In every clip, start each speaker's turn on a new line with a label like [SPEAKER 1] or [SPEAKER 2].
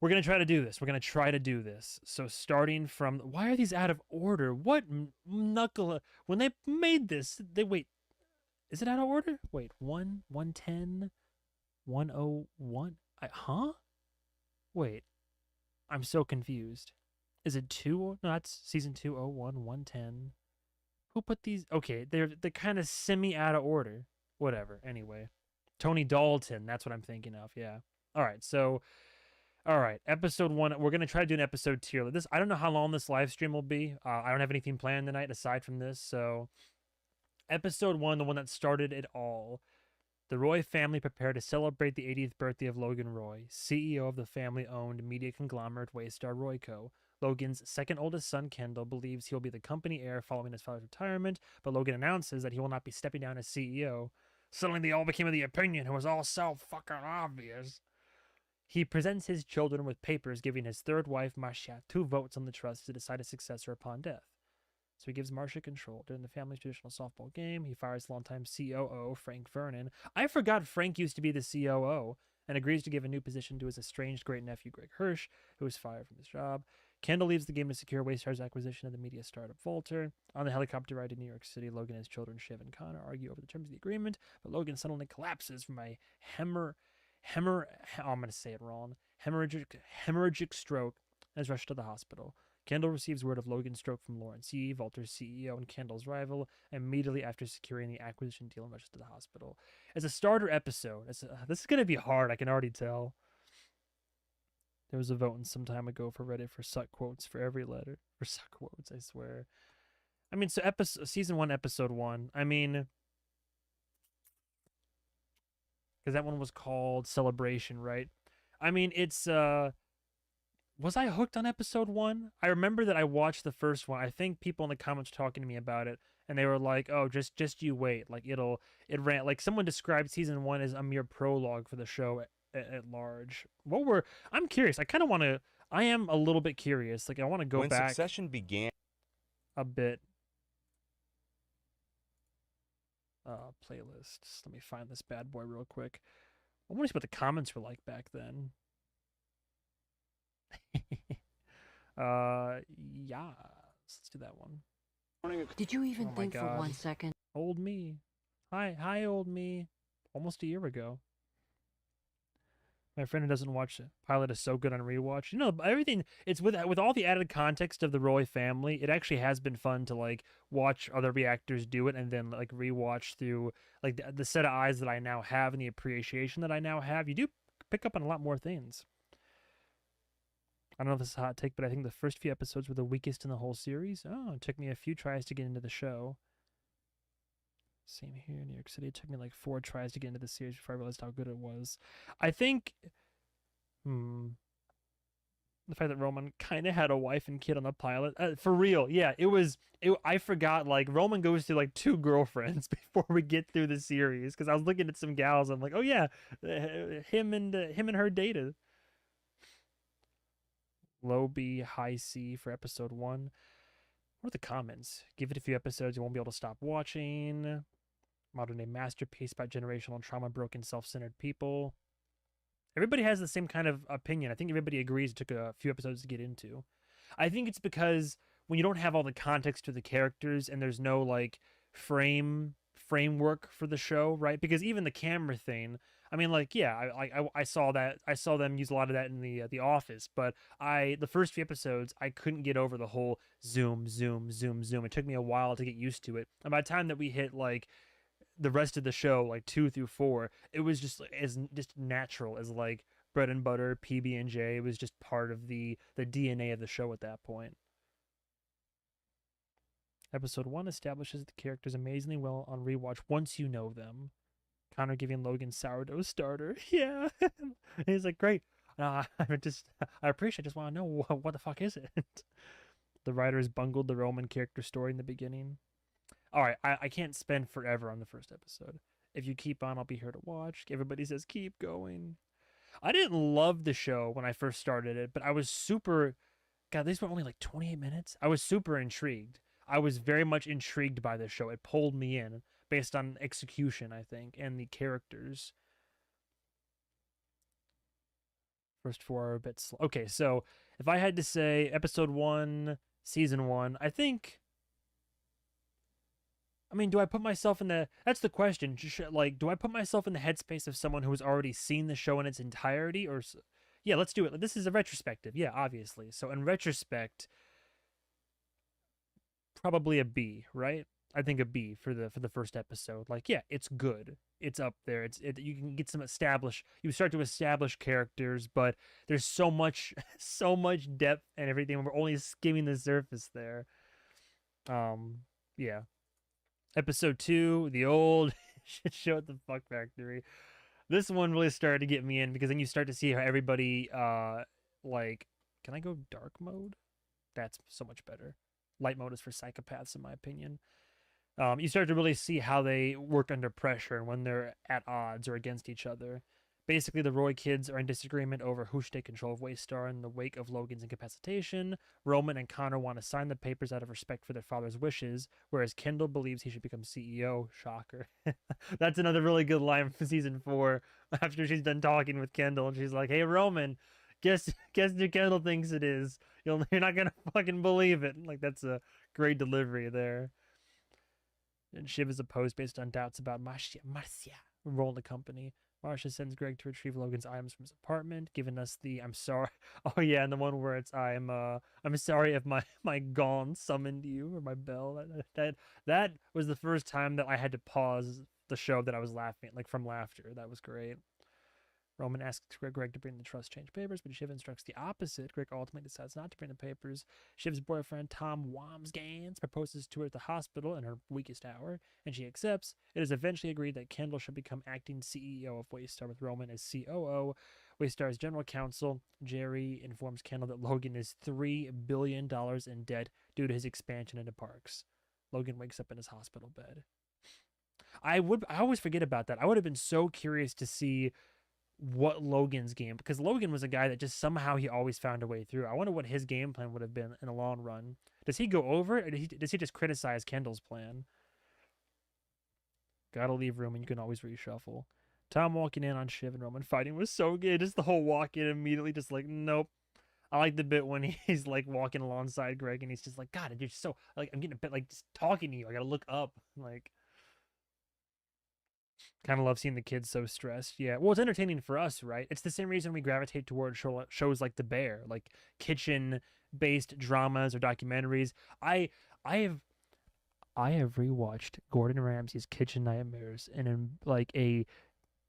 [SPEAKER 1] we're gonna try to do this. We're gonna try to do this. So starting from, why are these out of order? What knuckle? When they made this, they wait. Is it out of order? Wait, 110, 101. Huh? Wait, I'm so confused. Is it 2? No, that's season 2, 01, 110. Who put these? Okay, they're kind of semi out of order. Whatever. Anyway, Tony Dalton. That's what I'm thinking of. Yeah. All right. So, all right. Episode 1. We're gonna try to do an episode tier. This, I don't know how long this live stream will be. I don't have anything planned tonight aside from this. So, episode 1, the one that started it all. The Roy family prepare to celebrate the 80th birthday of Logan Roy, CEO of the family-owned media conglomerate Waystar Royco. Logan's second oldest son, Kendall, believes he will be the company heir following his father's retirement, but Logan announces that he will not be stepping down as CEO. Suddenly they all became of the opinion it was all so fucking obvious. He presents his children with papers giving his third wife, Marcia, 2 votes on the trust to decide a successor upon death. So he gives Marcia control. During the family's traditional softball game, he fires longtime COO Frank Vernon. I forgot Frank used to be the COO, and agrees to give a new position to his estranged great-nephew Greg Hirsch, who was fired from his job. Kendall leaves the game to secure Waystar's acquisition of the media startup Volter. On the helicopter ride to New York City, Logan and his children Shiv and Connor argue over the terms of the agreement, but Logan suddenly collapses from a I'm going to say it wrong, hemorrhagic stroke and is rushed to the hospital. Kendall receives word of Logan's stroke from Lawrence Yee, Volter's CEO and Kendall's rival, immediately after securing the acquisition deal and rushes to the hospital. As a starter episode, this is going to be hard, I can already tell. There was a vote some time ago for Reddit for suck quotes for every letter. For suck quotes, I swear. I mean, so season 1, episode 1. I mean, because that one was called Celebration, right? I mean, it's was I hooked on episode 1? I remember that I watched the first one. I think people in the comments were talking to me about it, and they were like, "Oh, just you wait. Like it ran like someone described season 1 as a mere prologue for the show at large." I'm curious. I am a little bit curious. Like I want to go
[SPEAKER 2] when
[SPEAKER 1] back
[SPEAKER 2] Succession began
[SPEAKER 1] a bit. Playlists. Let me find this bad boy real quick. I want to see what the comments were like back then. Yeah. Let's do that one.
[SPEAKER 3] Did you even
[SPEAKER 1] Oh my
[SPEAKER 3] think for
[SPEAKER 1] God.
[SPEAKER 3] 1 second?
[SPEAKER 1] Old me. Hi, old me. Almost a year ago. My friend who doesn't watch it. Pilot is so good on rewatch. You know, everything. It's with all the added context of the Roy family. It actually has been fun to like watch other reactors do it and then like rewatch through like the set of eyes that I now have and the appreciation that I now have. You do pick up on a lot more things. I don't know if this is a hot take, but I think the first few episodes were the weakest in the whole series. Oh, it took me a few tries to get into the show. Same here in New York City. It took me like 4 tries to get into the series before I realized how good it was. I think, the fact that Roman kind of had a wife and kid on the pilot, for real, yeah, I forgot, like, Roman goes to like 2 girlfriends before we get through the series, because I was looking at some gals, I'm like, oh yeah, him and her dated. Low B, high C for episode 1. What are the comments? Give it a few episodes, you won't be able to stop watching. Modern day masterpiece about generational trauma, broken, self-centered people. Everybody has the same kind of opinion. I think everybody agrees it took a few episodes to get into. I think it's because when you don't have all the context to the characters and there's no like framework for the show, right? Because even the camera thing, I mean, like, yeah, I saw them use a lot of that in the Office, but the first few episodes I couldn't get over the whole zoom. It took me a while to get used to it, and by the time that we hit like the rest of the show, like 2 through 4, it was just natural as like bread and butter, PB&J. It was just part of the DNA of the show at that point. Episode 1 establishes the characters amazingly well on rewatch once you know them. Connor giving Logan sourdough starter. Yeah. He's like, great. I appreciate. I just want to know what the fuck is it. The writers bungled the Roman character story in the beginning. All right, I can't spend forever on the first episode. If you keep on, I'll be here to watch. Everybody says keep going. I didn't love the show when I first started it, but I was super. God, these were only like 28 minutes. I was super intrigued. I was very much intrigued by this show. It pulled me in based on execution, I think, and the characters. First four are a bit slow. Okay, so if I had to say episode 1, season 1, I think. I mean, do I put myself in the? That's the question. Like, do I put myself in the headspace of someone who has already seen the show in its entirety, or? Yeah, let's do it. This is a retrospective. Yeah, obviously. So in retrospect, probably a B, right? I think a B for the first episode. Like, yeah, it's good. It's up there. You can get some establish. You start to establish characters, but there's so much so much depth and everything. We're only skimming the surface there. Um, yeah. Episode 2, the old show at the Fuck Factory. This one really started to get me in because then you start to see how everybody like, can I go dark mode? That's so much better. Light mode is for psychopaths, in my opinion. You start to really see how they work under pressure and when they're at odds or against each other. Basically, the Roy kids are in disagreement over who should take control of Waystar in the wake of Logan's incapacitation. Roman and Connor want to sign the papers out of respect for their father's wishes, whereas Kendall believes he should become CEO. Shocker. That's another really good line from season 4 after she's done talking with Kendall, and she's like, hey, Roman, guess who Kendall thinks it is. You're not going to fucking believe it. Like, that's a great delivery there. And Shiv is opposed based on doubts about Marcia role in the company. Marcia sends Greg to retrieve Logan's items from his apartment, giving us the I'm sorry. Oh yeah, and the one where it's I'm sorry if my gong summoned you, or my bell. That was the first time that I had to pause the show that I was laughing, like from laughter. That was great. Roman asks Greg to bring the trust change papers, but Shiv instructs the opposite. Greg ultimately decides not to bring the papers. Shiv's boyfriend, Tom Wamsgans, proposes to her at the hospital in her weakest hour, and she accepts. It is eventually agreed that Kendall should become acting CEO of Waystar, with Roman as COO. Waystar's general counsel, Jerry, informs Kendall that Logan is $3 billion in debt due to his expansion into parks. Logan wakes up in his hospital bed. I always forget about that. I would have been so curious to see what Logan's game, because Logan was a guy that just somehow he always found a way through. I wonder what his game plan would have been in the long run. Does he go over it, or does he just criticize Kendall's plan? Gotta leave room, and you can always reshuffle. Tom walking in on Shiv and Roman fighting was so good. Just the whole walk in immediately, just like, nope. I like the bit when he's like walking alongside Greg, and he's just like, God, you're so like, I'm getting a bit like just talking to you. I gotta look up, like. Kind of love seeing the kids so stressed. Yeah. Well, it's entertaining for us, right? It's the same reason we gravitate toward shows like The Bear, like kitchen-based dramas or documentaries. I have I have rewatched Gordon Ramsay's Kitchen Nightmares in like a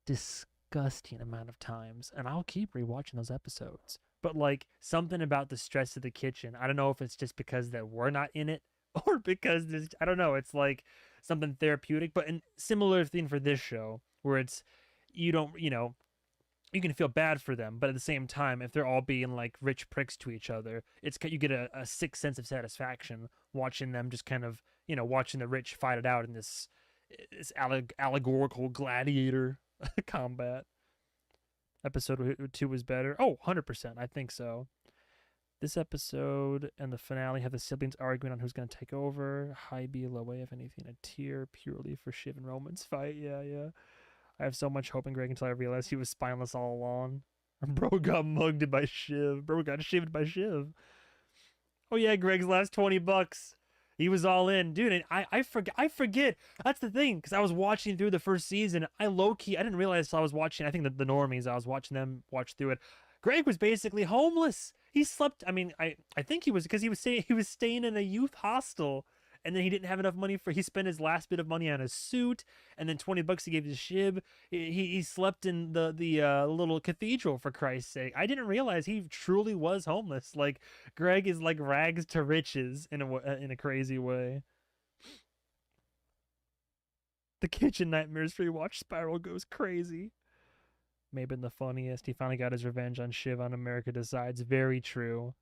[SPEAKER 1] disgusting amount of times, and I'll keep rewatching those episodes. But like something about the stress of the kitchen, I don't know if it's just because that we're not in it or because there's, I don't know, it's like something therapeutic. But a similar thing for this show where it's, you don't, you can feel bad for them, but at the same time, if they're all being like rich pricks to each other, it's, you get a sick sense of satisfaction watching them just kind of, watching the rich fight it out in this allegorical gladiator combat. Episode 2 was better. Oh, 100%. I think so. This episode and the finale have the siblings arguing on who's going to take over. High B, low A, if anything, a tear purely for Shiv and Roman's fight. Yeah, yeah. I have so much hope in Greg until I realized he was spineless all along. Bro got mugged by Shiv. Bro got shivved by Shiv. Oh yeah, Greg's last $20. He was all in, dude. And I forget. That's the thing, because I was watching through the first season. I low key, I didn't realize I was watching. I think the normies. I was watching them watch through it. Greg was basically homeless. He slept. I mean, I think he was, because he was staying in a youth hostel, and then he didn't have enough money he spent his last bit of money on a suit, and then $20 he gave to Shib. He slept in the little cathedral, for Christ's sake. I didn't realize he truly was homeless. Like, Greg is like rags to riches in a crazy way. The Kitchen Nightmares rewatch spiral goes crazy. May have been the funniest. He finally got his revenge on Shiv on America Decides. Very true.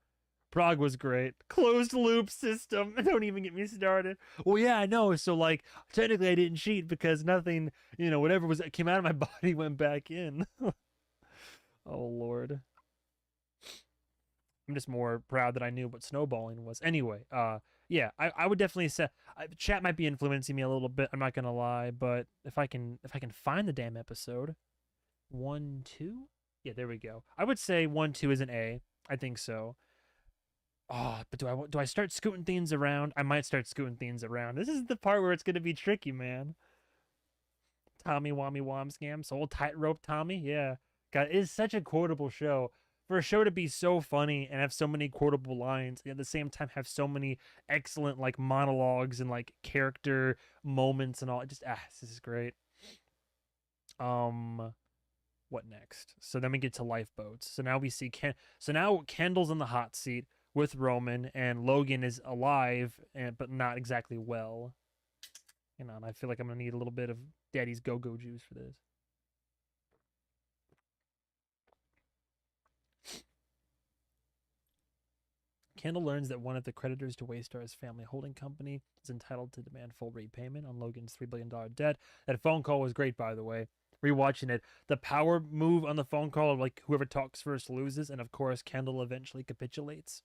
[SPEAKER 1] Prague was great. Closed loop system. Don't even get me started. Well, yeah, I know. So, like, technically I didn't cheat because nothing, whatever came out of my body went back in. Oh, Lord. I'm just more proud that I knew what snowballing was. Anyway, yeah, I would definitely say chat might be influencing me a little bit. I'm not gonna lie, but if I can find the damn episode, 1, 2. Yeah, there we go. I would say 1-2 is an A. I think so. Oh, but do I start scooting things around? I might start scooting things around. This is the part where it's gonna be tricky, man. Tommy Wommy Wom Scam, Soul Tightrope Tommy. Yeah. God, it is such a quotable show. For a show to be so funny and have so many quotable lines, and at the same time have so many excellent like monologues and like character moments and all, it just this is great. Um, what next? So then we get to Lifeboats. So now we see So now Kendall's in the hot seat with Roman, and Logan is alive, and but not exactly well. You know, and I feel like I'm gonna need a little bit of Daddy's go-go juice for this. Kendall learns that one of the creditors to Waystar's family holding company is entitled to demand full repayment on Logan's $3 billion debt. That phone call was great, by the way. Rewatching it, the power move on the phone call, like whoever talks first loses, and of course, Kendall eventually capitulates.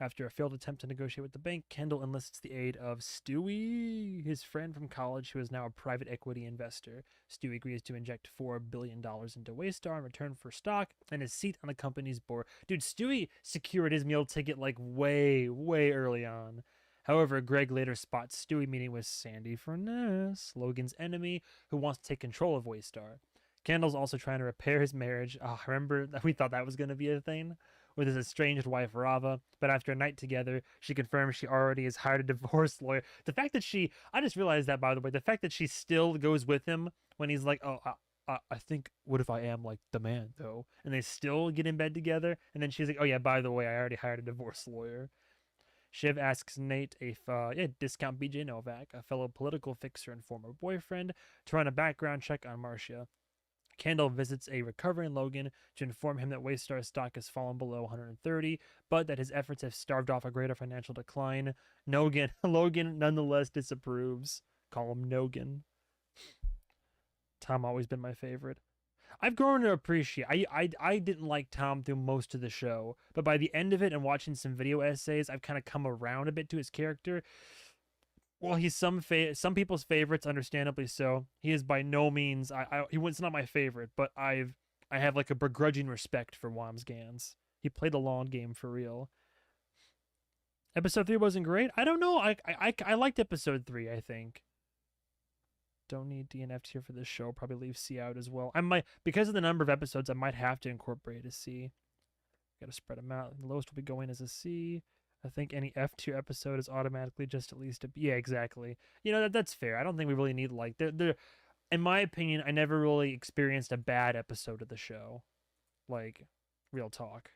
[SPEAKER 1] After a failed attempt to negotiate with the bank, Kendall enlists the aid of Stewie, his friend from college who is now a private equity investor. Stewie agrees to inject $4 billion into Waystar in return for stock and his seat on the company's board. Dude, Stewie secured his meal ticket like way, way early on. However, Greg later spots Stewie meeting with Sandy Furness, Logan's enemy, who wants to take control of Waystar. Kendall's also trying to repair his marriage. Oh, remember that we thought that was going to be a thing? With his estranged wife Rava, but after a night together, she confirms she already has hired a divorce lawyer. The fact that I just realized that, by the way, the fact that she still goes with him when he's like, oh, I think, what if I am like the man though? And they still get in bed together, and then she's like, oh yeah, by the way, I already hired a divorce lawyer. Shiv asks Nate if, discount BJ Novak, a fellow political fixer and former boyfriend, to run a background check on Marcia. Kendall visits a recovering Logan to inform him that Waystar's stock has fallen below 130, but that his efforts have starved off a greater financial decline. Logan nonetheless disapproves. Call him Nogan. Tom always been my favorite. I've grown to appreciate. I didn't like Tom through most of the show, but by the end of it and watching some video essays, I've kind of come around a bit to his character. Well, he's some people's favorites, understandably so. He is by no means he was not my favorite, but I have like a begrudging respect for Wamsgans. He played the long game for real. Episode 3 wasn't great. I don't know. I liked episode 3. I think. Don't need DNF here for this show. Probably leave C out as well. I might, because of the number of episodes, I might have to incorporate a C. Got to spread them out. The lowest will be going as a C. I think any F2 episode is automatically just at least a B. Yeah, exactly. You know, that's fair. I don't think we really need like in my opinion, I never really experienced a bad episode of the show. Like, real talk.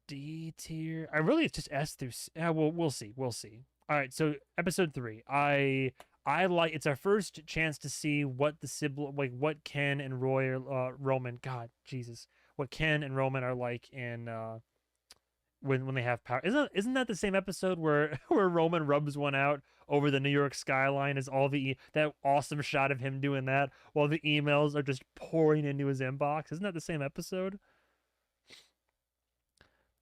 [SPEAKER 1] D tier. I really, it's just S through C. Yeah, we'll see. We'll see. All right, so episode 3. I like, it's our first chance to see what the sibling, like what Ken and Roman, God, Jesus, what Ken and Roman are like in when they have power. Isn't that the same episode where where Roman rubs one out over the New York skyline as all that awesome shot of him doing that while the emails are just pouring into his inbox? Isn't that the same episode?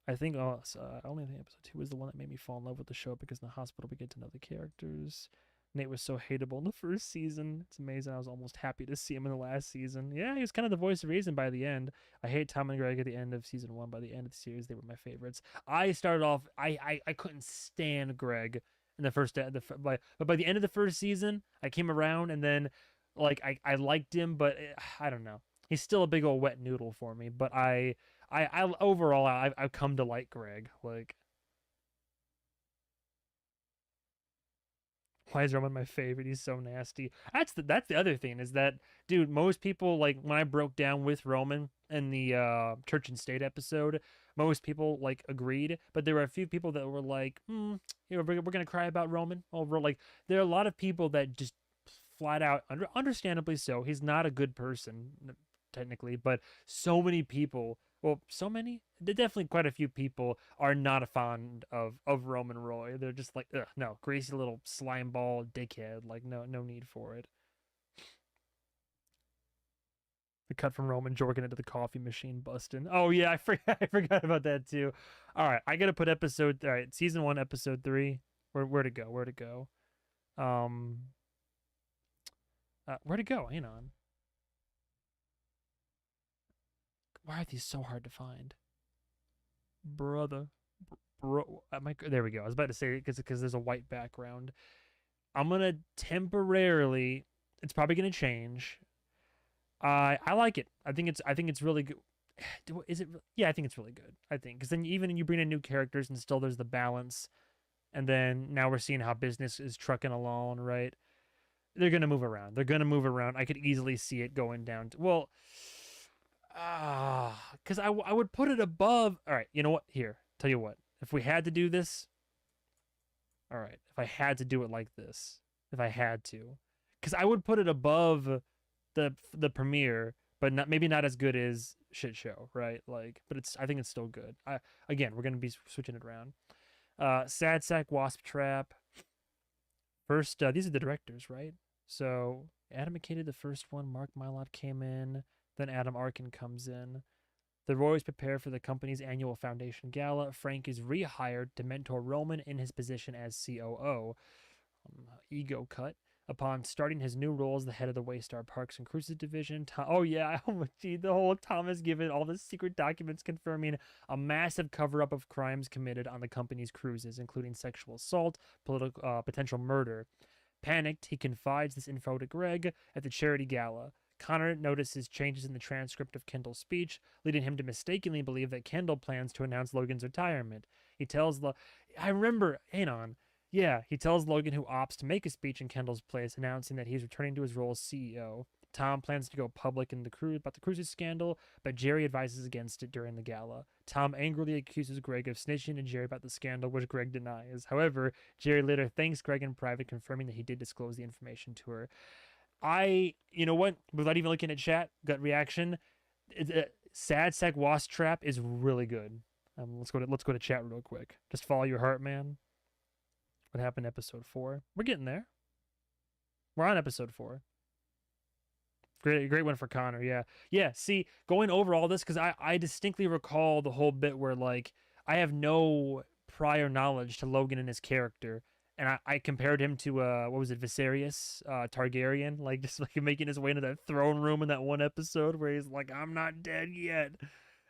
[SPEAKER 1] I think I only think episode 2 was the one that made me fall in love with the show because in the hospital we get to know the characters. Nate was so hateable in the first season. It's amazing. I was almost happy to see him in the last season. Yeah, he was kind of the voice of reason by the end. I hate Tom and Greg at the end of season 1. By the end of the series, they were my favorites. I started off, I couldn't stand Greg in the first, but by the end of the first season, I came around and then, like, I liked him, but I don't know. He's still a big old wet noodle for me. But I overall, I've come to like Greg. Like, why is Roman my favorite? He's so nasty. That's the other thing is that, dude, most people, like when I broke down with Roman in the Church and State episode, most people like agreed, but there were a few people that were like, we're gonna cry about Roman. Like there are a lot of people that just flat out, understandably so, he's not a good person technically, but so many people, well, so many, definitely quite a few people are not fond of Roman Roy. They're just like, ugh, no, greasy little slime ball dickhead. Like, no need for it. The cut from Roman jorking into the coffee machine, busting. Oh yeah, I forgot about that too. All right, I gotta put all right, season 1, episode 3. Where to go? Where to go? Where to go? Hang on. Why are these so hard to find? Brother. Bro, there we go. I was about to say because there's a white background. I'm gonna temporarily. It's probably gonna change. I like it. I think it's really good. Is it? Yeah, I think it's really good. I think because then even you bring in new characters and still there's the balance, and then now we're seeing how business is trucking along, right? They're gonna move around. They're gonna move around. I could easily see it going down. Well, because I would put it above. All right, you know what? Here, tell you what. If we had to do this, all right. If I had to do it like this, if I had to, because I would put it above the premiere, but not maybe not as good as shit show, right? Like, but it's I think it's still good. Again, we're gonna be switching it around. Sad Sack Wasp Trap. First, these are the directors, right? So Adam McKay did the first one. Mark Mylod came in. Then Adam Arkin comes in. The Royals prepare for the company's annual foundation gala. Frank is rehired to mentor Roman in his position as COO. Ego cut. Upon starting his new role as the head of the Waystar Parks and Cruises division, oh yeah, oh gee, the whole Thomas given all the secret documents confirming a massive cover-up of crimes committed on the company's cruises, including sexual assault, potential murder. Panicked, he confides this info to Greg at the charity gala. Connor notices changes in the transcript of Kendall's speech, leading him to mistakenly believe that Kendall plans to announce Logan's retirement. He tells I remember, hang on. Yeah, he tells Logan, who opts to make a speech in Kendall's place, announcing that he's returning to his role as CEO. Tom plans to go public in the cruise about the cruises scandal, but Jerry advises against it during the gala. Tom angrily accuses Greg of snitching to Jerry about the scandal, which Greg denies. However, Jerry later thanks Greg in private, confirming that he did disclose the information to her. You know what? Without even looking at chat, gut reaction, Sad Sack Wasp Trap is really good. Let's go to chat real quick. Just follow your heart, man. What happened to episode 4? We're getting there. We're on episode 4. Great one for Connor. Yeah. See, going over all this because I distinctly recall the whole bit where like I have no prior knowledge to Logan and his character, and I compared him to what was it, Viserys Targaryen, like just like making his way into that throne room in that one episode where he's like, I'm not dead yet,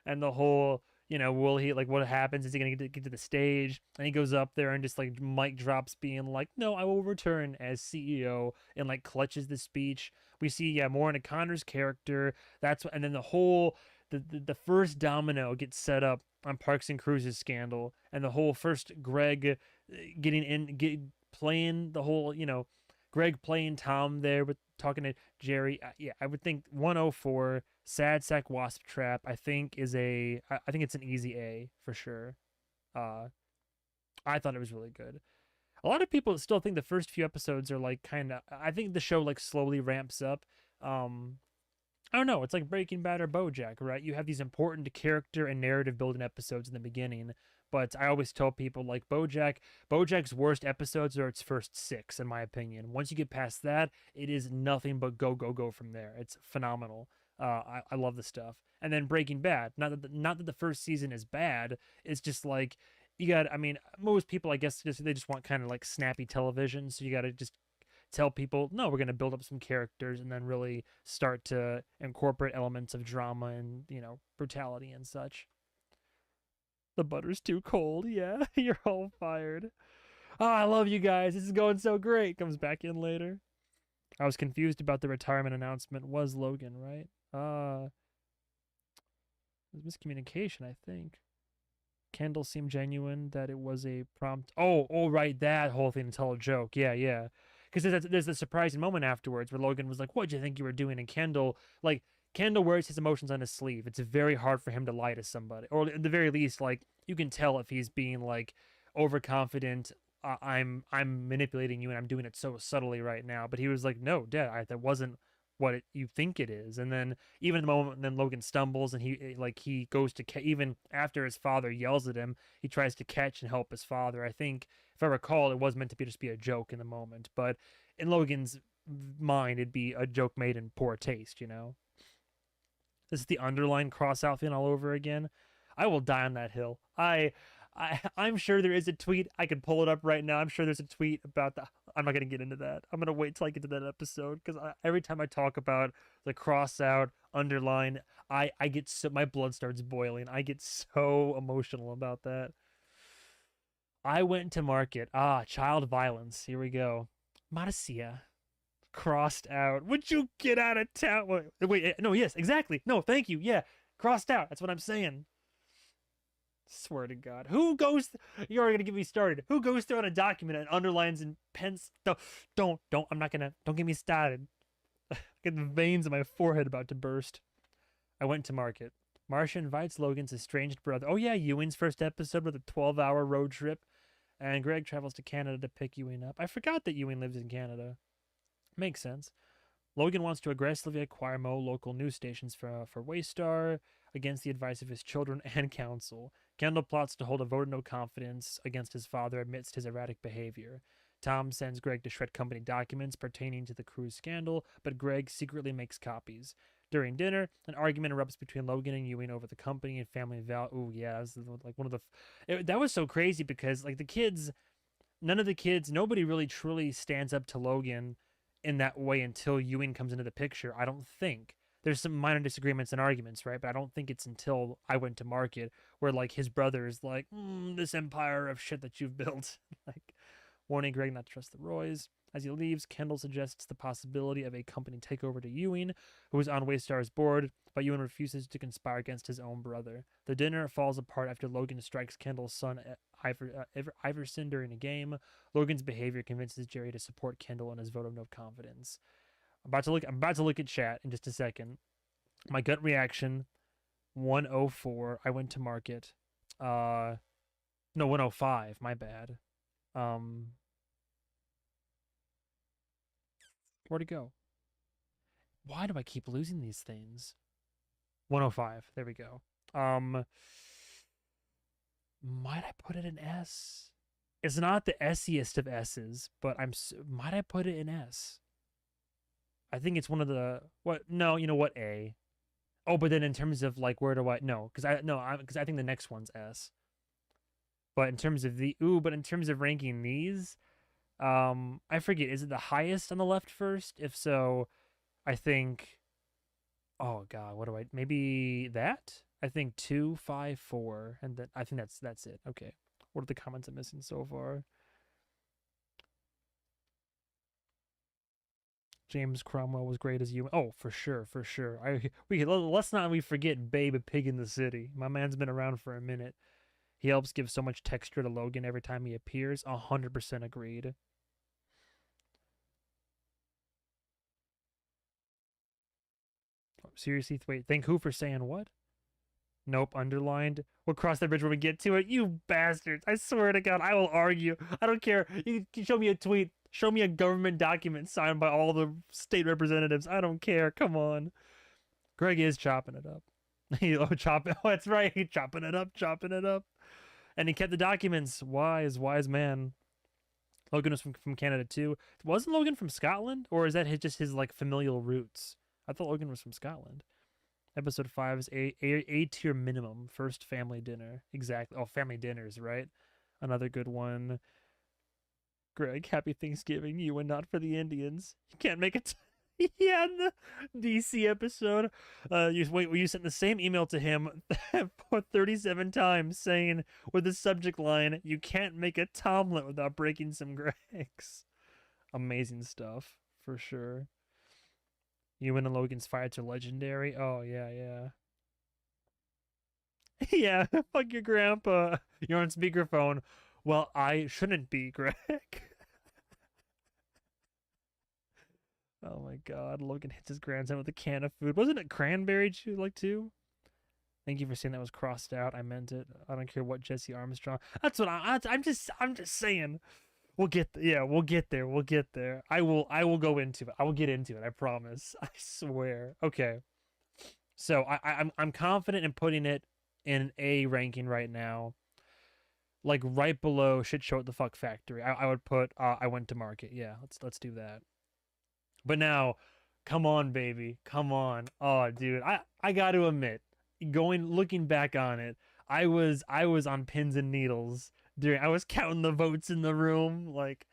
[SPEAKER 1] and the whole, will he, like, what happens? Is he gonna get to the stage? And he goes up there and just like mic drops, being like, no, I will return as CEO, and like clutches the speech. We see more into Connor's character. And then the whole the first domino gets set up on Parks and Cruises scandal, and the whole first Greg playing the whole, Greg playing Tom there with talking to Jerry. I would think 104 Sad Sack Wasp Trap I think is I think it's an easy A for sure. I thought it was really good. A lot of people still think the first few episodes are like kind of, I think the show like slowly ramps up. I don't know, it's like Breaking Bad or BoJack, right? You have these important character and narrative building episodes in the beginning, but I always tell people like BoJack's worst episodes are its first 6, in my opinion. Once you get past that, it is nothing but go from there. It's phenomenal. I love the stuff. And then Breaking Bad, not that the first season is bad, it's just like most people, I guess, they just want kind of like snappy television, so you got to just tell people, no, we're going to build up some characters and then really start to incorporate elements of drama and, brutality and such. The butter's too cold. Yeah, you're all fired. Oh, I love you guys. This is going so great. Comes back in later. I was confused about the retirement announcement. Was Logan, right? It was miscommunication, I think. Kendall seemed genuine that it was a prompt. Oh, right, that whole thing to tell a joke. Yeah. Because there's a surprising moment afterwards where Logan was like, what'd you think you were doing? And Kendall wears his emotions on his sleeve. It's very hard for him to lie to somebody. Or at the very least, like, you can tell if he's being, like, overconfident. I'm manipulating you and I'm doing it so subtly right now. But he was like, no, Dad, that wasn't what you think it is. And then even in the moment, then Logan stumbles and he goes to even after his father yells at him, he tries to catch and help his father. I think, if I recall, it was meant to just be a joke in the moment, but in Logan's mind, it'd be a joke made in poor taste. This is the underline cross out thing all over again. I will die on that hill. I'm sure there is a tweet. I could pull it up right now. I'm sure there's a tweet about the I'm not gonna get into that. I'm gonna wait till I get to that episode because every time I talk about the cross out, underline, I get so my blood starts boiling. I get so emotional about that. I went to market. Child violence. Here we go. Marcia crossed out. Would you get out of town? Wait, no, yes, exactly. No, thank you. Yeah, crossed out. That's what I'm saying. Swear to God. Who goes? You're already gonna get me started. Who goes through on a document and underlines and pens? Don't. I'm not gonna. Don't get me started. I get the veins in my forehead about to burst. I went to market. Marcia invites Logan's estranged brother. Oh yeah, Ewing's first episode with a 12-hour road trip, and Greg travels to Canada to pick Ewing up. I forgot that Ewing lives in Canada. Makes sense. Logan wants to aggressively acquire more local news stations for Waystar against the advice of his children and counsel. Kendall plots to hold a vote of no confidence against his father amidst his erratic behavior. Tom sends Greg to shred company documents pertaining to the cruise scandal, but Greg secretly makes copies. During dinner, an argument erupts between Logan and Ewing over the company and family value. Oh yeah, this is like one of the. That was so crazy because like the kids, nobody really truly stands up to Logan in that way until Ewing comes into the picture. I don't think. There's some minor disagreements and arguments, right? But I don't think it's until I went to market where like his brother is like, this empire of shit that you've built. Like warning Greg not to trust the Roys. As he leaves, Kendall suggests the possibility of a company takeover to Ewing, who is on Waystar's board, but Ewing refuses to conspire against his own brother. The dinner falls apart after Logan strikes Kendall's son Iverson during a game. Logan's behavior convinces Jerry to support Kendall in his vote of no confidence. I'm about to look at chat in just a second. My gut reaction, 104. I went to market. No, 105. My bad. Where'd it go? Why do I keep losing these things? 105. There we go. Might I put it in S? It's not the S-iest of S's, but might I put it in S? I think it's one of the what? No, you know what? A. Oh, but then in terms of like where do I no? Because I think the next one's S. But in terms of but in terms of ranking these, I forget. Is it the highest on the left first? If so, I think. Oh God, what do I? Maybe that. I think 2, 5, 4, and then I think that's it. Okay, what are the comments I'm missing so far? James Cromwell was great as you. Oh, for sure, for sure. Let's not forget Babe a Pig in the City. My man's been around for a minute. He helps give so much texture to Logan every time he appears. 100% agreed. Oh, seriously, wait. Thank who for saying what? Nope, underlined. We'll cross that bridge when we get to it. You bastards. I swear to God, I will argue. I don't care. You can show me a tweet. Show me a government document signed by all the state representatives. I don't care. Come on. Greg is chopping it up. Chopping. Oh, that's right. He's chopping it up, chopping it up. And he kept the documents. Wise man. Logan was from Canada too. Wasn't Logan from Scotland? Or is that just his like familial roots? I thought Logan was from Scotland. Episode 5 is a tier minimum. First family dinner. Exactly. Oh, family dinners, right? Another good one. Greg, happy Thanksgiving. You and not for the Indians. You can't make it. Yeah, in the DC episode. You sent the same email to him for 37 times saying with the subject line, you can't make a Tomlet without breaking some Gregs. Amazing stuff, for sure. Ewan and Logan's fights are legendary. Oh, yeah. Yeah, fuck your grandpa. You're on speakerphone. Well, I shouldn't be, Greg. Oh my God, Logan hits his grandson with a can of food. Wasn't it cranberry too? Thank you for saying that was crossed out. I meant it. I don't care what Jesse Armstrong. That's what I'm just saying. We'll get we'll get there. We'll get there. I will go into it. I will get into it. I promise. I swear. Okay. So I'm confident in putting it in an A ranking right now. Like right below Shit Show at the Fuck Factory. I would put I went to market. Yeah, let's do that. But now, come on, baby. Come on. Oh, dude. I got to admit, looking back on it, I was on pins and needles during I was counting the votes in the room. Like,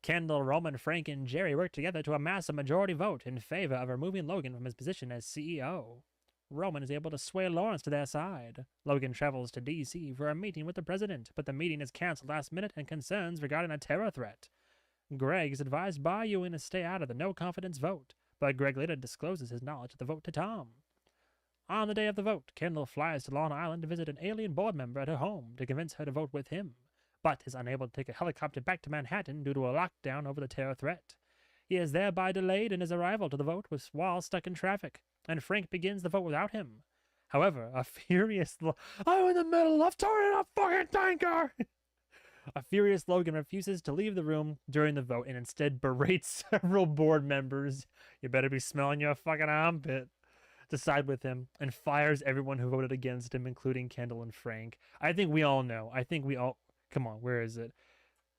[SPEAKER 1] Kendall, Roman, Frank, and Jerry work together to amass a majority vote in favor of removing Logan from his position as CEO. Roman is able to sway Lawrence to their side. Logan travels to D.C. for a meeting with the president, but the meeting is canceled last minute and concerns regarding a terror threat. Greg is advised by Ewing to stay out of the no-confidence vote, but Greg later discloses his knowledge of the vote to Tom. On the day of the vote, Kendall flies to Long Island to visit an alien board member at her home to convince her to vote with him, but is unable to take a helicopter back to Manhattan due to a lockdown over the terror threat. He is thereby delayed in his arrival to the vote while stuck in traffic, and Frank begins the vote without him. However, a furious I'm in the middle of turning a fucking tanker! A furious Logan refuses to leave the room during the vote and instead berates several board members. You better be smelling your fucking armpit. To side with him, and fires everyone who voted against him, including Kendall and Frank. I think we all know. Come on, where is it?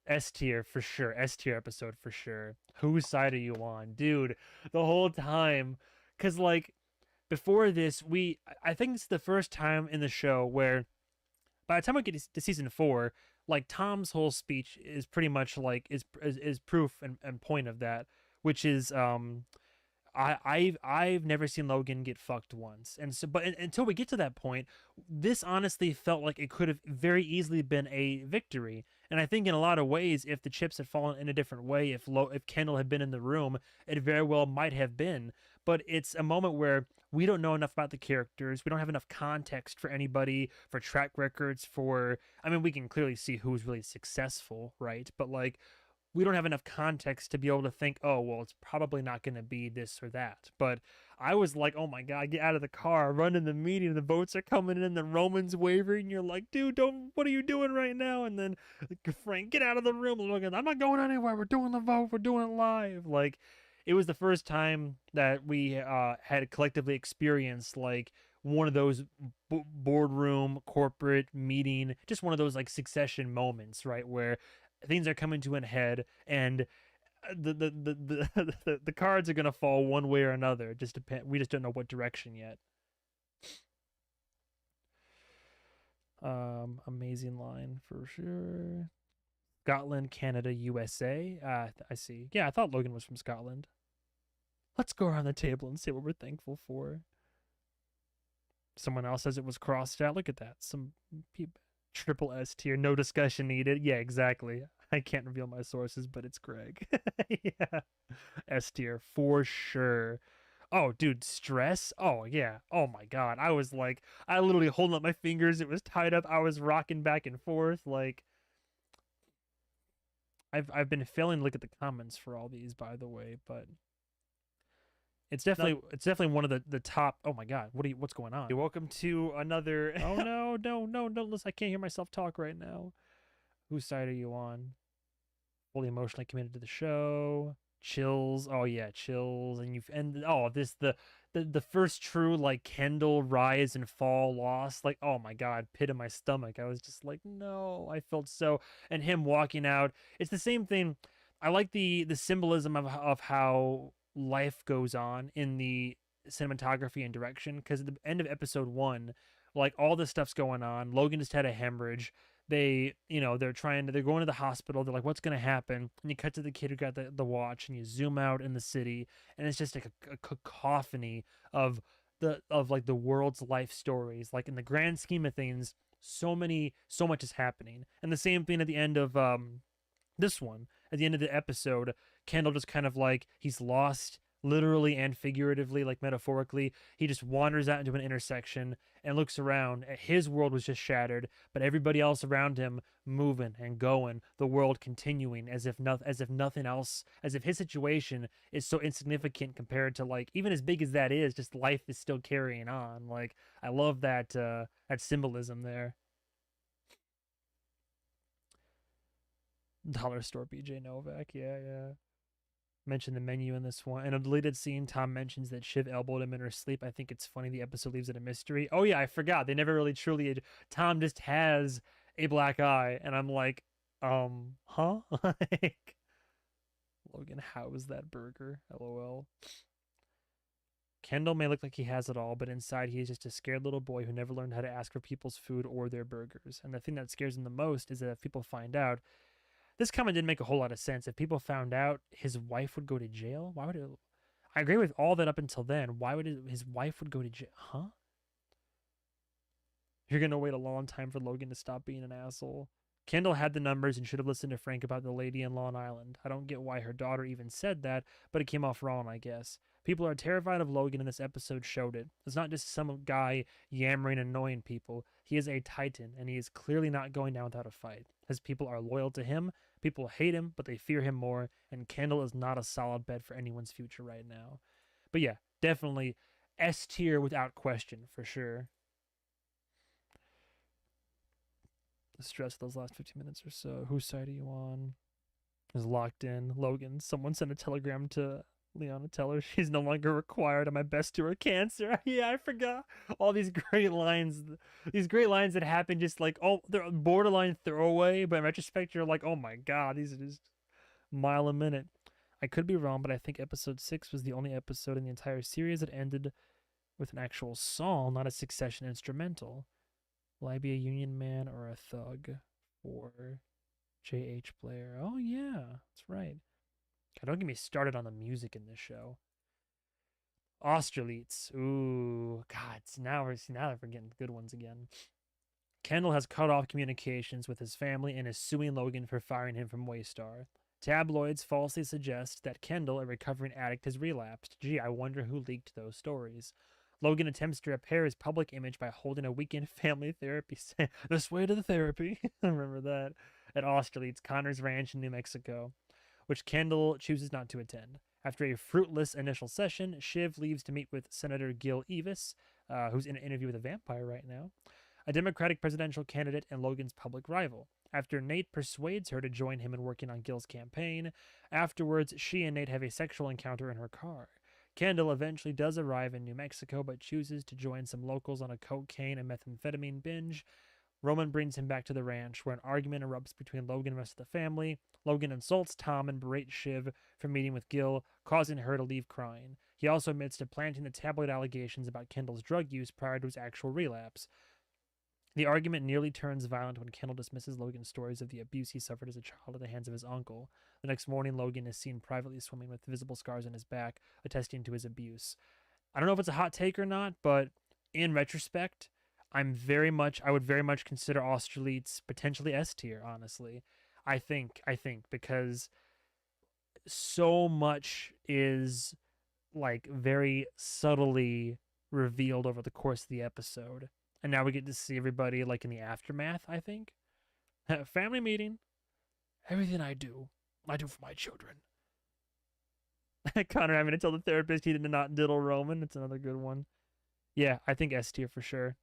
[SPEAKER 1] S tier for sure. S tier episode for sure. Whose side are you on? Dude, the whole time. Because, like, before this, I think it's the first time in the show where, by the time we get to season 4, like, Tom's whole speech is pretty much, like, is proof and point of that, which is, I've never seen Logan get fucked once, and so until we get to that point, this honestly felt like it could have very easily been a victory. And I think in a lot of ways, if the chips had fallen in a different way, if Kendall had been in the room, it very well might have been. But it's a moment where we don't know enough about the characters. We don't have enough context for anybody, for track records, we can clearly see who's really successful, right? But like, we don't have enough context to be able to think, oh, well, it's probably not going to be this or that. But I was like, oh my God, get out of the car, run in the meeting, the votes are coming in, the Roman's wavering, and you're like, dude, what are you doing right now? And then Frank, get out of the room. Logan, I'm not going anywhere. We're doing the vote. We're doing it live. Like, it was the first time that we had collectively experienced, like, one of those boardroom, corporate meeting, just one of those, like, succession moments, right, where things are coming to an head, and the cards are gonna fall one way or another. Just depend. We just don't know what direction yet. Amazing line for sure. Scotland, Canada, USA. I see. Yeah, I thought Logan was from Scotland. Let's go around the table and say what we're thankful for. Someone else says it was crossed out. Look at that. Some people. Triple S tier, no discussion needed. Yeah, exactly. I can't reveal my sources, but it's Greg. Yeah. S tier for sure. Oh, dude, stress. Oh, yeah. Oh my God. I was like, I literally holding up my fingers. It was tied up. I was rocking back and forth. Like, I've been failing to look at the comments for all these, by the way, but it's definitely one of the top. Oh my God, what's going on? Welcome to another. Oh no, don't listen. I can't hear myself talk right now. Whose side are you on? Fully emotionally committed to the show. Chills. Oh yeah, chills. The first true, like, Kendall rise and fall loss. Like, oh my God, pit in my stomach. I was just like, no. I felt so. And him walking out. It's the same thing. I like the symbolism of how life goes on in the cinematography and direction, because at the end of episode 1, like, all this stuff's going on. Logan just had a hemorrhage. They're going to the hospital. They're like, what's going to happen? And you cut to the kid who got the watch, and you zoom out in the city, and it's just like a cacophony of the world's life stories. Like, in the grand scheme of things, so much is happening. And the same thing at the end of this one. At the end of the episode, Kendall just kind of, like, he's lost, literally and figuratively, like metaphorically. He just wanders out into an intersection and looks around. His world was just shattered, but everybody else around him moving and going, the world continuing, as if nothing else, as if his situation is so insignificant compared to, like, even as big as that is, just life is still carrying on. Like, I love that symbolism there. Dollar store BJ Novak, yeah. Mention the menu in this one. In a deleted scene, Tom mentions that Shiv elbowed him in her sleep. I think it's funny the episode leaves it a mystery. Oh yeah, I forgot. They never really truly. Tom just has a black eye, and I'm like, huh? Like, Logan, how is that burger? LOL. Kendall may look like he has it all, but inside he is just a scared little boy who never learned how to ask for people's food or their burgers. And the thing that scares him the most is that if people find out, This comment didn't make a whole lot of sense. If people found out his wife would go to jail, why would it? I agree with all that up until then. Why would his wife would go to jail? Huh? You're gonna wait a long time for Logan to stop being an asshole. Kendall had the numbers and should have listened to Frank about the lady in Long Island. I don't get why her daughter even said that, but it came off wrong, I guess. People are terrified of Logan, and this episode showed it. It's not just some guy yammering, annoying people. He is a titan, and he is clearly not going down without a fight. His people are loyal to him. People hate him, but they fear him more, and Kendall is not a solid bet for anyone's future right now. But yeah, definitely S tier without question, for sure. The stress of those last 15 minutes or so. Whose side are you on? Is locked in. Logan. Someone sent a telegram to Leona. Tell her she's no longer required. I'm my best to her cancer. Yeah, I forgot. All these great lines. These great lines that happen just like, oh, they're borderline throwaway, but in retrospect, you're like, oh my god, these are just mile a minute. I could be wrong, but I think episode 6 was the only episode in the entire series that ended with an actual song, not a succession instrumental. Will I be a union man or a thug for J.H. Blair? Oh, yeah, that's right. God, don't get me started on the music in this show. Austerlitz. Ooh, God, now we're getting good ones again. Kendall has cut off communications with his family and is suing Logan for firing him from Waystar. Tabloids falsely suggest that Kendall, a recovering addict, has relapsed. Gee, I wonder who leaked those stories. Logan attempts to repair his public image by holding a weekend family therapy. This way to the therapy. I remember that. At Austerlitz, Connor's ranch in New Mexico, which Kendall chooses not to attend. After a fruitless initial session, Shiv leaves to meet with Senator Gil Evis, who's in an interview with a vampire right now, a Democratic presidential candidate and Logan's public rival. After Nate persuades her to join him in working on Gil's campaign, afterwards she and Nate have a sexual encounter in her car. Kendall eventually does arrive in New Mexico, but chooses to join some locals on a cocaine and methamphetamine binge. Roman brings him back to the ranch, where an argument erupts between Logan and the rest of the family. Logan insults Tom and berates Shiv for meeting with Gil, causing her to leave crying. He also admits to planting the tabloid allegations about Kendall's drug use prior to his actual relapse. The argument nearly turns violent when Kendall dismisses Logan's stories of the abuse he suffered as a child at the hands of his uncle. The next morning, Logan is seen privately swimming with visible scars on his back, attesting to his abuse. I don't know if it's a hot take or not, but in retrospect, I would very much consider Austerlitz potentially S tier, honestly. I think because so much is like very subtly revealed over the course of the episode. And now we get to see everybody like in the aftermath, I think. Family meeting. Everything I do for my children. Connor having to tell the therapist he did not diddle Roman. It's another good one. Yeah, I think S tier for sure.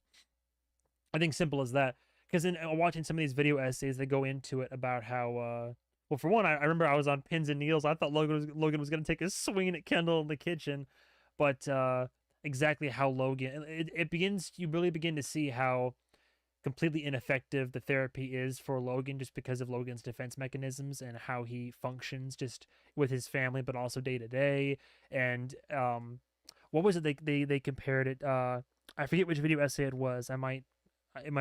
[SPEAKER 1] I think simple as that. Because in watching some of these video essays, they go into it about how, well, for one, I remember I was on pins and needles. I thought Logan was going to take a swing at Kendall in the kitchen. But exactly how Logan, you really begin to see how completely ineffective the therapy is for Logan, just because of Logan's defense mechanisms and how he functions just with his family, but also day to day. And what was it they compared it? I forget which video essay it was. It might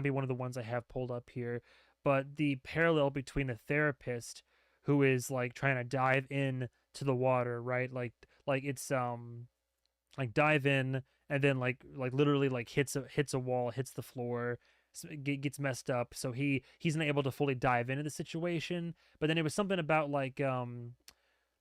[SPEAKER 1] be one of the ones I have pulled up here, but the parallel between the therapist who is like trying to dive in to the water, right? Like it's like dive in and then like literally like hits a wall, hits the floor, gets messed up, so he's not able to fully dive into the situation. But then it was something about like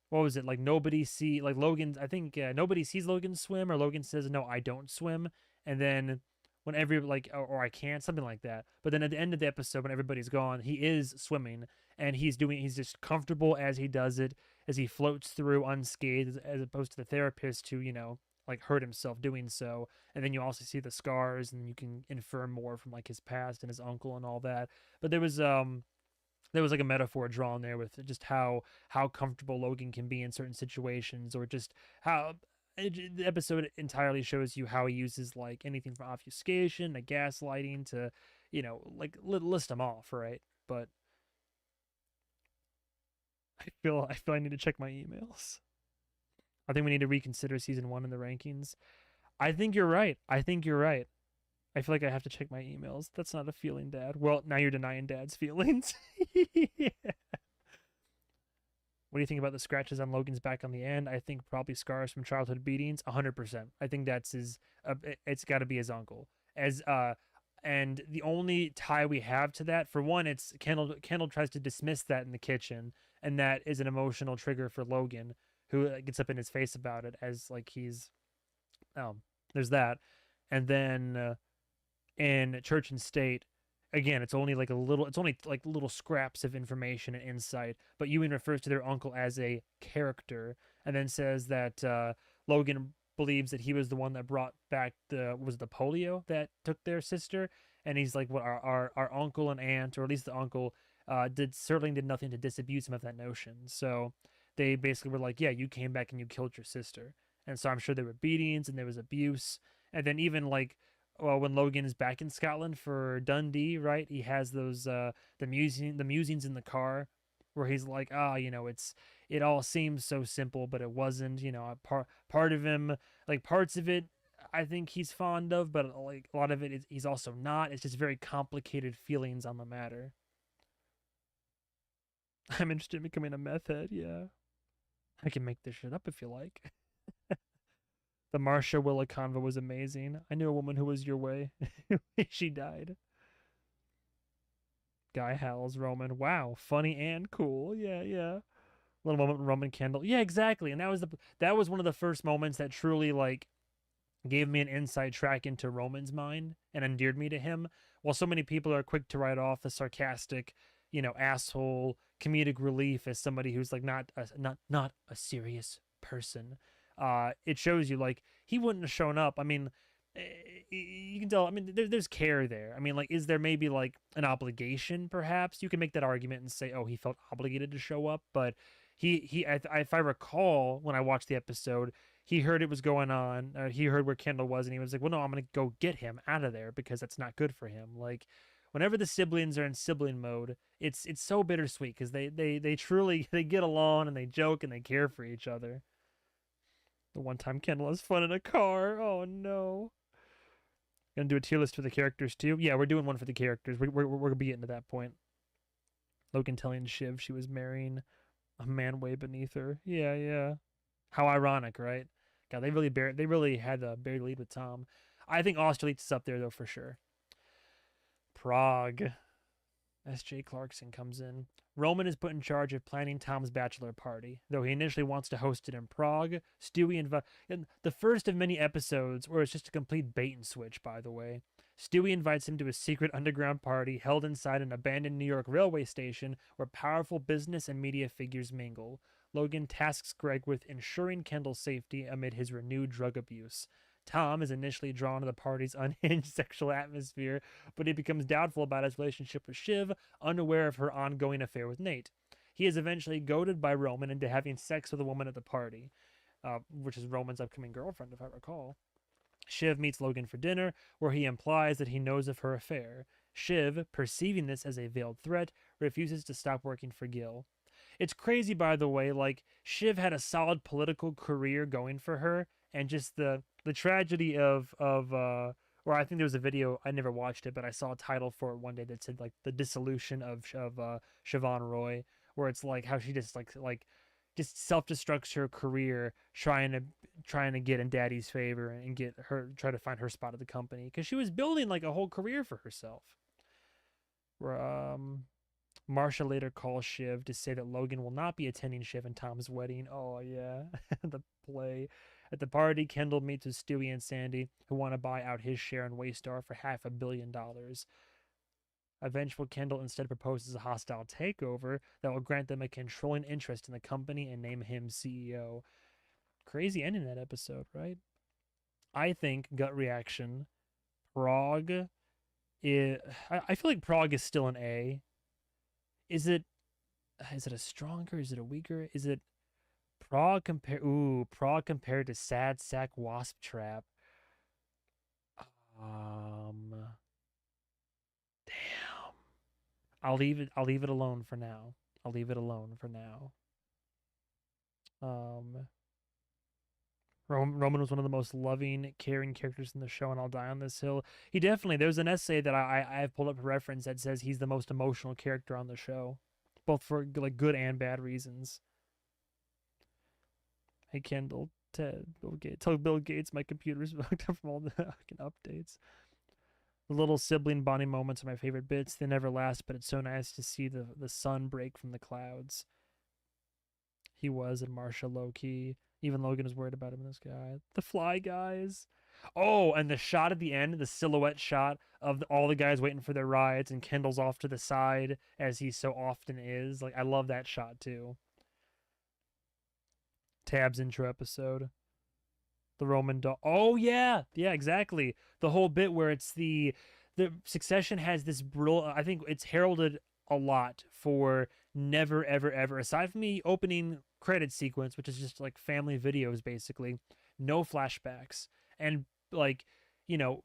[SPEAKER 1] what was it, like nobody see like Logan, I think nobody sees Logan swim, or Logan says no, I don't swim, and then whenever like or I can't, something like that. But then at the end of the episode, when everybody's gone, he is swimming, and he's just comfortable as he does it, as he floats through unscathed, as opposed to the therapist who, you know, like hurt himself doing so. And then you also see the scars, and you can infer more from like his past and his uncle and all that. But there was like a metaphor drawn there with just how comfortable Logan can be in certain situations, or just how the episode entirely shows you how he uses like anything from obfuscation to gaslighting to, you know, like list them off, right? But I feel I need to check my emails. I think we need to reconsider season 1 in the rankings. I think you're right. I feel like I have to check my emails. That's not a feeling, Dad. Well, now you're denying Dad's feelings. Yeah. What do you think about the scratches on Logan's back on the end? I think probably scars from childhood beatings. 100%. I think that's his. It's got to be his uncle. As and the only tie we have to that, for one, it's Kendall. Kendall tries to dismiss that in the kitchen, and that is an emotional trigger for Logan, who gets up in his face about it as like he's. There's that, and then in Church and State, again, it's only like a little. It's only like little scraps of information and insight. But Ewan refers to their uncle as a character, and then says that Logan believes that he was the one that brought back the polio that took their sister, and he's like, "What our uncle and aunt, or at least the uncle, did nothing to disabuse him of that notion." So they basically were like, "Yeah, you came back and you killed your sister," and so I'm sure there were beatings and there was abuse, and then even like. Well, when Logan is back in Scotland for Dundee, right? He has those the musings in the car, where he's like, it all seems so simple, but it wasn't. Part of him, like parts of it, I think he's fond of, but like a lot of it is he's also not. It's just very complicated feelings on the matter. I'm interested in becoming a meth head. Yeah, I can make this shit up if you like. The Marsha Willa convo was amazing. I knew a woman who was your way. She died. Guy howls Roman. Wow, funny and cool. Yeah, yeah. Little moment Roman Kendall. Yeah, exactly. And that was one of the first moments that truly like gave me an inside track into Roman's mind and endeared me to him. While so many people are quick to write off the sarcastic, asshole comedic relief as somebody who's like not a serious person. It shows you like he wouldn't have shown up. I mean, you can tell. I mean, there's care there. I mean, like, is there maybe like an obligation? Perhaps you can make that argument and say, oh, he felt obligated to show up. But if I recall, when I watched the episode, he heard it was going on. He heard where Kendall was, and he was like, well, no, I'm gonna go get him out of there because that's not good for him. Like, whenever the siblings are in sibling mode, it's so bittersweet because they truly they get along and they joke and they care for each other. The one time Kendall has fun in a car. Oh no. Gonna do a tier list for the characters too. Yeah, we're doing one for the characters. We're gonna be getting to that point. Logan telling Shiv she was marrying a man way beneath her. Yeah, yeah. How ironic, right? God, they really had a buried lead with Tom. I think Austerlitz is up there though for sure. Prague. S.J. Clarkson comes in. Roman is put in charge of planning Tom's bachelor party, though he initially wants to host it in Prague. Stewie in the first of many episodes, where it's just a complete bait and switch, by the way. Stewie invites him to a secret underground party held inside an abandoned New York railway station where powerful business and media figures mingle. Logan tasks Greg with ensuring Kendall's safety amid his renewed drug abuse. Tom is initially drawn to the party's unhinged sexual atmosphere, but he becomes doubtful about his relationship with Shiv, unaware of her ongoing affair with Nate. He is eventually goaded by Roman into having sex with a woman at the party, which is Roman's upcoming girlfriend, if I recall. Shiv meets Logan for dinner, where he implies that he knows of her affair. Shiv, perceiving this as a veiled threat, refuses to stop working for Gil. It's crazy, by the way, like, Shiv had a solid political career going for her, and just the tragedy of or I think there was a video, I never watched it, but I saw a title for it one day that said like the dissolution of Siobhan Roy, where it's like how she just just self-destructs her career trying to get in Daddy's favor and try to find her spot at the company because she was building like a whole career for herself. Marsha later calls Shiv to say that Logan will not be attending Shiv and Tom's wedding. Oh yeah, the play. At the party, Kendall meets with Stewie and Sandy, who want to buy out his share in Waystar for $500 million. A vengeful Kendall instead proposes a hostile takeover that will grant them a controlling interest in the company and name him CEO. Crazy ending that episode, right? I think, gut reaction, Prague I feel like Prague is still an A. Is it a stronger? Is it a weaker? Is it Prague compared to Sad Sack Wasp Trap. Damn. I'll leave it alone for now. I'll leave it alone for now. Roman was one of the most loving, caring characters in the show, and I'll die on this hill. He definitely. There's an essay that I've pulled up a reference that says he's the most emotional character on the show, both for like good and bad reasons. Hey Kendall, Ted, Bill Gates. Tell Bill Gates my computer's fucked up from all the fucking updates. The little sibling bonding moments are my favorite bits. They never last, but it's so nice to see the sun break from the clouds. He was in Marsha low key. Even Logan was worried about him in this guy. The Fly Guys. Oh, and the shot at the end, the silhouette shot of all the guys waiting for their rides, and Kendall's off to the side as he so often is. Like, I love that shot too. Tab's intro episode. The Roman dog. Oh yeah, yeah, exactly. The whole bit where it's the Succession has this brutal. I think it's heralded a lot for never ever ever. Aside from the opening credit sequence, which is just like family videos basically, no flashbacks, and like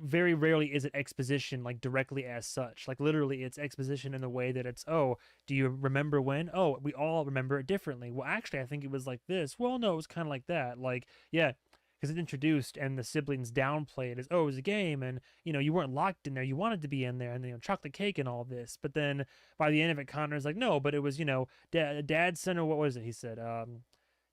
[SPEAKER 1] very rarely is it exposition like directly as such. Like literally, it's exposition in the way that it's, oh, do you remember when? Oh, we all remember it differently. Well, actually, I think it was like this. Well, no, it was kind of like that. Like, yeah, because it's introduced and the siblings downplay it as, oh, it was a game, and you weren't locked in there, you wanted to be in there, and chocolate cake and all this. But then by the end of it, Connor's like, no, but it was dad sent, what was it he said,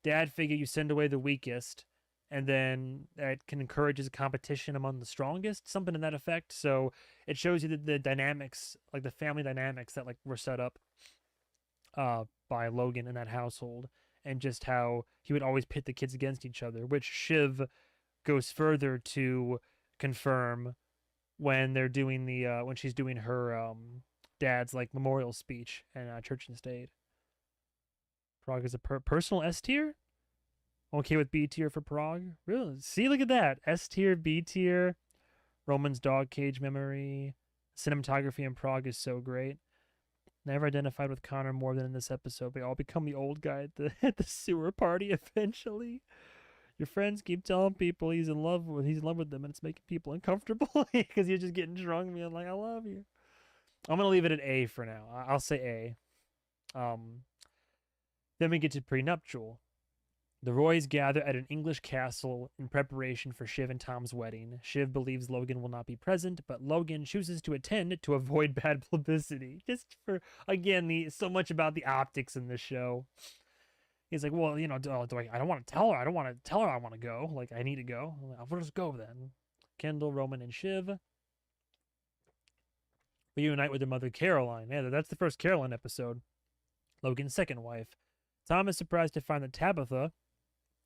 [SPEAKER 1] dad figured you send away the weakest, and then it can encourage a competition among the strongest, something to that effect. So it shows you the dynamics, like the family dynamics that like were set up by Logan in that household, and just how he would always pit the kids against each other, which Shiv goes further to confirm when they're doing the when she's doing her dad's like memorial speech in Church and State. Prague is a personal S tier. Okay with B tier for Prague. Really? See, look at that. S tier, B tier. Roman's dog cage memory. Cinematography in Prague is so great. Never identified with Connor more than in this episode. They all become the old guy at the at the sewer party eventually. Your friends keep telling people he's in love with them, and it's making people uncomfortable because you're just getting drunk, being like, "I love you." I'm gonna leave it at A for now. I'll say A. Then we get to Pre-nuptial. The Roys gather at an English castle in preparation for Shiv and Tom's wedding. Shiv believes Logan will not be present, but Logan chooses to attend to avoid bad publicity. Just for, again, so much about the optics in this show. He's like, well, I don't want to tell her. I don't want to tell her I want to go. Like, I need to go. We'll just go then. Kendall, Roman, and Shiv reunite with their mother, Caroline. Yeah, that's the first Caroline episode. Logan's second wife. Tom is surprised to find that Tabitha,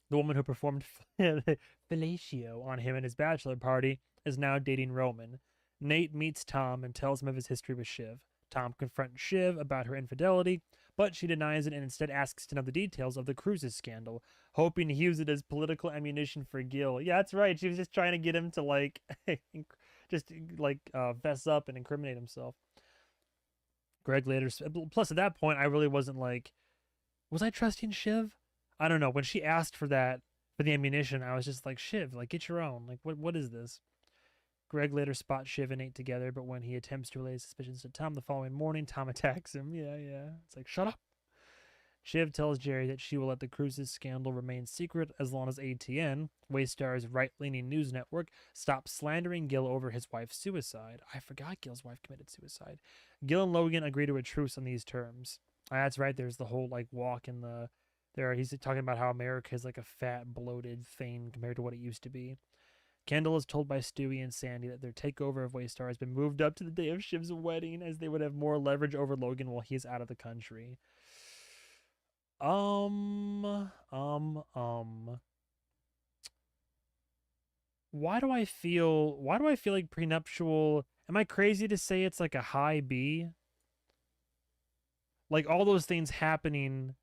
[SPEAKER 1] the woman who performed fellatio on him at his bachelor party, is now dating Roman. Nate meets Tom and tells him of his history with Shiv. Tom confronts Shiv about her infidelity, but she denies it and instead asks to know the details of the cruises scandal, hoping to use it as political ammunition for Gil. Yeah, that's right. She was just trying to get him to fess up and incriminate himself. Greg later. Plus, at that point, I really wasn't like, was I trusting Shiv? I don't know. When she asked for the ammunition, I was just like, Shiv, like, get your own. Like, what is this? Greg later spots Shiv and Nate together, but when he attempts to relay his suspicions to Tom the following morning, Tom attacks him. Yeah. It's like, shut up. Shiv tells Jerry that she will let the cruises scandal remain secret as long as ATN, Waystar's right-leaning news network, stops slandering Gil over his wife's suicide. I forgot Gil's wife committed suicide. Gil and Logan agree to a truce on these terms. That's right. There's the whole walk in the there. He's talking about how America is like a fat, bloated thing compared to what it used to be. Kendall is told by Stewie and Sandy that their takeover of Waystar has been moved up to the day of Shiv's wedding, as they would have more leverage over Logan while he's out of the country. Why do I feel like Pre-nuptial? Am I crazy to say it's like a high B? Like all those things happening,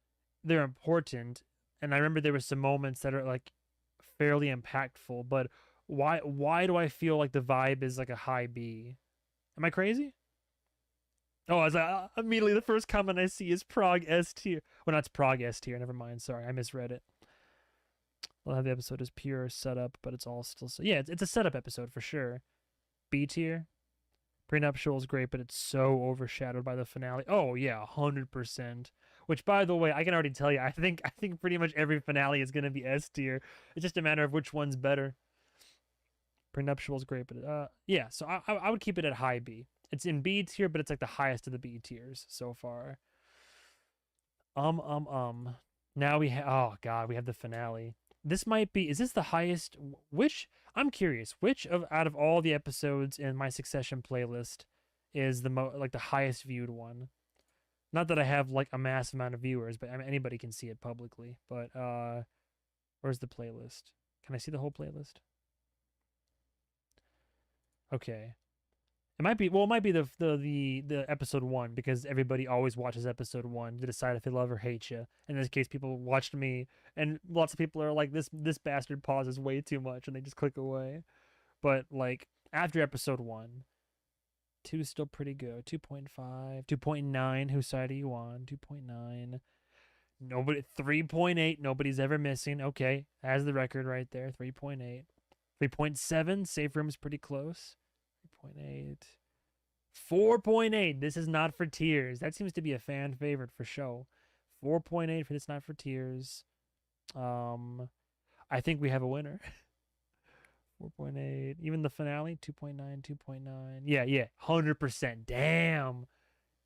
[SPEAKER 1] they're important, and I remember there were some moments that are like fairly impactful, but why do I feel like the vibe is like a high B? Am I crazy? Oh, I was like, immediately the first comment I see is Prague S tier. Well, not Prague S tier. Never mind. Sorry, I misread it. We'll have the episode as pure setup, but it's all still yeah. It's a setup episode for sure. B tier. Pre-nuptial is great, but it's so overshadowed by the finale. Oh yeah, 100%. Which, by the way, I can already tell you, I think pretty much every finale is gonna be S tier. It's just a matter of which one's better. Pre-nuptial is great, but yeah. So I would keep it at high B. It's in B tier, but it's like the highest of the B tiers so far. Now we have, oh god, we have the finale. This might be. Is this the highest? Which I'm curious. Which of out of all the episodes in my Succession playlist is the highest viewed one? Not that I have like a massive amount of viewers, but I mean, anybody can see it publicly. But where's the playlist? Can I see the whole playlist? Okay. It might be. Well, it might be the episode one because everybody always watches episode one to decide if they love or hate you. In this case, people watched me, and lots of people are like, "This bastard pauses way too much," and they just click away. But like after episode one, two is still pretty good. 2.5, 2.9. Whose side are you on? 2.9. Nobody. 3.8. Nobody's ever missing. Okay, has the record right there. 3.8. 3.7. Safe room's pretty close. 3.8. 4.8. This is not for tears. That seems to be a fan favorite for show. 4.8 for This Not for Tears. I think we have a winner. 4.8. Even the finale, 2.9, 2.9. Yeah, 100%. Damn.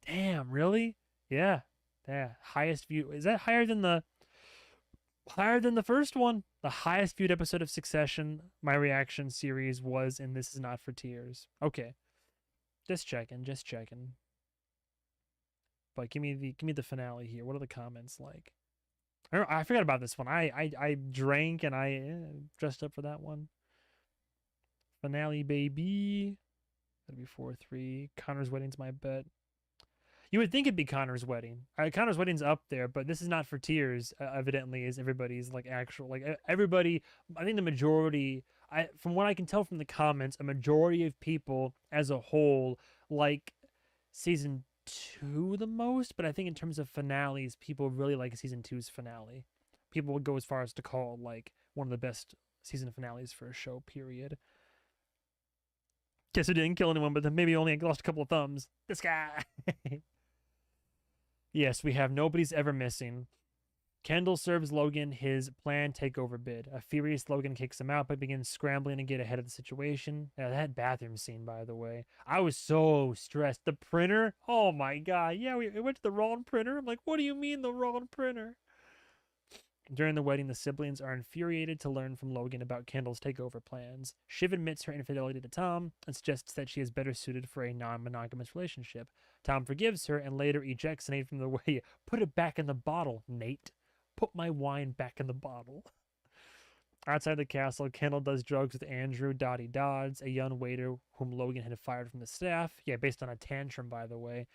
[SPEAKER 1] Damn, really? Yeah. Yeah. Highest view. Is that higher than the first one? The highest viewed episode of Succession, my reaction series, was in This Is Not for Tears. Okay. Just checking. But give me the finale here. What are the comments like? I forgot about this one. I drank and I dressed up for that one. Finale, baby. That'd be 4-3. Connor's wedding's my bet. You would think it'd be Connor's wedding. Connor's wedding's up there, but This Is Not for Tears, evidently, is everybody's like actual like everybody. I think the majority. From what I can tell from the comments, a majority of people as a whole like season 2 the most. But I think in terms of finales, people really like season 2's finale. People would go as far as to call like one of the best season finales for a show. Period. Guess it didn't kill anyone, but then maybe only lost a couple of thumbs. This guy. Yes, we have Nobody's Ever Missing. Kendall serves Logan his planned takeover bid. A furious Logan kicks him out but begins scrambling to get ahead of the situation. Now, that bathroom scene, by the way, I was so stressed. The printer, oh my god. Yeah, we went to the wrong printer. I'm like, what do you mean the wrong printer? During the wedding, the siblings are infuriated to learn from Logan about Kendall's takeover plans. Shiv admits her infidelity to Tom and suggests that she is better suited for a non-monogamous relationship. Tom forgives her and later ejects Nate from the way. Put it back in the bottle, Nate. Put my wine back in the bottle. Outside the castle, Kendall does drugs with Andrew Dottie Dodds, a young waiter whom Logan had fired from the staff. Yeah, based on a tantrum, by the way.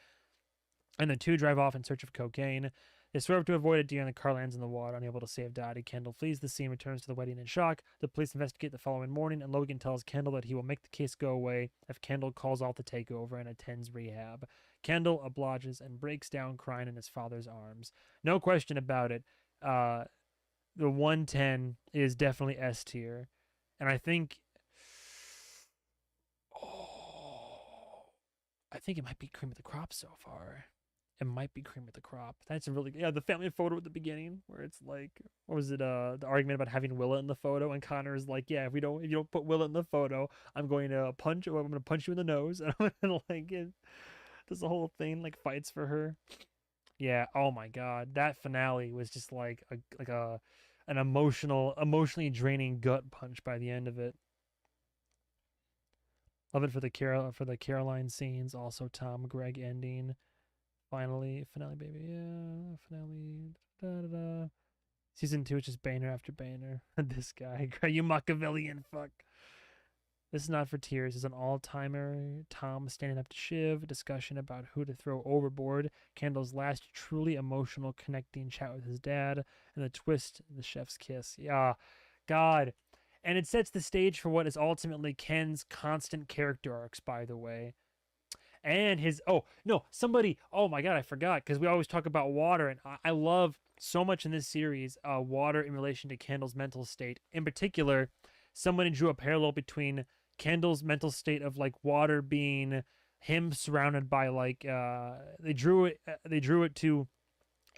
[SPEAKER 1] And the two drive off in search of cocaine. They swerve to avoid a deer, and the car lands in the water, unable to save Dottie. Kendall flees the scene, returns to the wedding in shock. The police investigate the following morning, and Logan tells Kendall that he will make the case go away if Kendall calls off the takeover and attends rehab. Kendall obliges and breaks down crying in his father's arms. No question about it. The 110 is definitely S tier. And I think it might be cream of the crop so far. It might be cream of the crop. That's a really the family photo at the beginning where it's like, what was it? The argument about having Willa in the photo, and Connor is like, yeah, if you don't put Willa in the photo, I'm going to punch you in the nose, and I'm gonna like it. Does the whole thing like fights for her. Yeah. Oh my god, that finale was just like an emotionally draining gut punch by the end of it. Love it for the Caroline scenes. Also, Tom Greg ending. Finale, baby. Yeah, finale. Da-da-da. Season 2 is just banner after banner. This guy, you Machiavellian fuck. This Is Not for Tears is an all-timer. Tom standing up to Shiv, a discussion about who to throw overboard, Kendall's last truly emotional connecting chat with his dad, and the twist, the chef's kiss. Yeah, God. And it sets the stage for what is ultimately Ken's constant character arcs, by the way. And his oh my god, I forgot, because we always talk about water, and I love so much in this series water in relation to Kendall's mental state. In particular, somebody drew a parallel between Kendall's mental state of like water being him surrounded by like they drew it to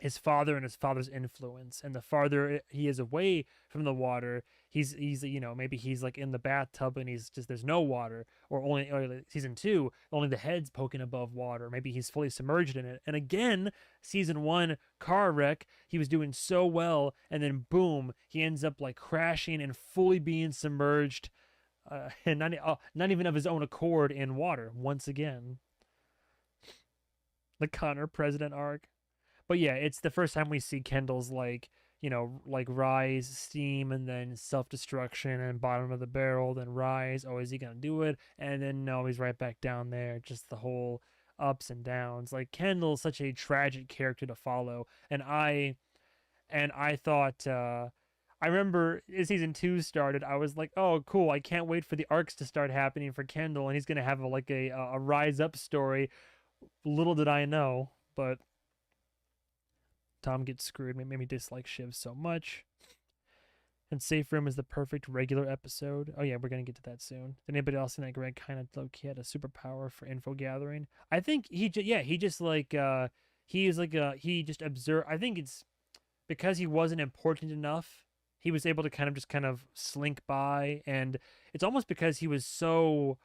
[SPEAKER 1] his father and his father's influence, and the farther he is away from the water, he's maybe he's like in the bathtub and he's just there's no water, or season 2 only the head's poking above water, maybe he's fully submerged in it. And again, season 1 car wreck, he was doing so well, and then boom, he ends up like crashing and fully being submerged, and not even of his own accord, in water once again. The Connor president arc. But yeah, it's the first time we see Kendall's like, like rise, steam, and then self-destruction, and bottom of the barrel, then rise. Oh, is he gonna do it? And then no, he's right back down there. Just the whole ups and downs. Like, Kendall's such a tragic character to follow, and I thought, I remember as season 2 started, I was like, oh cool, I can't wait for the arcs to start happening for Kendall, and he's gonna have a rise up story. Little did I know, but Tom gets screwed. Made me dislike Shiv so much. And Safe Room is the perfect regular episode. Oh yeah, we're gonna get to that soon. Did anybody else think that Greg kind of low-key had a superpower for info gathering? I think he just like he just observed. I think it's because he wasn't important enough. He was able to kind of slink by, and it's almost because he was so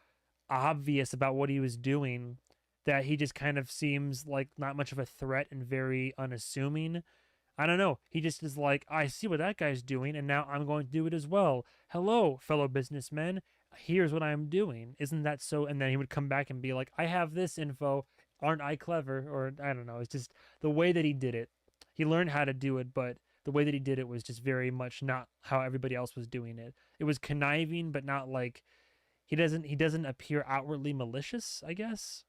[SPEAKER 1] obvious about what he was doing that he just kind of seems like not much of a threat and very unassuming. I don't know. He just is like, I see what that guy's doing, and now I'm going to do it as well. Hello, fellow businessmen. Here's what I'm doing. Isn't that so? And then he would come back and be like, I have this info. Aren't I clever? Or I don't know. It's just the way that he did it. He learned how to do it, but the way that he did it was just very much not how everybody else was doing it. It was conniving, but not like he doesn't appear outwardly malicious, I guess.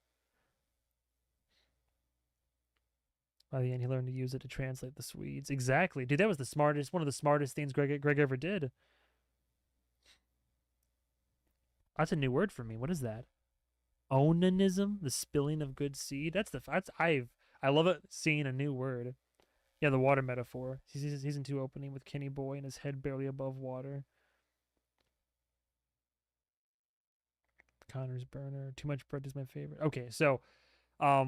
[SPEAKER 1] By the end, he learned to use it to translate the Swedes. Exactly. Dude, that was one of the smartest things Greg ever did. That's a new word for me. What is that? Onanism? The spilling of good seed? I love it, seeing a new word. Yeah, the water metaphor. Season 2 opening with Kenny Boy and his head barely above water. Connor's burner. Too much bread is my favorite. Okay, so yeah,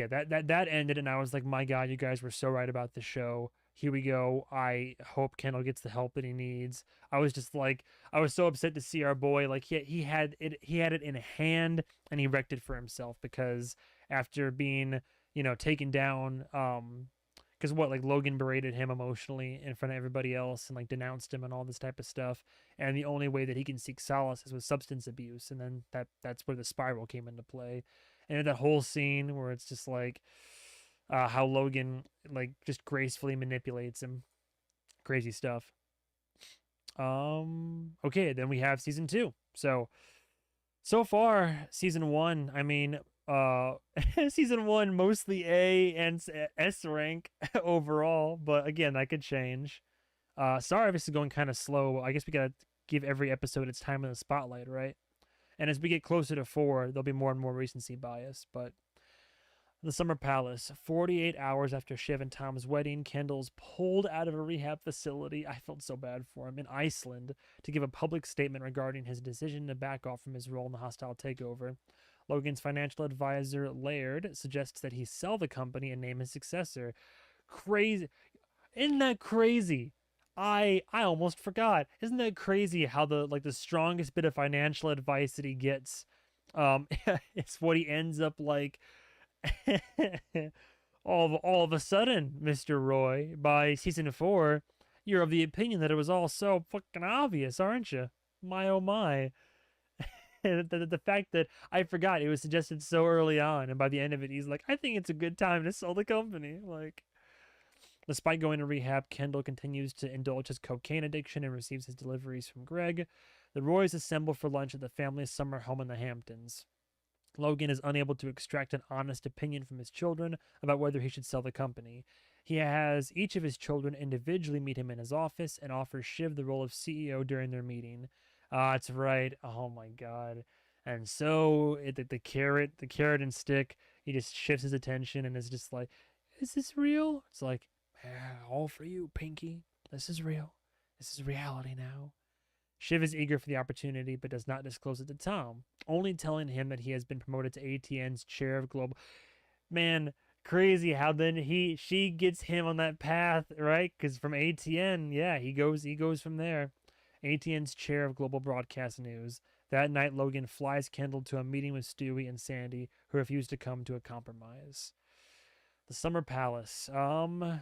[SPEAKER 1] that ended, and I was like, my God, you guys were so right about the show. Here we go. I hope Kendall gets the help that he needs. I was just like, I was so upset to see our boy, like, he had it in hand, and he wrecked it for himself, because after being, taken down, because like Logan berated him emotionally in front of everybody else and like denounced him and all this type of stuff, and the only way that he can seek solace is with substance abuse, and then that's where the spiral came into play. And that whole scene where it's just like how Logan like just gracefully manipulates him. Crazy stuff. Okay, then we have season 2. So far, season 1, I mean, season 1 mostly A and S rank overall, but again, that could change. Sorry if this is going kind of slow. I guess we gotta give every episode its time in the spotlight, right? And as we get closer to 4, there'll be more and more recency bias. But the Summer Palace, 48 hours after Shiv and Tom's wedding, Kendall's pulled out of a rehab facility. I felt so bad for him, in Iceland, to give a public statement regarding his decision to back off from his role in the hostile takeover. Logan's financial advisor, Laird, suggests that he sell the company and name his successor. Crazy. Isn't that crazy? I almost forgot. Isn't that crazy how the strongest bit of financial advice that he gets is what he ends up like all of a sudden, Mr. Roy, by season 4, you're of the opinion that it was all so fucking obvious, aren't you? My oh my. The fact that I forgot it was suggested so early on, and by the end of it he's like, I think it's a good time to sell the company. Like, despite going to rehab, Kendall continues to indulge his cocaine addiction and receives his deliveries from Greg. The Roys assemble for lunch at the family's summer home in the Hamptons. Logan is unable to extract an honest opinion from his children about whether he should sell the company. He has each of his children individually meet him in his office and offers Shiv the role of CEO during their meeting. That's right. Oh my God. And so the carrot and stick, he just shifts his attention and is just like, is this real? It's like, all for you, Pinky. This is real. This is reality now. Shiv is eager for the opportunity, but does not disclose it to Tom, only telling him that he has been promoted to ATN's chair of global. Man, crazy how then she gets him on that path, right? Because from ATN, yeah, he goes from there. ATN's chair of global broadcast news. That night, Logan flies Kendall to a meeting with Stewie and Sandy, who refuse to come to a compromise. The Summer Palace. And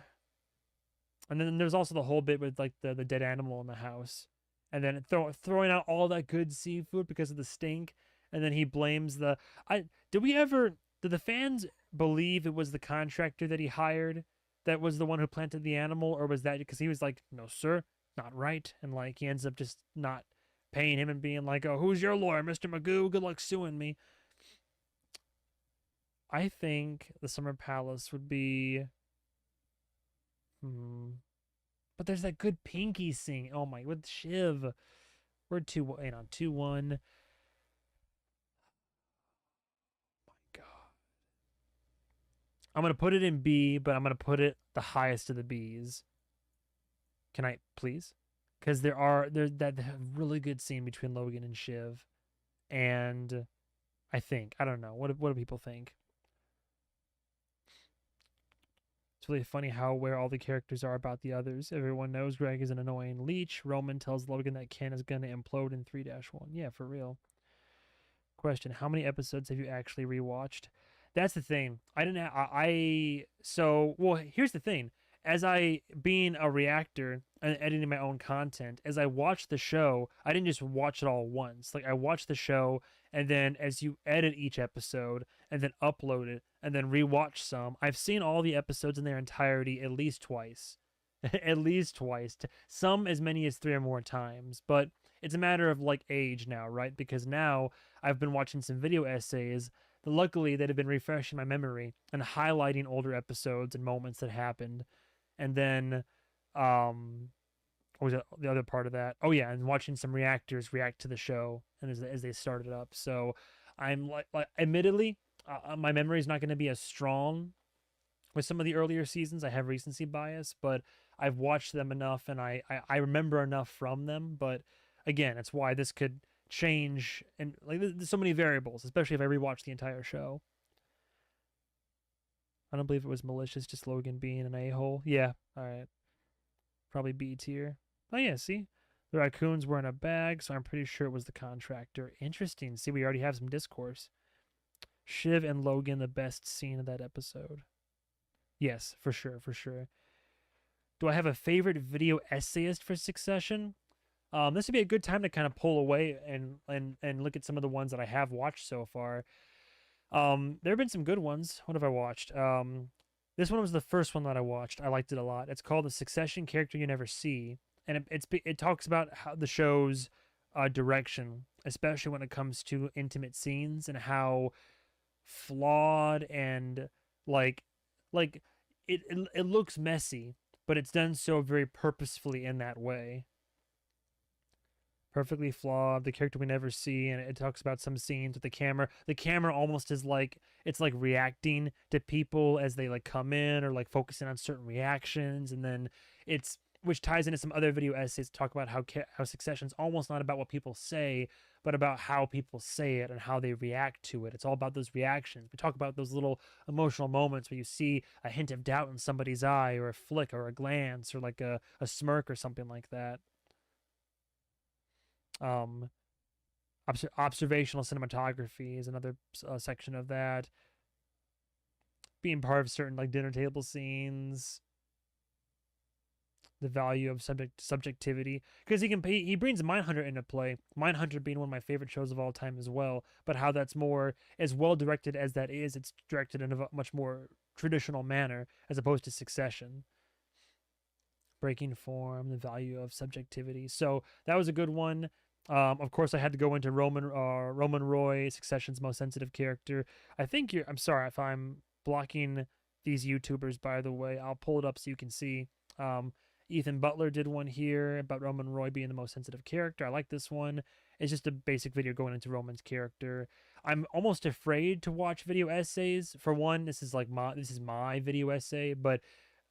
[SPEAKER 1] then there's also the whole bit with like the dead animal in the house, and then throwing out all that good seafood because of the stink, and then he blames the. I did we ever did the fans believe it was the contractor that he hired that was the one who planted the animal, or was that because he was like, no sir, not right, and like he ends up just not paying him and being like, oh, who's your lawyer, Mr. Magoo? Good luck suing me. I think the Summer Palace would be. Hmm. But there's that good Pinky scene. Oh my, with Shiv. We're 2-1. My God. I'm gonna put it in B, but I'm gonna put it the highest of the B's. Can I please? Because there's that really good scene between Logan and Shiv, and I don't know what do people think? It's really funny how aware all the characters are about the others. Everyone knows Greg is an annoying leech. Roman tells Logan that Ken is going to implode in 3-1. Yeah, for real. Question: how many episodes have you actually rewatched? That's the thing. I didn't. So well. Here's the thing. As I being a reactor and editing my own content, as I watched the show, I didn't just watch it all once. Like I watched the show, and then as you edit each episode, and then upload it, and then rewatch some, I've seen all the episodes in their entirety at least twice, at least twice. Some as many as 3 or more times, but it's a matter of like age now, right? Because now I've been watching some video essays, luckily that have been refreshing my memory and highlighting older episodes and moments that happened. And then what was it, the other part of that? Oh yeah, and watching some reactors react to the show and as they started up. So I'm like admittedly, my memory is not going to be as strong with some of the earlier seasons. I have recency bias, but I've watched them enough and I remember enough from them. But again, it's why this could change, and like there's so many variables, especially if I rewatch the entire show. I don't believe it was malicious, just Logan being an a-hole. Yeah, all right. Probably B tier. Oh yeah, see? The raccoons were in a bag, so I'm pretty sure it was the contractor. Interesting. See, we already have some discourse. Shiv and Logan, the best scene of that episode. Yes, for sure, for sure. Do I have a favorite video essayist for Succession? This would be a good time to kind of pull away and look at some of the ones that I have watched so far. There have been some good ones. What have I watched? This one was the first one that I watched. I liked it a lot. It's called The Succession Character You Never See, and it talks about how the show's direction, especially when it comes to intimate scenes, and how flawed and like like it looks messy, but it's done so very purposefully in that way. Perfectly flawed, the character we never see, and it talks about some scenes with the camera. The camera almost is like it's like reacting to people as they like come in, or like focusing on certain reactions, and then it's which ties into some other video essays to talk about how Succession's almost not about what people say, but about how people say it and how they react to it. It's all about those reactions. We talk about those little emotional moments where you see a hint of doubt in somebody's eye, or a flick, or a glance, or like a smirk, or something like that. Um, Observational cinematography is another section of that. Being part of certain like dinner table scenes, the value of subjectivity, because he brings Mindhunter into play. Mindhunter being one of my favorite shows of all time as well, but how that's more as well directed as that is, it's directed in a much more traditional manner as opposed to Succession. Breaking form, the value of subjectivity. So that was a good one. Of course, I had to go into Roman Roy, Succession's most sensitive character. I think I'm sorry if I'm blocking these YouTubers, by the way. I'll pull it up so you can see. Ethan Butler did one here about Roman Roy being the most sensitive character. I like this one. It's just a basic video going into Roman's character. I'm almost afraid to watch video essays. For one, this is my video essay, but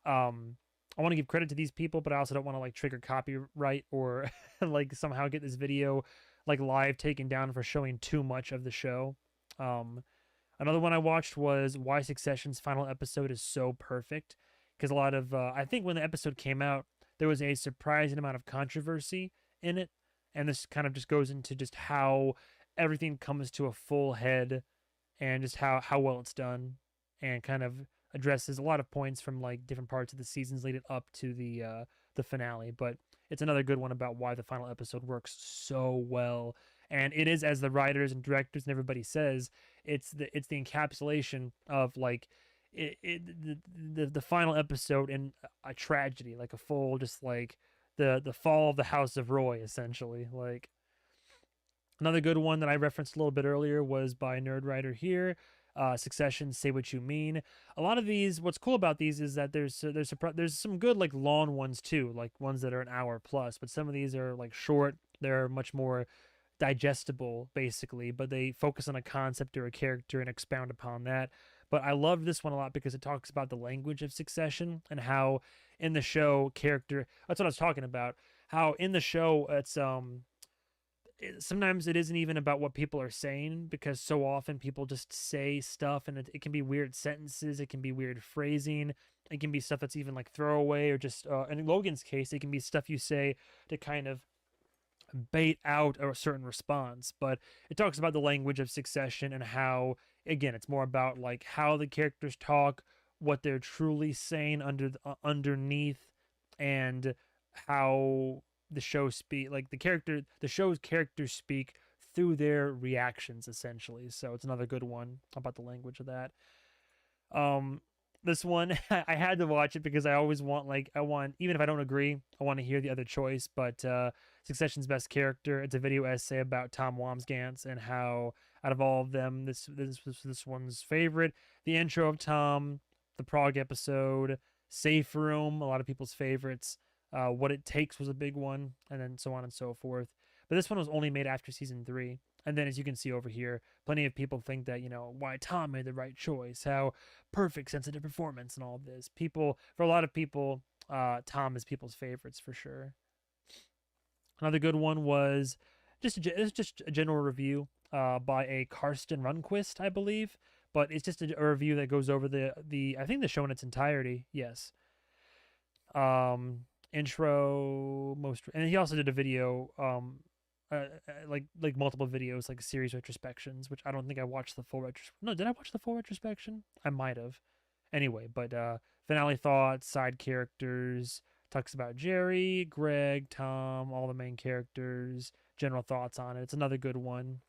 [SPEAKER 1] I want to give credit to these people, but I also don't want to like trigger copyright or like somehow get this video like live taken down for showing too much of the show. Another one I watched was why Succession's final episode is so perfect, because a lot of I think when the episode came out, there was a surprising amount of controversy in it, and this kind of just goes into just how everything comes to a full head and just how well it's done, and kind of addresses a lot of points from like different parts of the seasons leading up to the finale. But it's another good one about why the final episode works so well, and it is, as the writers and directors and everybody says, it's the encapsulation of like the final episode in a tragedy, like a full, just like the fall of the House of Roy, essentially. Like, another good one that I referenced a little bit earlier was by Nerd Writer here. Succession, Say What You Mean. A lot of these, what's cool about these is that there's some good like long ones too, like ones that are an hour plus. But some of these are like short. They're much more digestible, basically. But they focus on a concept or a character and expound upon that. But I love this one a lot because it talks about the language of Succession and how in the show character. That's what I was talking about. How in the show sometimes it isn't even about what people are saying, because so often people just say stuff, and it can be weird sentences, it can be weird phrasing, it can be stuff that's even like throwaway, or just in Logan's case it can be stuff you say to kind of bait out a certain response. But it talks about the language of Succession and how, again, it's more about like how the characters talk, what they're truly saying underneath, and how the show's characters speak through their reactions, essentially. So it's another good one about the language of that. um this one I had to watch it because I always want, even if I don't agree, I want to hear the other choice. But Succession's best character, it's a video essay about Tom Wamsgans and how out of all of them, this was this one's favorite. The intro of Tom, the Prague episode, Safe Room, a lot of people's favorites. What It Takes was a big one, and then so on and so forth. But this one was only made after season 3. And then, as you can see over here, plenty of people think that, why Tom made the right choice, how perfect sensitive performance and all of this. For a lot of people, Tom is people's favorites for sure. Another good one was just a general review by a Karsten Runquist, I believe. But it's just a review that goes over I think the show in its entirety. Yes. Intro, and he also did a video, like multiple videos, like series retrospections, which I don't think I watched the full no, did I watch the full retrospection? I might have. Anyway, but finale thoughts, side characters, talks about Jerry, Greg, Tom, all the main characters, general thoughts on it. It's another good one.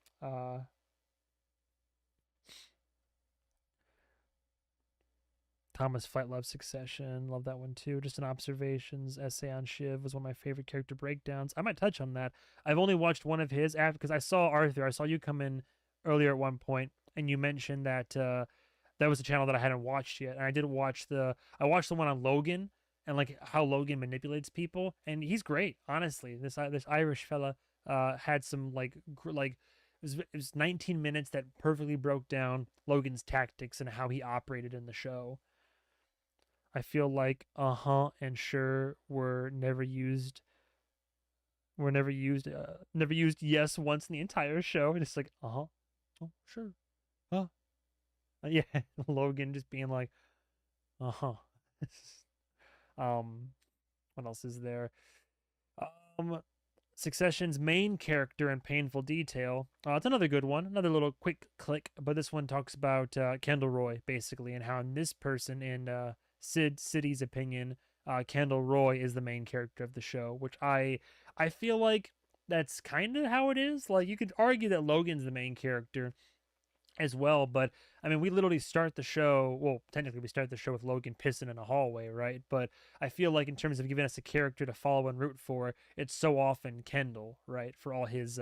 [SPEAKER 1] Thomas Fight Love Succession, love that one too. Just an observations essay on Shiv was one of my favorite character breakdowns. I might touch on that. I've only watched one of his after, because I saw Arthur. I saw you come in earlier at one point, and you mentioned that that was a channel that I hadn't watched yet. And I watched the one on Logan and like how Logan manipulates people, and he's great. Honestly, this Irish fella had some it was 19 minutes that perfectly broke down Logan's tactics and how he operated in the show. I feel like and sure were never used. Never used yes once in the entire show. And it's like oh sure, yeah. Logan just being like what else is there? Succession's main character in painful detail. It's another good one, another little quick click. But this one talks about Kendall Roy, basically, and how in this person, in Sid City's opinion, Kendall Roy is the main character of the show, which I feel like that's kind of how it is. Like, you could argue that Logan's the main character as well, but I mean, we literally start the show, well, technically we start the show with Logan pissing in a hallway, right? But I feel like in terms of giving us a character to follow and root for, it's so often Kendall, right? For all his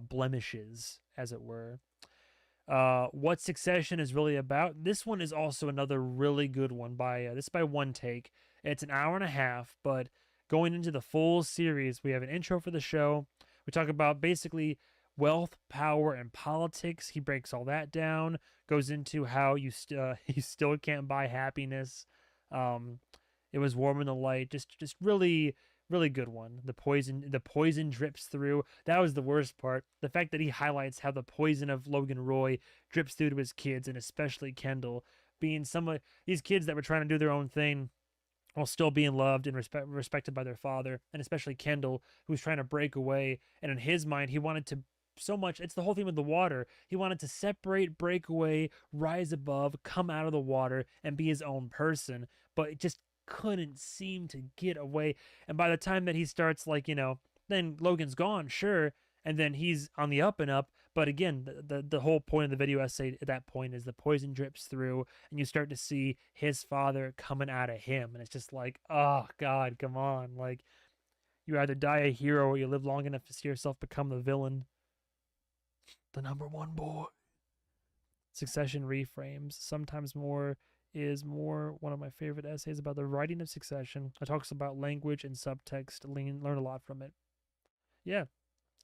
[SPEAKER 1] blemishes, as it were. What Succession is really about. This one is also another really good one by One Take. It's an hour and a half, but going into the full series, we have an intro for the show. We talk about basically wealth, power, and politics. He breaks all that down. Goes into how you still can't buy happiness. It was warm in the light. Just really Really good one. The poison drips through. That was the worst part. The fact that he highlights how the poison of Logan Roy drips through to his kids, and especially Kendall, being some of these kids that were trying to do their own thing while still being loved and respected by their father, and especially Kendall, who's trying to break away. And in his mind, he wanted to so much. It's the whole thing with the water. He wanted to separate, break away, rise above, come out of the water, and be his own person. But it just couldn't seem to get away. And by the time that he starts, like, then Logan's gone, sure, and then he's on the up and up. But again, the whole point of the video essay at that point is the poison drips through, and you start to see his father coming out of him, and it's just like, oh God, come on! Like, you either die a hero or you live long enough to see yourself become the villain, the number one boy. Succession reframes. Sometimes more is more. One of my favorite essays about the writing of Succession. It talks about language and subtext. Learn a lot from it. Yeah,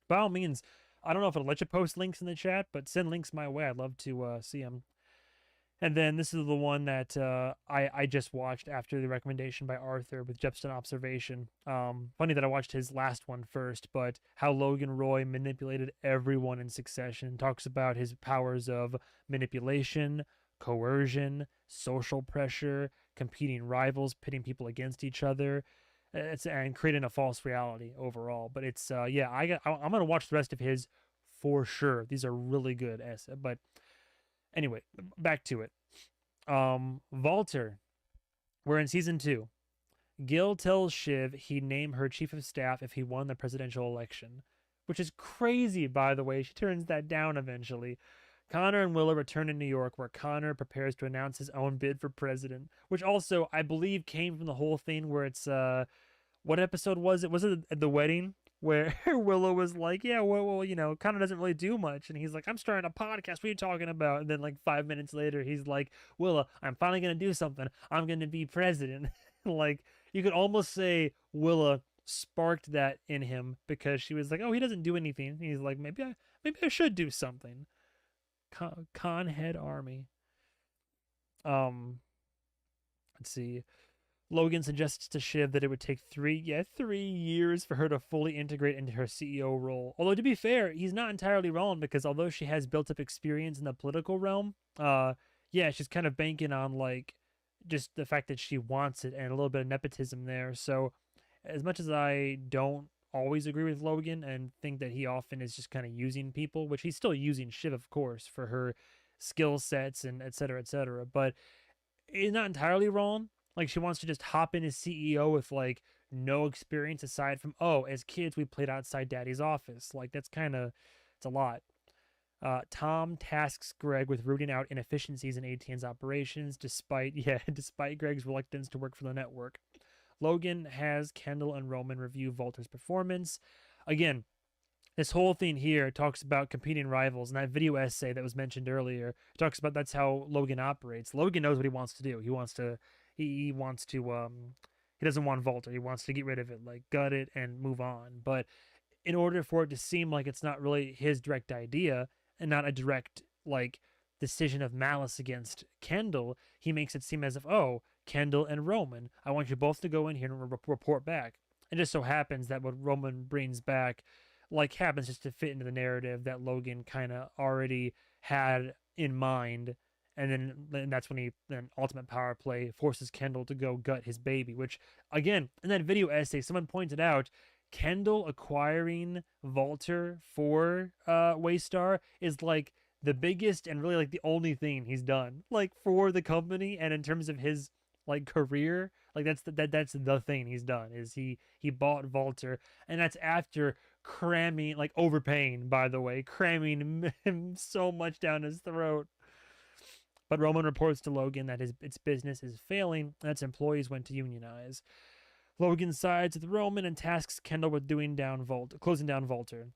[SPEAKER 1] by all means. I don't know if it'll let you post links in the chat, but send links my way. I'd love to see them. And then this is the one that I just watched after the recommendation by Arthur with Jepson Observation. Funny that I watched his last one first, but how Logan Roy manipulated everyone in Succession. Talks about his powers of manipulation, coercion, social pressure, competing rivals, pitting people against each other. And creating a false reality overall. But it's yeah, I'm gonna watch the rest of his for sure. These are really good essays. But anyway, back to it. Walter, we're in season 2. Gil tells Shiv he'd name her chief of staff if he won the presidential election, which is crazy, by the way. She turns that down eventually. Connor and Willow return to New York, where Connor prepares to announce his own bid for president, which also, I believe, came from the whole thing where it's, what episode was it? Was it at the wedding? Where Willow was like, yeah, well, Connor doesn't really do much. And he's like, I'm starting a podcast. What are you talking about? And then like 5 minutes later, he's like, Willow, I'm finally going to do something. I'm going to be president. Like, you could almost say Willow sparked that in him because she was like, oh, he doesn't do anything. And he's like, maybe I should do something. Conhead Army. Let's see. Logan suggests to Shiv that it would take 3 years for her to fully integrate into her CEO role. Although, to be fair, he's not entirely wrong, because although she has built up experience in the political realm, yeah, she's kind of banking on, like, just the fact that she wants it and a little bit of nepotism there. So, as much as I don't always agree with Logan and think that he often is just kind of using people, which he's still using Shiv, of course, for her skill sets and et cetera, but he's not entirely wrong. Like, she wants to just hop in as CEO with, like, no experience aside from, oh, as kids, we played outside daddy's office. Like, that's kind of, it's a lot. Tom tasks Greg with rooting out inefficiencies in ATN's operations, despite Greg's reluctance to work for the network. Logan has Kendall and Roman review Walter's performance. Again, this whole thing here talks about competing rivals, and that video essay that was mentioned earlier talks about that's how Logan operates. Logan knows what he wants to do. He doesn't want Walter. He wants to get rid of it, like gut it and move on. But in order for it to seem like it's not really his direct idea and not a direct, like, decision of malice against Kendall, he makes it seem as if, oh, Kendall and Roman, I want you both to go in here and report back. It just so happens that what Roman brings back, like, happens just to fit into the narrative that Logan kind of already had in mind. And then that's when then ultimate power play forces Kendall to go gut his baby, which, again, in that video essay, someone pointed out, Kendall acquiring Walter for Waystar is, like, the biggest and really, like, the only thing he's done, like, for the company and in terms of his, like, career. Like, that's the thing he's done, is he bought Walter, and that's after cramming, like, overpaying, by the way, cramming him so much down his throat. But Roman reports to Logan that its business is failing and its employees went to unionize. Logan sides with Roman and tasks Kendall with closing down Walter.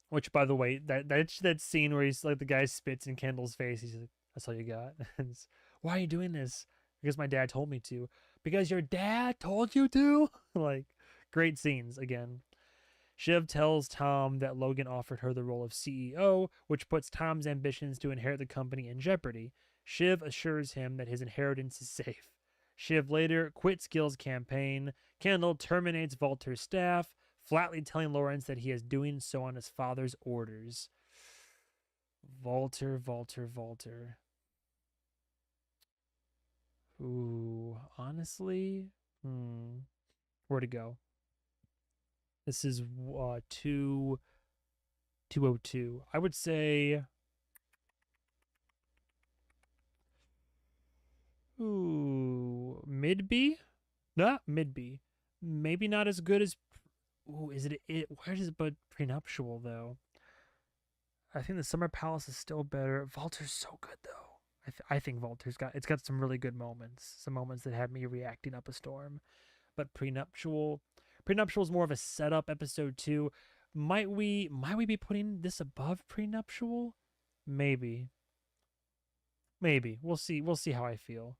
[SPEAKER 1] Which, by the way, that scene where he's like, the guy spits in Kendall's face. He's like, "That's all you got." Why are you doing this? Because my dad told me to. Because your dad told you to? Like, great scenes again. Shiv tells Tom that Logan offered her the role of CEO, which puts Tom's ambitions to inherit the company in jeopardy. Shiv assures him that his inheritance is safe. Shiv later quits Gil's campaign. Kendall terminates Volter's staff, flatly telling Lawrence that he is doing so on his father's orders. Volter. Ooh, honestly, where to go? This is 202. I would say, ooh, mid B? Nah, mid B. Maybe not as good as. Ooh, is it? Where is it? But prenuptial though. I think the Summer Palace is still better. Volter's so good though. I think Volter's got some really good moments. Some moments that had me reacting up a storm. But prenuptial is more of a setup. Episode 2. Might we be putting this above prenuptial? Maybe. We'll see. We'll see how I feel.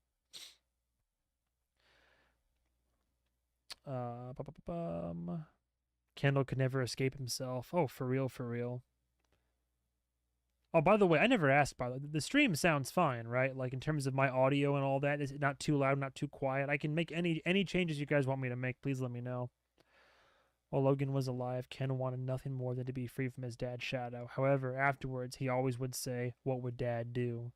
[SPEAKER 1] Kendall could never escape himself. Oh, for real. Oh, by the way, I never asked. By the stream sounds fine, right? Like in terms of my audio and all that, is it not too loud, not too quiet? I can make any changes you guys want me to make. Please let me know. While Logan was alive, Ken wanted nothing more than to be free from his dad's shadow. However, afterwards, he always would say, "What would Dad do?"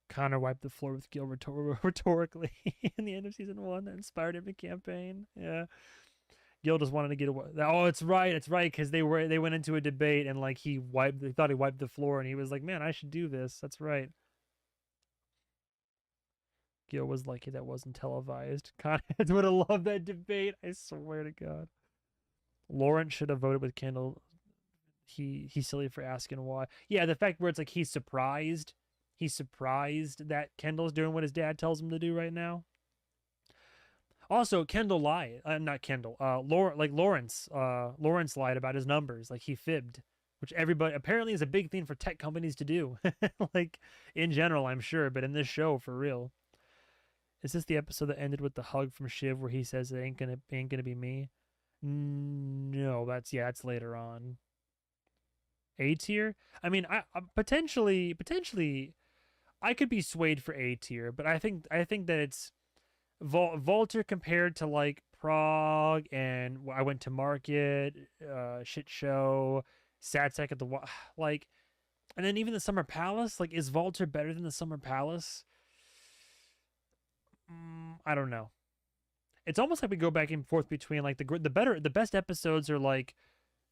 [SPEAKER 1] Connor wiped the floor with Gil rhetorically in the end of season 1. That inspired him to campaign. Yeah. Gil just wanted to get away. Oh, it's right, because they went into a debate and like they thought he wiped the floor and he was like, "Man, I should do this." That's right. Gil was lucky that wasn't televised. Conrad would have loved that debate. I swear to God. Lawrence should have voted with Kendall. He's silly for asking why. Yeah, the fact where it's like he's surprised that Kendall's doing what his dad tells him to do right now. Also, Kendall lied. Not Kendall. Lawrence lied about his numbers. Like he fibbed, which everybody apparently is a big thing for tech companies to do. Like in general, I'm sure, but in this show, for real. Is this the episode that ended with the hug from Shiv where he says it ain't gonna be me? No, that's later on. A tier. I mean, I potentially, I could be swayed for A tier, but I think that it's Volter compared to like Prague and I went to Market, shit show, Sad Sack at the like, and then even the Summer Palace. Like, is Volter better than the Summer Palace? I don't know. It's almost like we go back and forth between like the best episodes are like,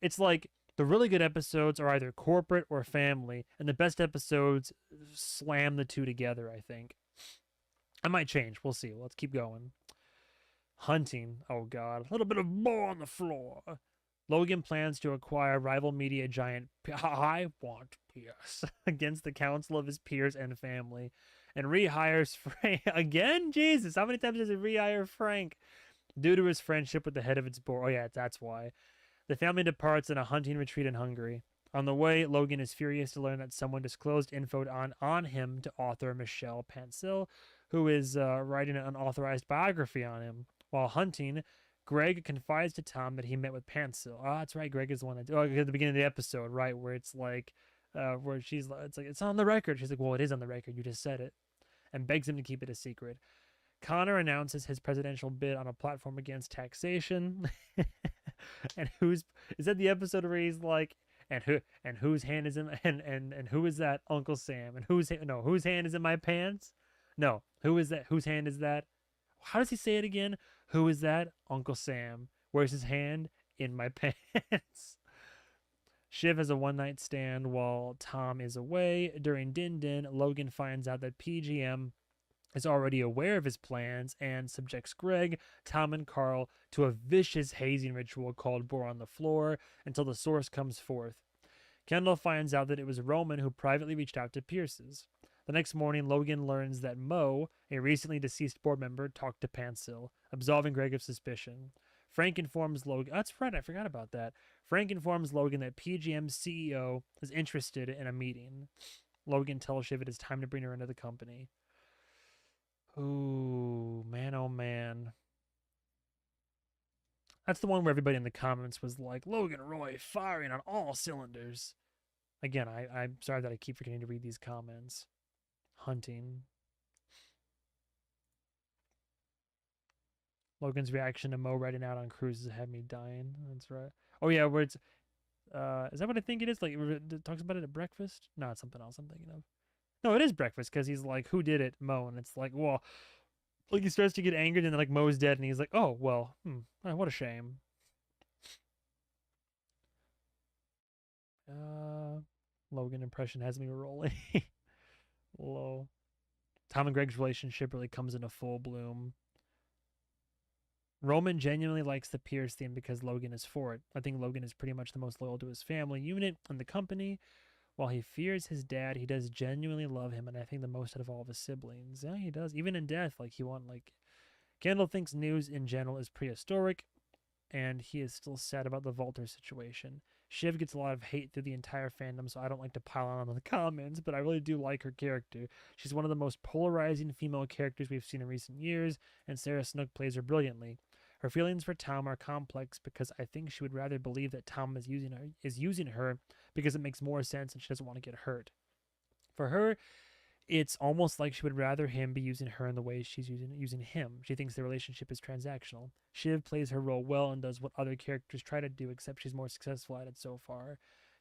[SPEAKER 1] it's like the really good episodes are either corporate or family, and the best episodes slam the two together. I think. I might change. We'll see. Let's keep going. Hunting. Oh, God. A little bit of more on the floor. Logan plans to acquire rival media giant I Want Pierce against the counsel of his peers and family and rehires Frank. Again? Jesus, how many times does it rehire Frank? Due to his friendship with the head of its board. Oh, yeah, that's why. The family departs in a hunting retreat in Hungary. On the way, Logan is furious to learn that someone disclosed info on him to author Michelle Pancil, who is writing an unauthorized biography on him. While hunting, Greg confides to Tom that he met with Pancil. Oh, that's right. Greg is the one that at the beginning of the episode, right, where it's like, where it's on the record. She's like, well, it is on the record. You just said it, and begs him to keep it a secret. Connor announces his presidential bid on a platform against taxation. And is that the episode where he's like, and whose hand is in and who is that? Uncle Sam. And whose hand is in my pants? No, who is that? Whose hand is that? How does he say it again? Who is that? Uncle Sam. Where's his hand? In my pants. Shiv has a one-night stand while Tom is away. During Din Din, Logan finds out that PGM is already aware of his plans and subjects Greg, Tom, and Carl to a vicious hazing ritual called Bore on the Floor until the source comes forth. Kendall finds out that it was Roman who privately reached out to Pierce's. The next morning, Logan learns that Mo, a recently deceased board member, talked to Pancil, absolving Greg of suspicion. Frank informs Logan... That's right, I forgot about that. Frank informs Logan that PGM's CEO is interested in a meeting. Logan tells Shiv it is time to bring her into the company. Ooh, man, oh man. That's the one where everybody in the comments was like, Logan Roy firing on all cylinders. Again, I'm sorry that I keep forgetting to read these comments. Hunting. Logan's reaction to Mo riding out on cruises had me dying. That's right. Oh yeah, where it's is that what I think it is? Like it talks about it at breakfast? No, it's something else I'm thinking of. No, it is breakfast because he's like, "Who did it, Mo?" And it's like, well, like he starts to get angered, and then like Mo's dead, and he's like, "Oh well, what a shame." Uh, Logan impression has me rolling low. Tom and Greg's relationship really comes into full bloom. Roman genuinely likes the Pierce theme because Logan is for it. I think Logan is pretty much the most loyal to his family unit and the company. While he fears his dad, he does genuinely love him, and I think the most out of all of his siblings. Yeah, he does. Even in death, like he want like Kendall thinks news in general is prehistoric, and he is still sad about the Volter situation. Shiv gets a lot of hate through the entire fandom, so I don't like to pile on the comments, but I really do like her character. She's one of the most polarizing female characters we've seen in recent years, and Sarah Snook plays her brilliantly. Her feelings for Tom are complex because I think she would rather believe that Tom is using her because it makes more sense and she doesn't want to get hurt. For her, it's almost like she would rather him be using her in the way she's using him. She thinks the relationship is transactional. Shiv plays her role well and does what other characters try to do, except she's more successful at it so far.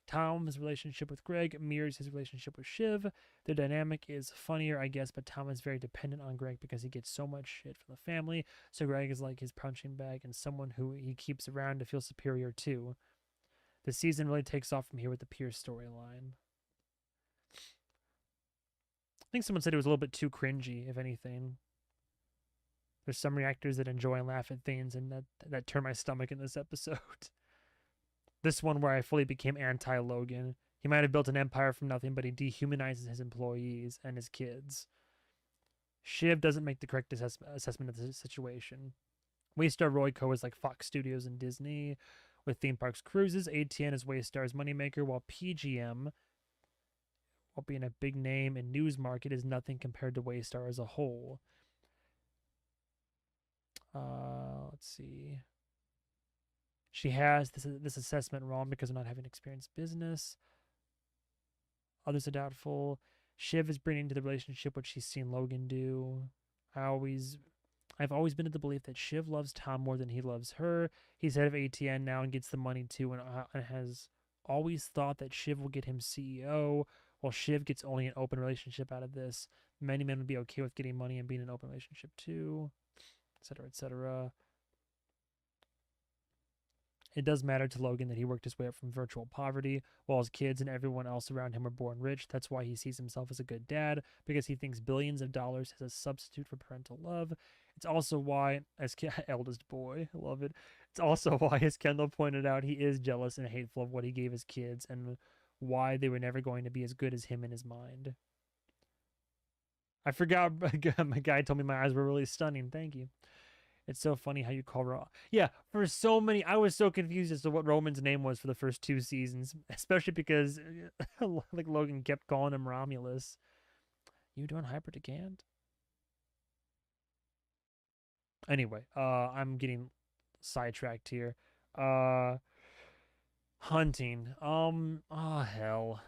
[SPEAKER 1] Tom's relationship with Greg mirrors his relationship with Shiv. The dynamic is funnier, I guess, but Tom is very dependent on Greg because he gets so much shit from the family. So Greg is like his punching bag and someone who he keeps around to feel superior to. The season really takes off from here with the Pierce storyline. I think someone said it was a little bit too cringy, if anything. There's some reactors that enjoy and laugh at things, and that turned my stomach in this episode. This one where I fully became anti-Logan. He might have built an empire from nothing, but he dehumanizes his employees and his kids. Shiv doesn't make the correct assessment of the situation. Waystar Royco is like Fox Studios and Disney. With theme parks cruises, ATN is Waystar's moneymaker, while PGM, while being a big name in news market, is nothing compared to Waystar as a whole. Let's see. She has this assessment wrong because of not having experienced business. Others are doubtful. Shiv is bringing to the relationship what she's seen Logan do. I've always been of the belief that Shiv loves Tom more than he loves her. He's head of ATN now and gets the money too, and has always thought that Shiv will get him CEO, while Shiv gets only an open relationship out of this. Many men would be okay with getting money and being in an open relationship too, etc., etc. It does matter to Logan that he worked his way up from virtual poverty, while his kids and everyone else around him were born rich. That's why he sees himself as a good dad, because he thinks billions of dollars is a substitute for parental love. It's also why, as eldest boy, I love it. It's also why, as Kendall pointed out, he is jealous and hateful of what he gave his kids and why they were never going to be as good as him in his mind. I forgot, my guy told me my eyes were really stunning. Thank you. It's so funny how you call Raw. Yeah, for so many, I was so confused as to what Roman's name was for the first 2 seasons, especially because like Logan kept calling him Romulus. You doing hyperdecant? Anyway, I'm getting sidetracked here. Uh, Hunting. Oh hell,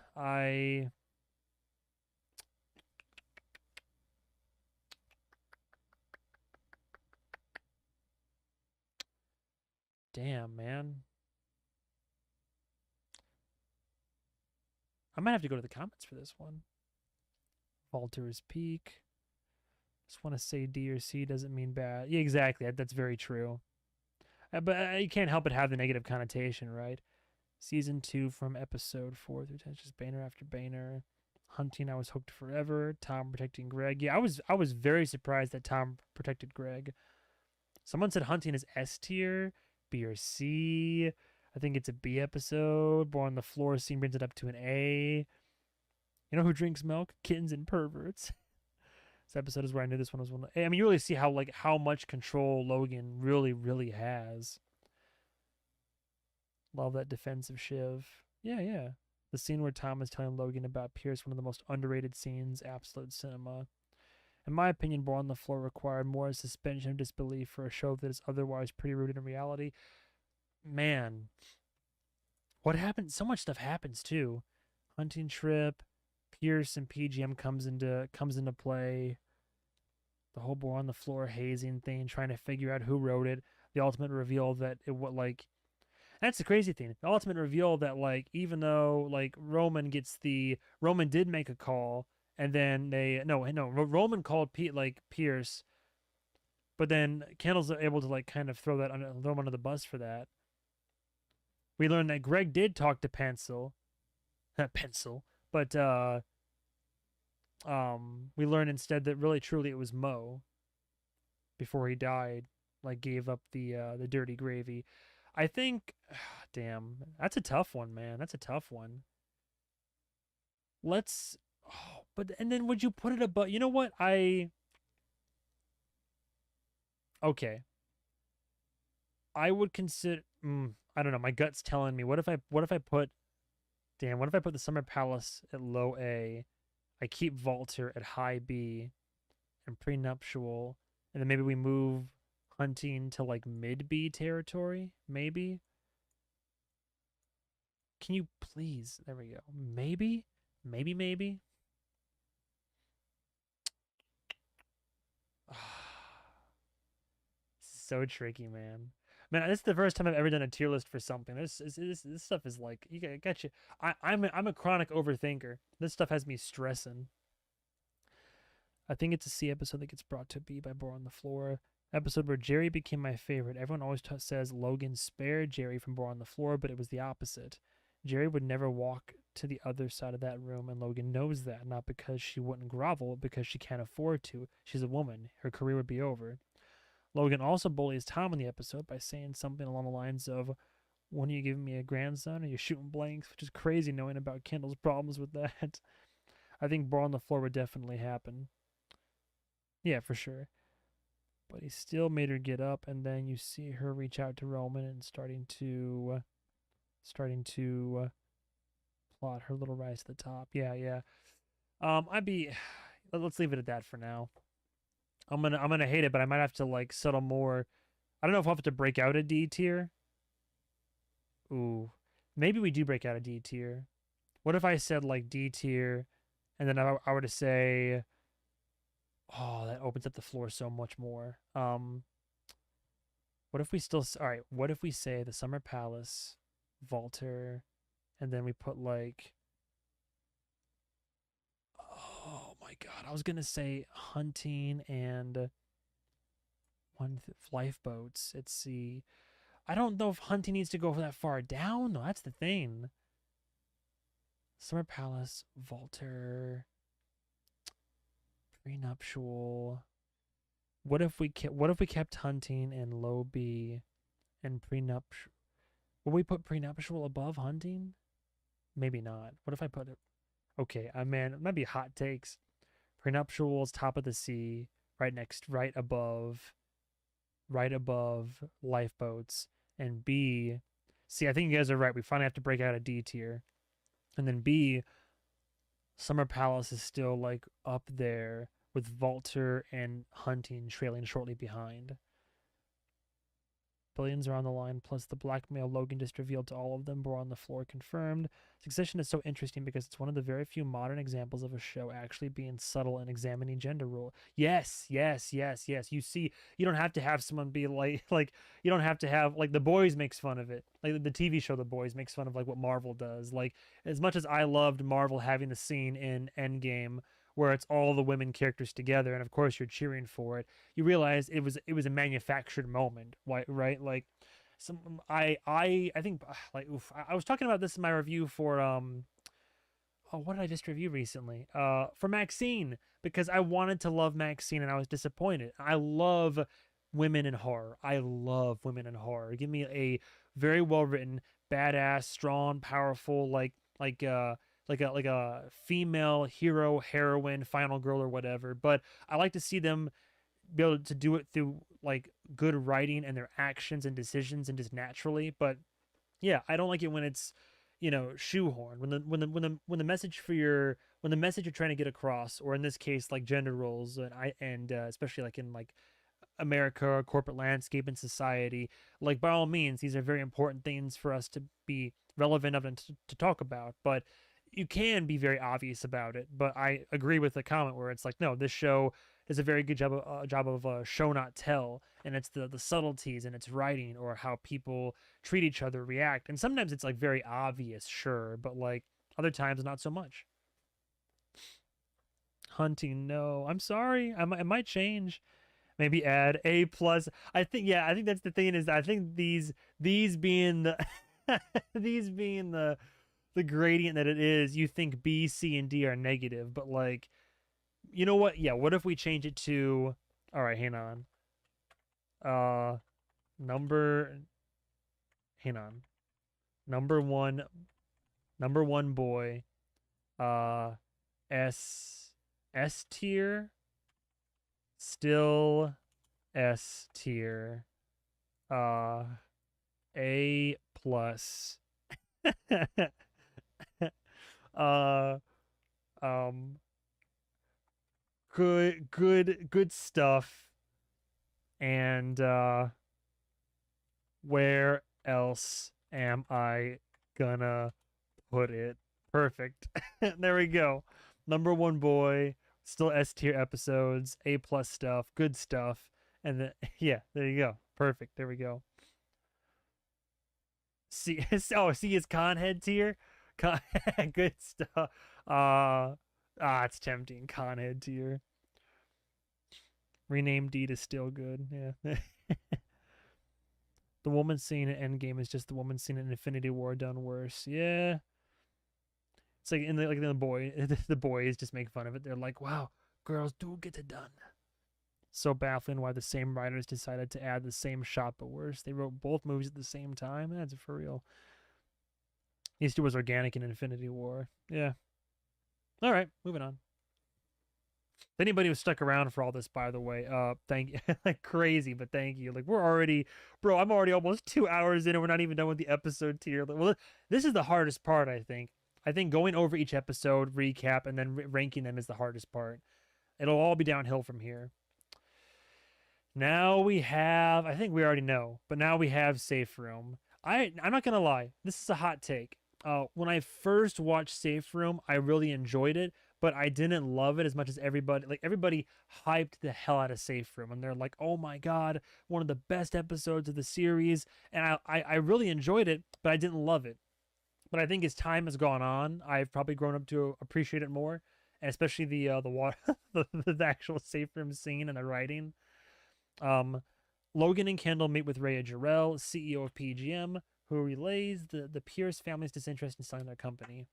[SPEAKER 1] damn man, I might have to go to the comments for this one. Walter's Peak. Just want to say D or C doesn't mean bad. Yeah, exactly. That's very true. But you can't help but have the negative connotation, right? Season 2 from episode 4 through 10, just banner after banner. Hunting, I was hooked forever. Tom protecting Greg. Yeah, I was very surprised that Tom protected Greg. Someone said Hunting is S tier, B or C. I think it's a B episode. Born on the floor scene brings it up to an A. You know who drinks milk? Kittens and perverts. This episode is where I knew this one was one. I mean, you really see how much control Logan really has. Love that defensive Shiv. Yeah, yeah. The scene where Tom is telling Logan about Pierce, one of the most underrated scenes, absolute cinema. In my opinion, Born on the Floor required more suspension of disbelief for a show that is otherwise pretty rooted in reality. Man, what happened? So much stuff happens too. Hunting trip, Pierce and PGM comes into play. The whole boy on the floor hazing thing, trying to figure out who wrote it. The ultimate reveal that it what like that's the crazy thing. The ultimate reveal that like even though like Roman did make a call and then they no Roman called Pete like Pierce, but then Kendall's able to like kind of throw him under the bus for that. We learned that Greg did talk to Pencil, not Pencil, but we learned instead that really truly it was Mo before he died, like gave up the dirty gravy. I think, damn, that's a tough one, man. That's a tough one. Let's, but and then would you put it above? You know what? Okay. I would consider. I don't know. My gut's telling me. What if I put? Damn. What if I put the Summer Palace at low A? I keep Walter at high B, and Prenuptial, and then maybe we move Hunting to like mid B territory. Maybe. Can you please? There we go. Maybe. So tricky, man. Man, this is the first time I've ever done a tier list for something. This stuff is like you got you. I'm a chronic overthinker. This stuff has me stressing. I think it's a C episode that gets brought to B by Bore on the Floor. Episode where Jerry became my favorite. Everyone always says Logan spared Jerry from Bore on the Floor, but it was the opposite. Jerry would never walk to the other side of that room, and Logan knows that, not because she wouldn't grovel, but because she can't afford to. She's a woman. Her career would be over. Logan also bullies Tom in the episode by saying something along the lines of, when are you giving me a grandson? Are you shooting blanks? Which is crazy knowing about Kendall's problems with that. I think Bore on the Floor would definitely happen. Yeah, for sure. But he still made her get up, and then you see her reach out to Roman and starting to plot her little rise to the top. Yeah. Let's leave it at that for now. I'm gonna hate it, but I might have to like settle more. I don't know if I'll have to break out a D tier. Ooh, maybe we do break out a D tier. What if I said like D tier, and then I were to say, oh, that opens up the floor so much more. What if we still? All right. What if we say the Summer Palace, Walter, and then we put like, oh my God, I was gonna say Hunting and Lifeboats at sea. I don't know if Hunting needs to go that far down. No, that's the thing. Summer Palace, Walter, Prenuptial. What if we kept Hunting in low B and Prenuptial? Will we put Prenuptial above Hunting? Maybe not. What if I put it? Okay, man, it might be hot takes. Prenuptial is top of the C, right above Lifeboats, and B. See, I think you guys are right. We finally have to break out a D tier, and then B. Summer Palace is still like up there with Walter and Hunting trailing shortly behind. Billions are on the line, plus the blackmail Logan just revealed to all of them. Bore on the Floor confirmed. Succession is so interesting because it's one of the very few modern examples of a show actually being subtle and examining gender role. Yes. You see, you don't have to have someone be like you don't have to have like The Boys makes fun of it. Like the TV show The Boys makes fun of like what Marvel does. Like as much as I loved Marvel having the scene in Endgame where it's all the women characters together, and of course you're cheering for it. You realize it was a manufactured moment, right? Like, I think like I was talking about this in my review for what did I just review recently? For Maxine, because I wanted to love Maxine and I was disappointed. I love women in horror. Give me a very well written, badass, strong, powerful, like a female hero, heroine, final girl or whatever. But I like to see them be able to do it through like good writing and their actions and decisions and just naturally. But yeah, I don't like it when it's shoehorn, when the message when the message you're trying to get across, or in this case like gender roles, and especially like in like America, corporate landscape, and society, like by all means these are very important things for us to be relevant of and to talk about. But you can be very obvious about it, but I agree with the comment where it's like, no, this show is a very good job of show not tell, and it's the subtleties in its writing or how people treat each other, react, and sometimes it's like very obvious, sure, but like other times not so much. Hunting, no, I'm sorry, I might change. Maybe add A plus. I think yeah, I think that's the thing is I think these being the these being the gradient that it is, you think B, C, and D are negative, but like, you know what? Yeah, what if we change it to? All right, hang on. Uh, number. Hang on. Number one. Number one boy. Uh, S. S tier. Still S tier. Uh, A plus. uh, um, good stuff. And where else am I gonna put it? Perfect. There we go. Number one boy, still S tier episodes, A plus stuff, good stuff. And then yeah, there you go. Perfect. There we go. C oh, C is Conhead tier. Con good stuff. It's tempting. Conhead tier. Rename D to still good. Yeah. The woman scene in Endgame is just the woman scene in Infinity War done worse. Yeah. It's like in the boy the boys just make fun of it. They're like, wow, girls do get it done. So baffling why the same writers decided to add the same shot but worse. They wrote both movies at the same time. That's for real. These two was organic in Infinity War. Yeah. All right, moving on. If anybody was stuck around for all this, by the way, thank you. Like crazy, but thank you. Like we're already, bro. I'm already almost 2 hours in, and we're not even done with the episode tier. Well, this is the hardest part, I think. I think going over each episode, recap, and then ranking them is the hardest part. It'll all be downhill from here. Now we have, I think we already know, but now we have Safe Room. I'm not gonna lie, this is a hot take. When I first watched Safe Room, I really enjoyed it, but I didn't love it as much as everybody. Like everybody hyped the hell out of Safe Room, and they're like, "Oh my god, one of the best episodes of the series." And I really enjoyed it, but I didn't love it. But I think as time has gone on, I've probably grown up to appreciate it more, and especially the water, the actual Safe Room scene and the writing. Um, Logan and Kendall meet with Rhea Jarrell, CEO of PGM, who relays the Pierce family's disinterest in selling their company.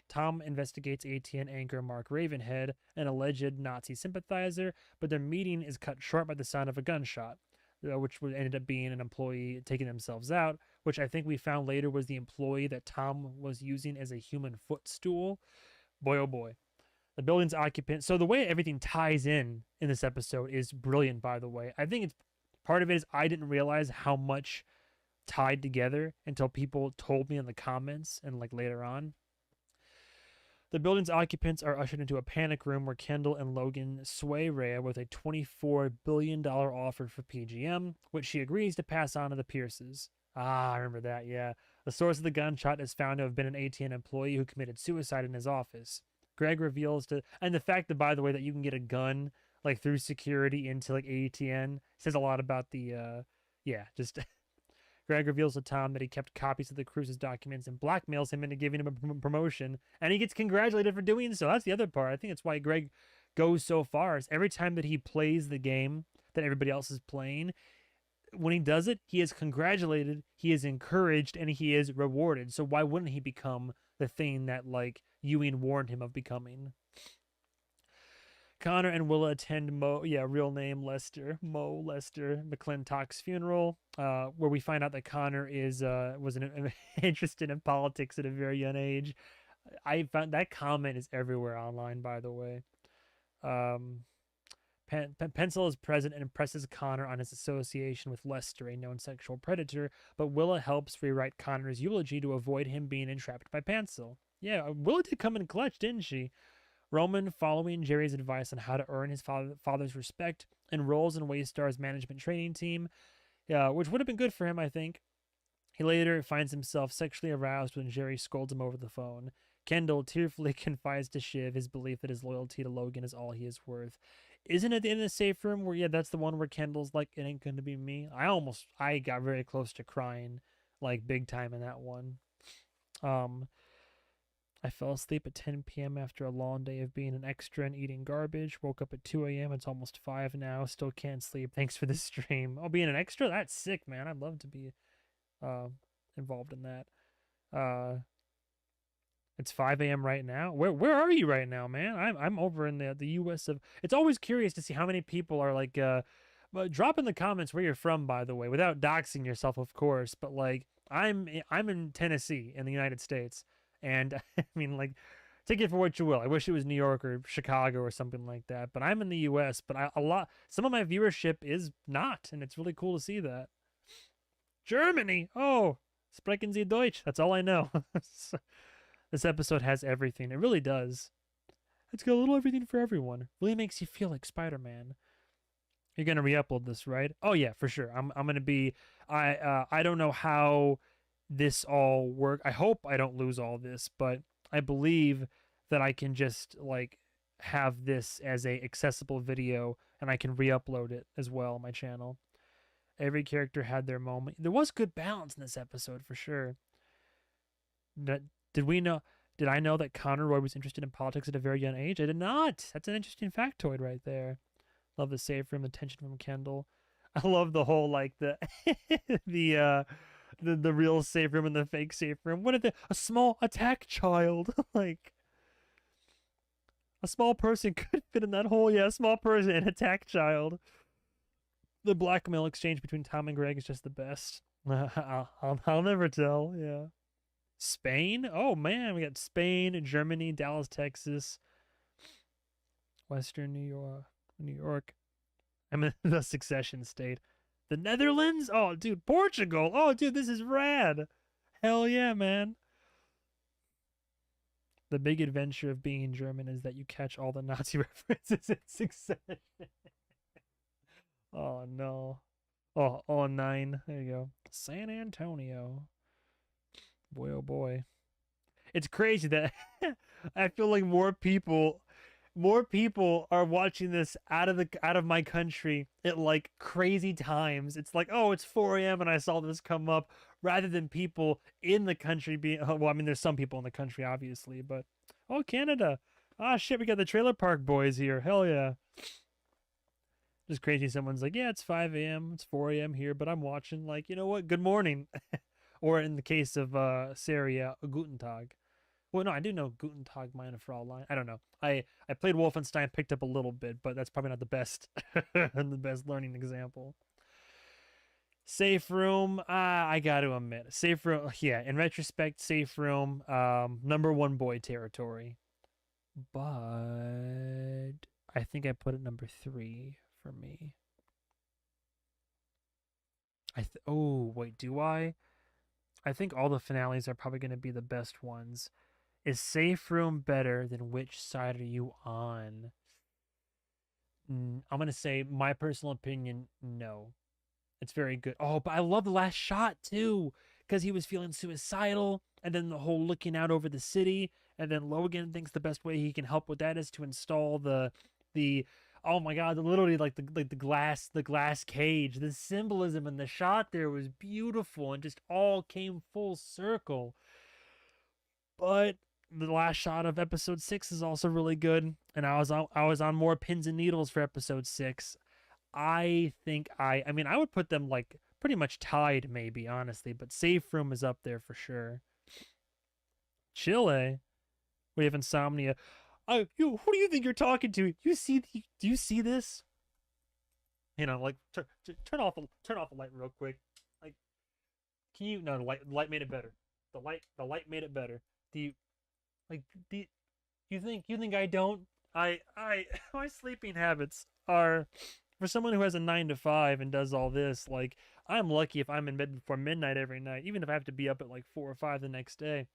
[SPEAKER 1] Tom investigates ATN anchor Mark Ravenhead, an alleged Nazi sympathizer, but their meeting is cut short by the sound of a gunshot, which ended up being an employee taking themselves out, which I think we found later was the employee that Tom was using as a human footstool. Boy, oh boy. The building's occupant. So the way everything ties in this episode is brilliant, by the way. I think it's part of it is I didn't realize how much tied together until people told me in the comments and like later on. The building's occupants are ushered into a panic room where Kendall and Logan sway Rhea with a $24 billion offer for PGM, which she agrees to pass on to the Pierces. Ah, I remember that, yeah. The source of the gunshot is found to have been an ATN employee who committed suicide in his office. Greg reveals to, and the fact that, by the way, that you can get a gun like through security into like ATN says a lot about the, yeah, just Greg reveals to Tom that he kept copies of the cruise's documents and blackmails him into giving him a promotion, and he gets congratulated for doing so. That's the other part. I think that's why Greg goes so far. Is every time that he plays the game that everybody else is playing, when he does it, he is congratulated, he is encouraged, and he is rewarded. So why wouldn't he become the thing that like Ewing warned him of becoming? Connor and Willa attend real name Mo Lester McClintock's funeral, where we find out that Connor was interested in politics at a very young age. I found that comment is everywhere online, by the way. Pencil is present and impresses Connor on his association with Lester, a known sexual predator, but Willa helps rewrite Connor's eulogy to avoid him being entrapped by Pencil. Yeah, Willa did come in clutch, didn't she? Roman, following Jerry's advice on how to earn his father's respect, enrolls in Waystar's management training team, which would have been good for him, I think. He later finds himself sexually aroused when Jerry scolds him over the phone. Kendall tearfully confides to Shiv his belief that his loyalty to Logan is all he is worth. Isn't it in the safe room where, yeah, that's the one where Kendall's like, it ain't gonna be me? I got very close to crying, like big time in that one. Um, I fell asleep at 10 p.m. after a long day of being an extra and eating garbage. Woke up at 2 a.m. It's almost 5 now. Still can't sleep. Thanks for the stream. Oh, being an extra? That's sick, man. I'd love to be uh, involved in that. It's 5 a.m. right now. Where are you right now, man? I'm over in the U.S. of. It's always curious to see how many people are like. Drop in the comments where you're from, by the way, without doxing yourself, of course. But like, I'm in Tennessee in the United States, and I mean, like, take it for what you will. I wish it was New York or Chicago or something like that. But I'm in the U.S. But some of my viewership is not, and it's really cool to see that. Germany. Oh, sprechen Sie Deutsch? That's all I know. This episode has everything. It really does. It's got a little everything for everyone. Really makes you feel like Spider-Man. You're gonna re-upload this, right? Oh yeah, for sure. I'm gonna be. I don't know how this all work. I hope I don't lose all this, but I believe that I can just like have this as a accessible video, and I can re-upload it as well on my channel. Every character had their moment. There was good balance in this episode for sure. Did I know that Conroy was interested in politics at a very young age? I did not. That's an interesting factoid right there. Love the safe room, the tension from Kendall. I love the whole like the the real safe room and the fake safe room. What are a small attack child? Like a small person could fit in that hole. Yeah, a small person, an attack child. The blackmail exchange between Tom and Greg is just the best. I'll never tell. Yeah. Spain? Oh man, we got Spain, Germany, Dallas, Texas, Western New York. I'm in the Succession state. The Netherlands? Oh, dude, Portugal. Oh, dude, this is rad. Hell yeah, man. The big adventure of being German is that you catch all the Nazi references in Succession. Oh no. Oh, 9. There you go. San Antonio. Boy, oh boy. It's crazy that I feel like more people are watching this out of my country at like crazy times. It's like, oh, it's 4 a.m. and I saw this come up, rather than people in the country being. Well, I mean, there's some people in the country, obviously, but oh, Canada. Ah, shit, we got the Trailer Park Boys here. Hell yeah. Just crazy. Someone's like, yeah, it's 5 a.m. It's 4 a.m. here, but I'm watching. Like, you know what? Good morning. Or in the case of Seria, Guten Tag. Well, no, I do know Guten Tag, meine Fraulein. I don't know. I played Wolfenstein, picked up a little bit, but that's probably not the best the best learning example. Safe room, I got to admit. Safe room, yeah, in retrospect, safe room, number 1 boy territory. But I think I put it number 3 for me. Oh, wait, do I? I think all the finales are probably going to be the best ones. Is Safe Room better than Which Side Are You On? I'm going to say, my personal opinion, no. It's very good. Oh, but I love the last shot, too, because he was feeling suicidal, and then the whole looking out over the city, and then Logan thinks the best way he can help with that is to install the oh my god, literally like the glass cage. The symbolism in the shot there was beautiful and just all came full circle. But the last shot of episode 6 is also really good, and I was on more pins and needles for episode 6. I think I mean I would put them like pretty much tied, maybe, honestly, but Safe Room is up there for sure. Chile, we have Insomnia. Who do you think you're talking to? Do you see this? You know, like turn off the light real quick. Like, can you? No, the light made it better. The light made it better. You think I don't? My sleeping habits are, for someone who has a 9 to 5 and does all this, like, I'm lucky if I'm in bed before midnight every night, even if I have to be up at like 4 or 5 the next day.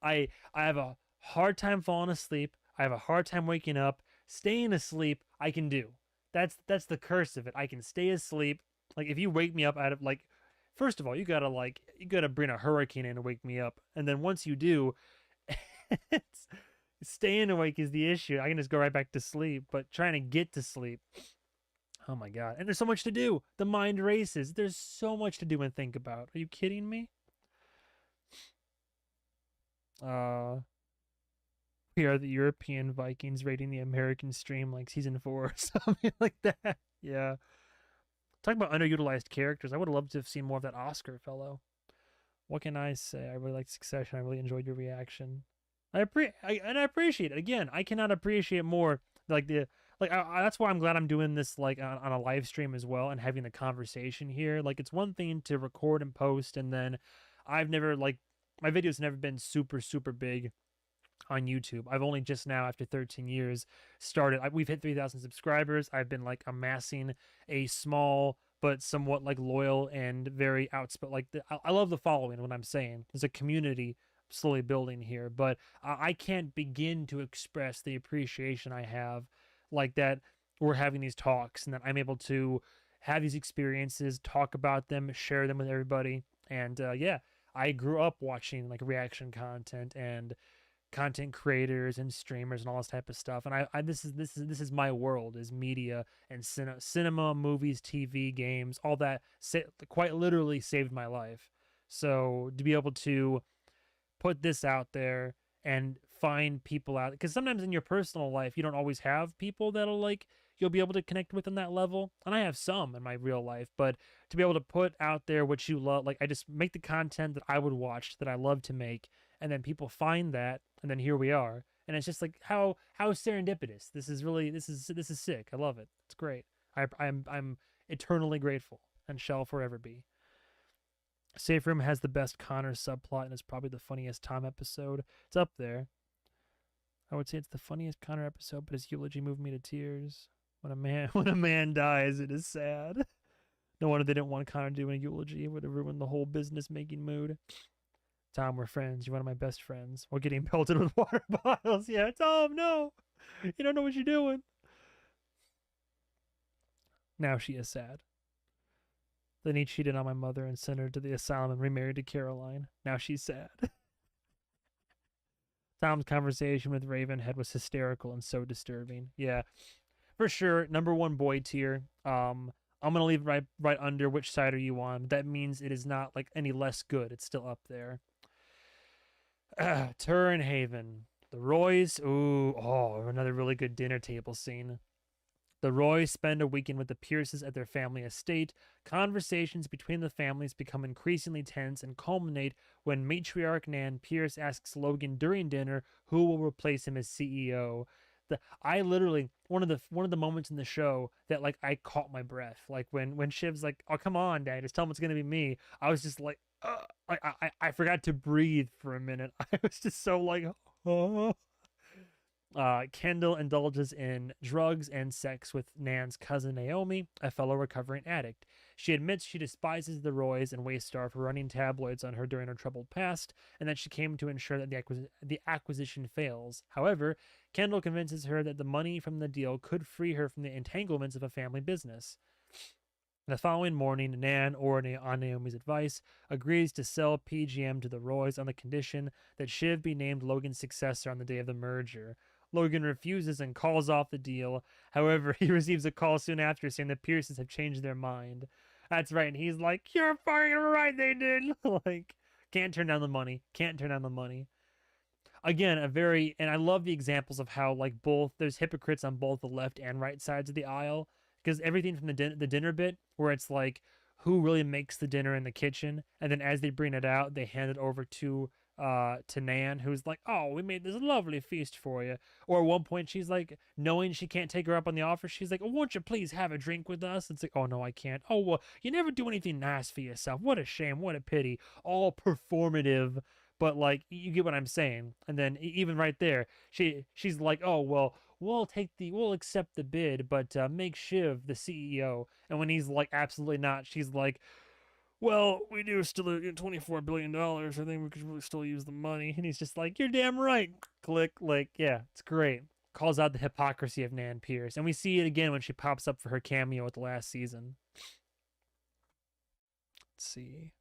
[SPEAKER 1] I have a hard time falling asleep. I have a hard time waking up. Staying asleep, I can do. That's the curse of it. I can stay asleep. Like, if you wake me up out of, like, first of all, you gotta bring a hurricane in to wake me up. And then once you do, it's, staying awake is the issue. I can just go right back to sleep, but trying to get to sleep. Oh my god. And there's so much to do. The mind races. There's so much to do and think about. Are you kidding me? Uh we are the European Vikings raiding the American stream like season 4 or something like that. Yeah. Talk about underutilized characters. I would have loved to have seen more of that Oscar fellow. What can I say? I really liked Succession. I really enjoyed your reaction. And I appreciate it. Again, I cannot appreciate more like that's why I'm glad I'm doing this like on a live stream as well and having the conversation here. Like it's one thing to record and post, and then I've never like my videos never been super big on YouTube. I've only just now, after 13 years, started. We've hit 3,000 subscribers. I've been like amassing a small but somewhat like loyal and very outspoken. Like I love the following. What I'm saying, there's a community slowly building here, but I can't begin to express the appreciation I have, like that we're having these talks and that I'm able to have these experiences, talk about them, share them with everybody. And yeah, I grew up watching like reaction content and content creators and streamers and all this type of stuff. And this is my world, is media and cinema, movies, TV, games, all that. Quite literally saved my life. So to be able to put this out there and find people out, because sometimes in your personal life you don't always have people that'll like you'll be able to connect with on that level, and I have some in my real life, but to be able to put out there what you love, like I just make the content that I would watch, that I love to make, and then people find that, and then here we are. And it's just like how serendipitous. This is really this is sick. I love it. It's great. I'm eternally grateful and shall forever be. Safe Room has the best Connor subplot and is probably the funniest Tom episode. It's up there. I would say it's the funniest Connor episode, but his eulogy moved me to tears. When a man dies, it is sad. No wonder they didn't want Connor doing a eulogy. It would have ruined the whole business making mood. Tom, we're friends. You're one of my best friends. We're getting pelted with water bottles. Yeah, Tom, no. You don't know what you're doing. Now she is sad. Then he cheated on my mother and sent her to the asylum and remarried to Caroline. Now she's sad. Tom's conversation with Ravenhead was hysterical and so disturbing. Yeah, for sure. Number one boy tier. I'm gonna leave right under which side are you on. That means it is not like any less good. It's still up there. Turnhaven. The Roys. Ooh, oh, another really good dinner table scene. The Roys spend a weekend with the Pierces at their family estate. Conversations between the families become increasingly tense and culminate when matriarch Nan Pierce asks Logan during dinner who will replace him as CEO. I literally one of the moments in the show that like I caught my breath, like when Shiv's like, "Oh, come on, Dad, just tell him it's gonna be me." I was just like, I forgot to breathe for a minute. I was just so like, oh. Kendall indulges in drugs and sex with Nan's cousin Naomi, a fellow recovering addict. She admits she despises the Roys and Waystar for running tabloids on her during her troubled past, and that she came to ensure that the acquisition fails. However, Kendall convinces her that the money from the deal could free her from the entanglements of a family business. The following morning, Nan, on Naomi's advice, agrees to sell PGM to the Roys on the condition that Shiv be named Logan's successor on the day of the merger. Logan refuses and calls off the deal. However, he receives a call soon after saying the Pierces have changed their mind. That's right, and he's like, "You're fucking right, they did." Like, can't turn down the money. Can't turn down the money. Again, and I love the examples of how like there's hypocrites on both the left and right sides of the aisle, because everything from the dinner bit where it's like who really makes the dinner in the kitchen, and then as they bring it out, they hand it over to Nan, who's like, "Oh, we made this lovely feast for you." Or at one point, she's like, knowing she can't take her up on the offer, she's like, "Oh, won't you please have a drink with us?" It's like, "Oh no, I can't." "Oh well, you never do anything nice for yourself. What a shame. What a pity." All performative, but like you get what I'm saying. And then even right there, she's like, "Oh well, we'll accept the bid, but make Shiv the CEO." And when he's like, "Absolutely not," she's like, "Well, we do still $24 billion. I think we could really still use the money." And he's just like, "You're damn right." Click. Like, yeah, it's great. Calls out the hypocrisy of Nan Pierce. And we see it again when she pops up for her cameo at the last season. Let's see.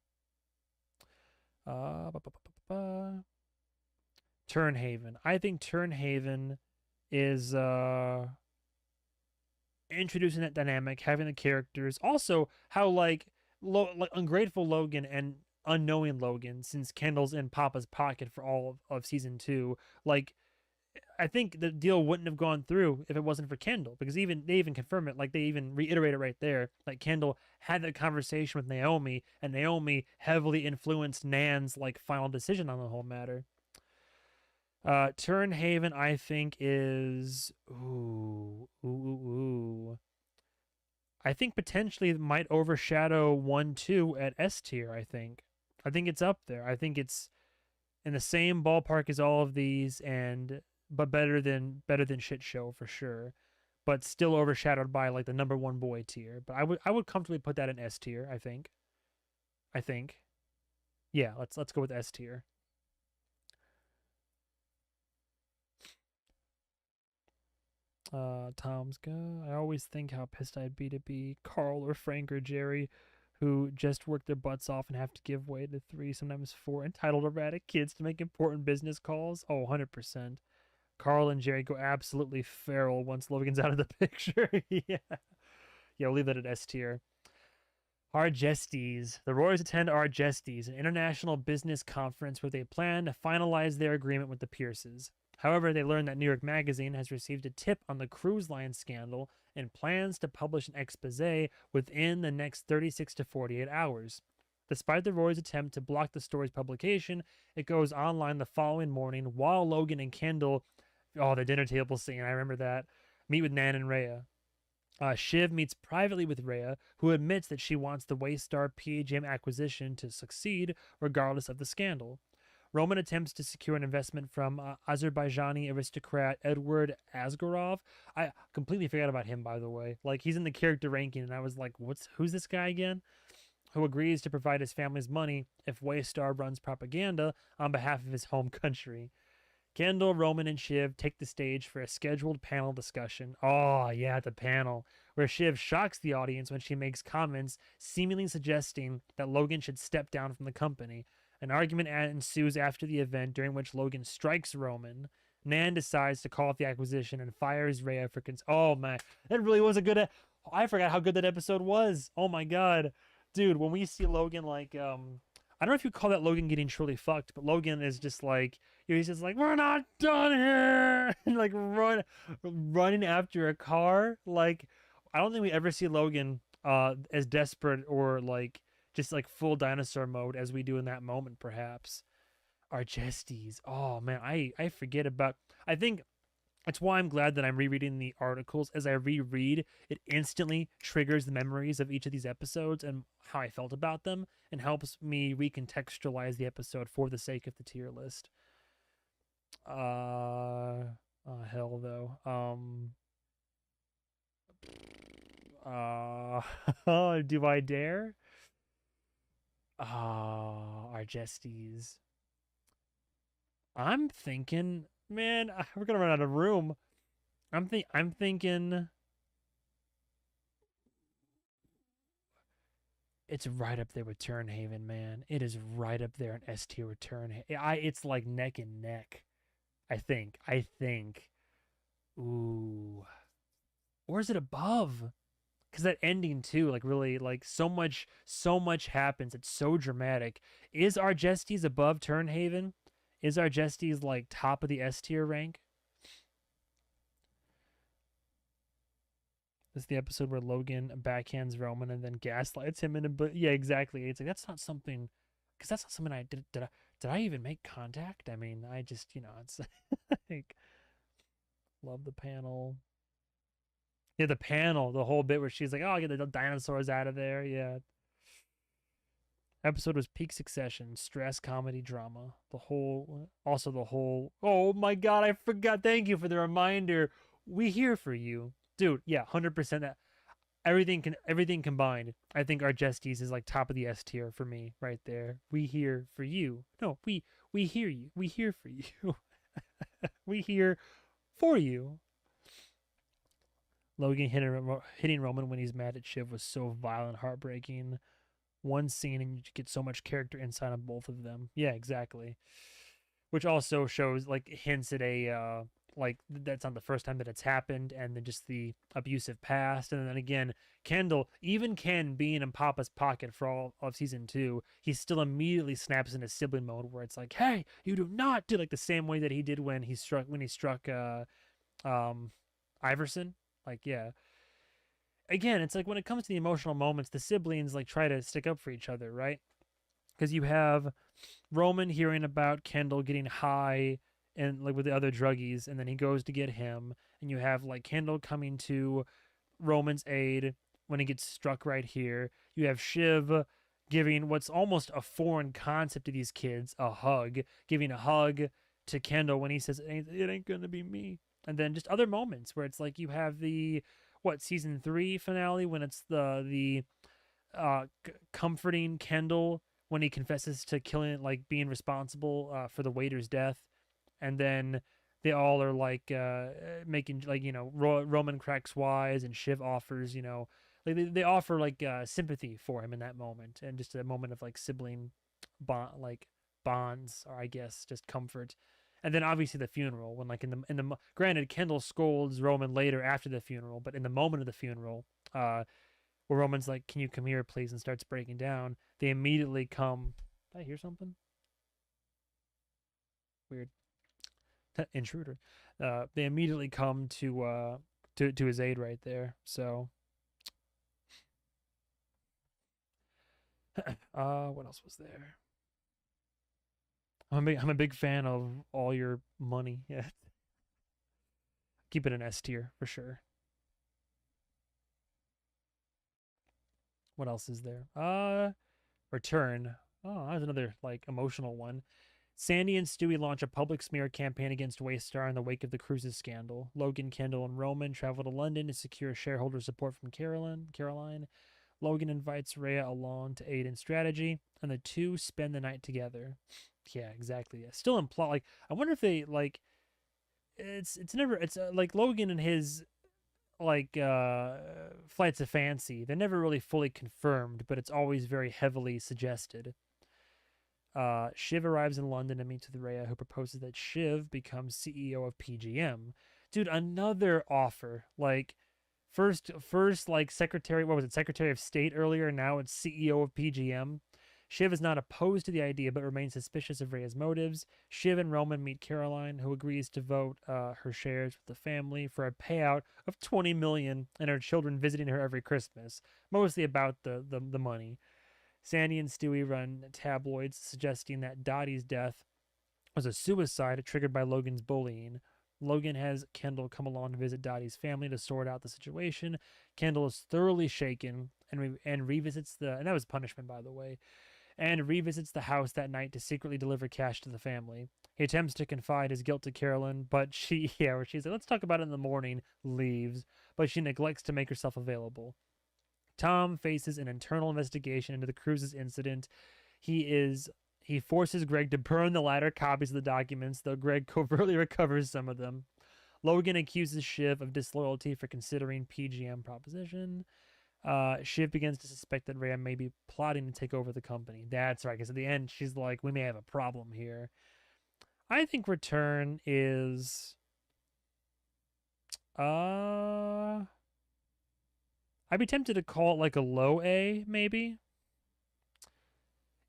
[SPEAKER 1] Turnhaven. I think Turnhaven is introducing that dynamic, having the characters. Also, how like ungrateful Logan and unknowing Logan, since Kendall's in Papa's pocket for all of season two. Like, I think the deal wouldn't have gone through if it wasn't for Kendall, because even they even confirm it, like they even reiterate it right there. Like Kendall had that conversation with Naomi, and Naomi heavily influenced Nan's like final decision on the whole matter. Turnhaven, I think, is ooh. I think potentially might overshadow 1-2 at S tier. I think it's up there. I think it's in the same ballpark as all of these, and but better than shit show for sure. But still overshadowed by like the number one boy tier. But I would comfortably put that in S tier. I think. I think. Yeah, let's go with S tier. Tom's go. I always think how pissed I'd be to be Carl or Frank or Jerry, who just work their butts off and have to give way to three, sometimes four entitled erratic kids to make important business calls. Oh, 100%. Carl and Jerry go absolutely feral once Logan's out of the picture. Yeah. Yeah, we'll leave that at S tier. Argestes. The Royals attend Argestes, an international business conference where they plan to finalize their agreement with the Pierces. However, they learn that New York Magazine has received a tip on the cruise line scandal and plans to publish an expose within the next 36 to 48 hours. Despite the Roy's attempt to block the story's publication, it goes online the following morning while Logan and Kendall, oh, the dinner table scene, I remember that, meet with Nan and Rhea. Shiv meets privately with Rhea, who admits that she wants the Waystar PAGM acquisition to succeed regardless of the scandal. Roman attempts to secure an investment from Azerbaijani aristocrat Edward Asgarov. I completely forgot about him, by the way. Like, he's in the character ranking, and I was like, who's this guy again? Who agrees to provide his family's money if Waystar runs propaganda on behalf of his home country. Kendall, Roman, and Shiv take the stage for a scheduled panel discussion. Oh, yeah, the panel, where Shiv shocks the audience when she makes comments seemingly suggesting that Logan should step down from the company. An argument ensues after the event, during which Logan strikes Roman. Nan decides to call off the acquisition and fires Rhea for oh man, that really was a good. I forgot how good that episode was. Oh my god, dude, when we see Logan like I don't know if you call that Logan getting truly fucked, but Logan is just like, he's just like, we're not done here, and like running after a car. Like, I don't think we ever see Logan as desperate or like just like full dinosaur mode as we do in that moment. Perhaps Argestes. Oh man, I forget about. I think it's why I'm glad that I'm rereading the articles. As I reread, it instantly triggers the memories of each of these episodes and how I felt about them, and helps me recontextualize the episode for the sake of the tier list. Hell though. Do I dare? Argestes. I'm thinking, man, we're gonna run out of room. I'm thinking it's right up there with Turnhaven, man. It is right up there in S tier with Turnhaven. It's like neck and neck. I think. Ooh, or is it above? Because that ending too, like really, like so much happens. It's so dramatic. Is Argestes above Turnhaven? Is Argestes like top of the S tier rank? This is the episode where Logan backhands Roman and then gaslights him but yeah, exactly. It's like that's not something, because that's not something I did. Did I even make contact? I mean, I just it's like love the panel. Yeah, the panel, the whole bit where she's like, "Oh, I'll get the dinosaurs out of there." Yeah. Episode was peak succession, stress, comedy, drama. The whole. Oh my god, I forgot. Thank you for the reminder. We here for you, dude. Yeah, 100%. That everything combined. I think Argestes is like top of the S tier for me right there. We here for you. No, we hear you. We here for you. We here for you. Logan hitting Roman when he's mad at Shiv was so violent, heartbreaking. One scene and you get so much character insight on both of them. Yeah, exactly. which also shows like hints at a like that's not the first time that it's happened, and then just the abusive past. And then again, Kendall, even Ken being in Papa's pocket for all of season 2, he still immediately snaps into sibling mode where it's like, hey, you do not do, like the same way that he did when he struck um Iverson. Like, yeah, again, it's like when it comes to the emotional moments, the siblings like try to stick up for each other, right? Because you have Roman hearing about Kendall getting high and like with the other druggies, and then he goes to get him, and you have like Kendall coming to Roman's aid when he gets struck right here. You have Shiv giving what's almost a foreign concept to these kids a hug, giving a hug to Kendall when he says it ain't gonna be me. And then just other moments where it's like you have the what season 3 finale when it's the comforting Kendall when he confesses to killing, like being responsible for the waiter's death, and then they all are like making like Roman cracks wise, and Shiv offers like they offer like sympathy for him in that moment, and just a moment of like sibling bonds, or I guess just comfort. And then obviously the funeral, when like in the granted Kendall scolds Roman later after the funeral, but in the moment of the funeral, where Roman's like, "Can you come here, please?" and starts breaking down, they immediately come. Did I hear something? Weird. Intruder. They immediately come to his aid right there. So, what else was there? I'm a big fan of all your money. Yeah, keep it an S tier for sure. What else is there? Return. Oh, that was another like emotional one. Sandy and Stewie launch a public smear campaign against Waystar in the wake of the cruises scandal. Logan, Kendall, and Roman travel to London to secure shareholder support from Caroline. Logan invites Rhea along to aid in strategy, and the two spend the night together. Yeah, exactly. Yeah. Still imply like I wonder if they like it's never it's like Logan and his like flights of fancy. They're never really fully confirmed, but it's always very heavily suggested. Shiv arrives in London and meets with Rhea, who proposes that Shiv becomes CEO of PGM. Dude, another offer. Like first like secretary, what was it, Secretary of State earlier, now it's CEO of PGM. Shiv is not opposed to the idea, but remains suspicious of Rhea's motives. Shiv and Roman meet Caroline, who agrees to vote her shares with the family for a payout of 20 million, and her children visiting her every Christmas. Mostly about the money. Sandy and Stewie run tabloids suggesting that Dottie's death was a suicide triggered by Logan's bullying. Logan has Kendall come along to visit Dottie's family to sort out the situation. Kendall is thoroughly shaken and revisits and that was punishment, by the way, and revisits the house that night to secretly deliver cash to the family. He attempts to confide his guilt to Carolyn, but she's like, let's talk about it in the morning, leaves, but she neglects to make herself available. Tom faces an internal investigation into the cruises incident. He forces Greg to burn the latter copies of the documents, though Greg covertly recovers some of them. Logan accuses Shiv of disloyalty for considering PGM proposition. Shiv begins to suspect that Rhea may be plotting to take over the company. That's right, because at the end, she's like, we may have a problem here. I think Return is... I'd be tempted to call it like a low A, maybe.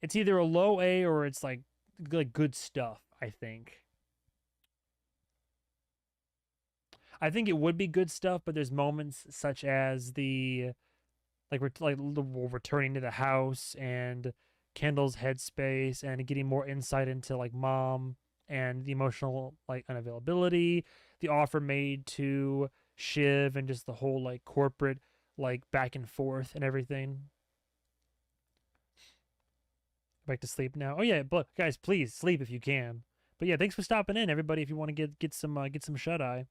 [SPEAKER 1] It's either a low A or it's like good stuff, I think. I think it would be good stuff, but there's moments such as the returning to the house and Kendall's headspace and getting more insight into like mom and the emotional like unavailability, the offer made to Shiv, and just the whole like corporate like back and forth and everything. Back to sleep now. Oh yeah, but guys, please sleep if you can. But yeah, thanks for stopping in, everybody. If you want to get some shut eye.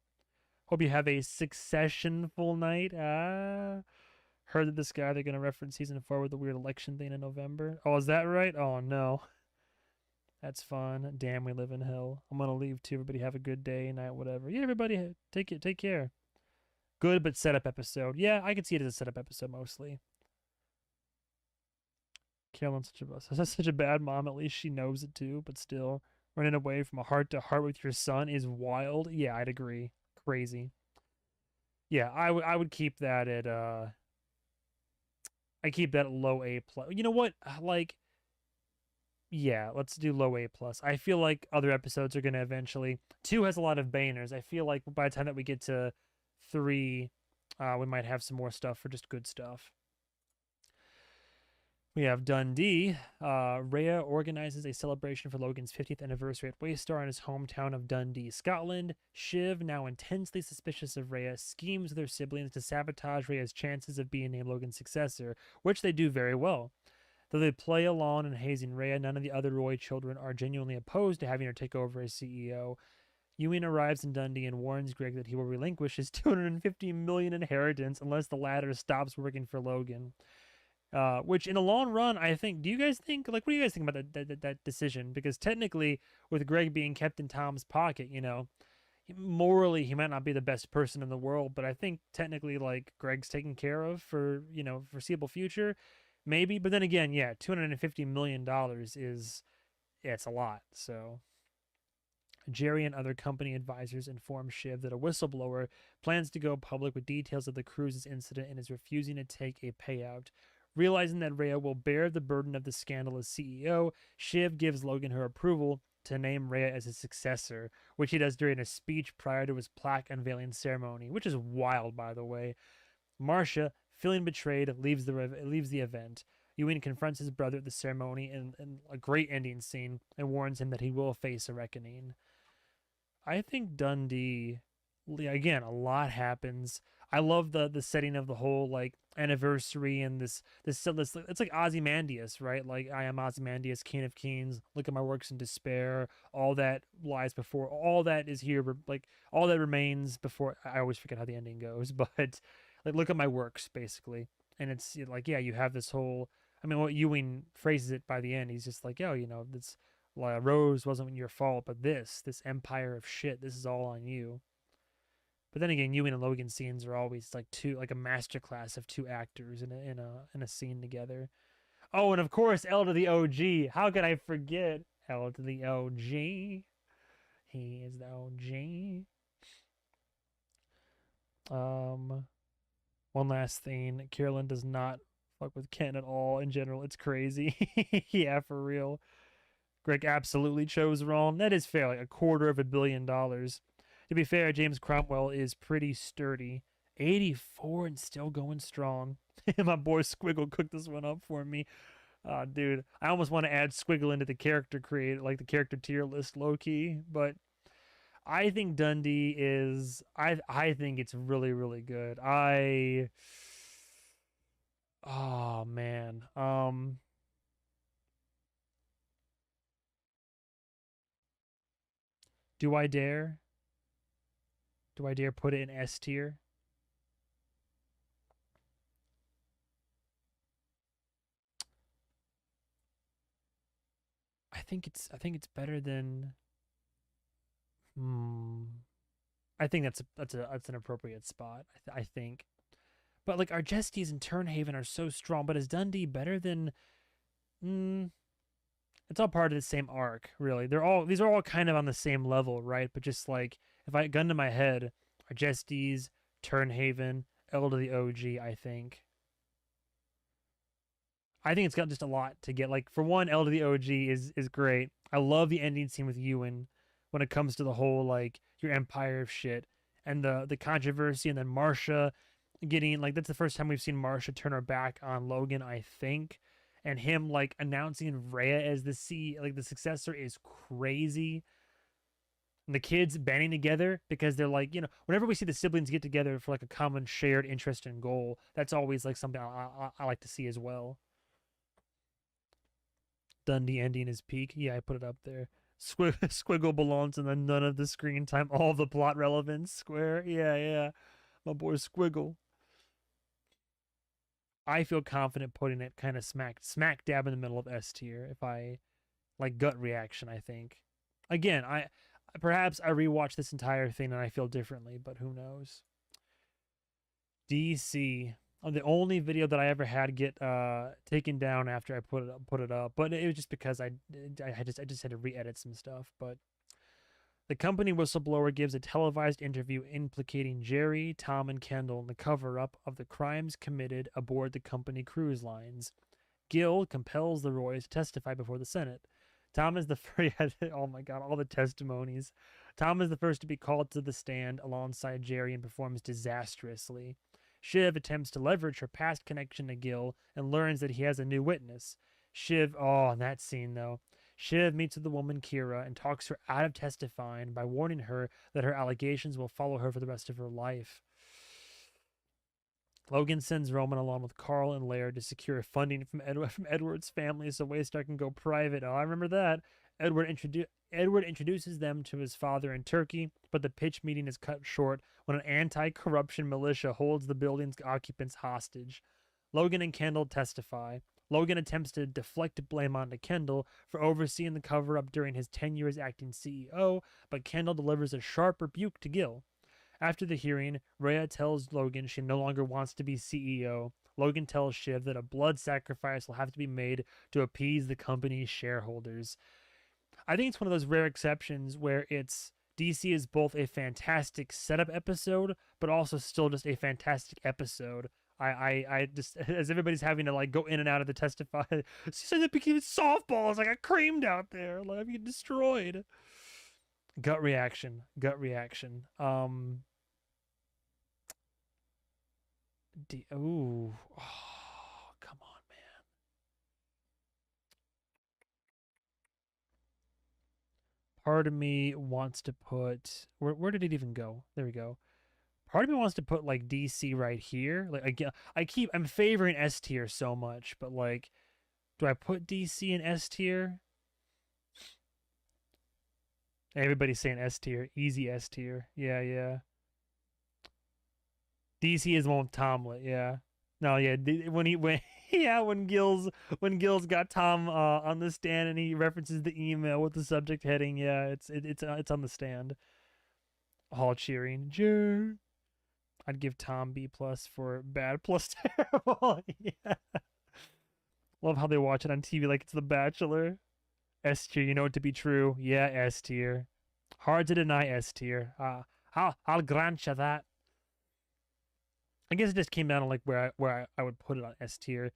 [SPEAKER 1] Hope you have a successionful night. Heard that this guy they're gonna reference season 4 with the weird election thing in November. Oh, is that right? Oh no. That's fun. Damn, we live in hell. I'm gonna leave too. Everybody have a good day, night, whatever. Yeah, everybody take care. Good but setup episode. Yeah, I can see it as a setup episode mostly. Carolyn's such a bad mom. At least she knows it too, but still, running away from a heart to heart with your son is wild. Yeah, I'd agree. Crazy. Yeah, I would keep that at I keep that at low A plus. You know what? Like, yeah, let's do low A plus. I feel like other episodes are gonna eventually. Two has a lot of bangers. I feel like by the time that we get to three, we might have some more stuff for just good stuff. We have Dundee. Rhea organizes a celebration for Logan's 50th anniversary at Waystar in his hometown of Dundee, Scotland. Shiv, now intensely suspicious of Rhea, schemes with her siblings to sabotage Rhea's chances of being named Logan's successor, which they do very well. Though they play along in hazing Rhea, none of the other Roy children are genuinely opposed to having her take over as CEO. Ewing arrives in Dundee and warns Greg that he will relinquish his $250 million inheritance unless the latter stops working for Logan. Which in the long run, I think. Do you guys think like what do you guys think about that decision? Because technically, with Greg being kept in Tom's pocket, you know, morally he might not be the best person in the world, but I think technically like Greg's taken care of for foreseeable future, maybe. But then again, yeah, $250 million is yeah, it's a lot. So Jerry and other company advisors inform Shiv that a whistleblower plans to go public with details of the cruise's incident and is refusing to take a payout. Realizing that Rhea will bear the burden of the scandal as CEO, Shiv gives Logan her approval to name Rhea as his successor, which he does during a speech prior to his plaque unveiling ceremony, which is wild, by the way. Marcia, feeling betrayed, leaves the event. Ewing confronts his brother at the ceremony in a great ending scene and warns him that he will face a reckoning. I think Dundee, again, a lot happens. I love the setting of the whole like anniversary and this it's like Ozymandias, right? Like I am Ozymandias, King of Kings. Look at my works in despair. All that lies before. All that is here. Like all that remains before. I always forget how the ending goes, but like look at my works basically. And it's like yeah, you have this whole. I mean, what Ewing phrases it by the end. He's just like, yo, this Rose wasn't your fault, but this empire of shit, this is all on you. But then again, Ewing and Logan scenes are always like a masterclass of two actors in a scene together. Oh, and of course L to the OG. How could I forget L to the OG? He is the OG. One last thing. Carolyn does not fuck with Ken at all. In general, it's crazy. Yeah, for real. Greg absolutely chose wrong. That is fair, like $250 million. To be fair, James Cromwell is pretty sturdy. 84 and still going strong. My boy Squiggle cooked this one up for me. Dude, I almost want to add Squiggle into the character like the character tier list low key, but I think Dundee is I think it's really really good. Oh man. Do I dare? Do I dare put it in S tier? I think it's better than hmm. I think that's an appropriate spot. I think. But like our Jestes and Turnhaven are so strong, but is Dundee better than mm, it's all part of the same arc, really. These are all kind of on the same level, right? But just like if I gun to my head, our Jestes, Turnhaven, L to the OG, I think. I think it's got just a lot to get. Like for one, L to the OG is great. I love the ending scene with Ewan when it comes to the whole like your empire of shit and the controversy, and then Marsha getting like that's the first time we've seen Marsha turn her back on Logan, I think, and him like announcing Rhea as the successor is crazy. And the kids banding together because they're like, whenever we see the siblings get together for like a common shared interest and goal, that's always like something I like to see as well. Dundee ending his peak. Yeah, I put it up there. Squiggle belongs in the none of the screen time, all the plot relevance square. Yeah, yeah. My boy Squiggle. I feel confident putting it kind of smack dab in the middle of S tier if I like gut reaction, I think. Again, I perhaps I rewatch this entire thing and I feel differently, but who knows? DC. The only video that I ever had get taken down after I put it up, but it was just because I just had to re-edit some stuff. But the company whistleblower gives a televised interview implicating Jerry, Tom, and Kendall in the cover-up of the crimes committed aboard the company cruise lines. Gill compels the Roys to testify before the Senate. Tom is the first. Oh my God! All the testimonies. Tom is the first to be called to the stand alongside Jerry and performs disastrously. Shiv attempts to leverage her past connection to Gill and learns that he has a new witness. Shiv, oh, in that scene though. Shiv meets with the woman Kira and talks her out of testifying by warning her that her allegations will follow her for the rest of her life. Logan sends Roman along with Carl and Laird to secure funding from Edward's family so Waystar can go private. Oh, I remember that. Edward introduces them to his father in Turkey, but the pitch meeting is cut short when an anti-corruption militia holds the building's occupants hostage. Logan and Kendall testify. Logan attempts to deflect blame onto Kendall for overseeing the cover-up during his 10 years acting CEO, but Kendall delivers a sharp rebuke to Gill. After the hearing, Rhea tells Logan she no longer wants to be CEO. Logan tells Shiv that a blood sacrifice will have to be made to appease the company's shareholders. I think it's one of those rare exceptions where it's DC is both a fantastic setup episode, but also still just a fantastic episode. I just, as everybody's having to like go in and out of the testify, she said it became softballs. I got creamed out there. Like, I'm getting destroyed. Gut reaction. Ooh. Oh, come on, man. Part of me wants to put where did it even go? There we go. Part of me wants to put like DC right here. Like again, I'm favoring S tier so much, but like, do I put DC in S tier? Everybody's saying S tier, easy S tier. Yeah, yeah. DC is the one with Tomlet. Yeah. No, yeah. When yeah, when Gill's got Tom on the stand and he references the email with the subject heading. Yeah, it's on the stand. All cheering. Jer. I'd give Tom B plus for bad plus terrible. Yeah. Love how they watch it on TV like it's The Bachelor. S tier, you know it to be true. Yeah, S tier. Hard to deny S tier. I'll grant you that. I guess it just came down to like where I would put it on S tier.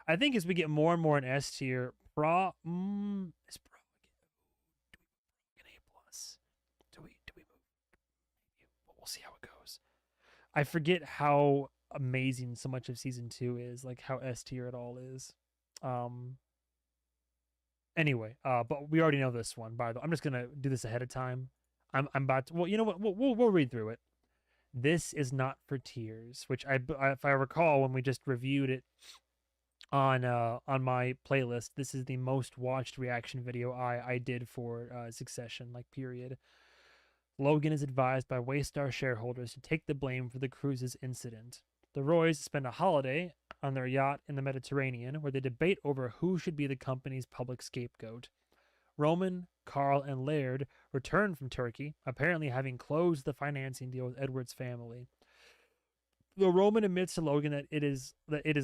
[SPEAKER 1] I think as we get more and more in S tier, is Pro an A plus? Do we move? We'll see how it goes. I forget how amazing so much of season 2 is, like how S tier it all is. Um. Anyway, but we already know this one. By the way, I'm just gonna do this ahead of time. I'm about to. Well, you know what? We'll read through it. This is not for tears, which if I recall when we just reviewed it on my playlist, this is the most watched reaction video I did for Succession, like period. Logan is advised by Waystar shareholders to take the blame for the cruise's incident. The Roys spend a holiday on their yacht in the Mediterranean where they debate over who should be the company's public scapegoat. Roman, Carl, and Laird return from Turkey, apparently having closed the financing deal with Edward's family. Though Roman admits to Logan that it is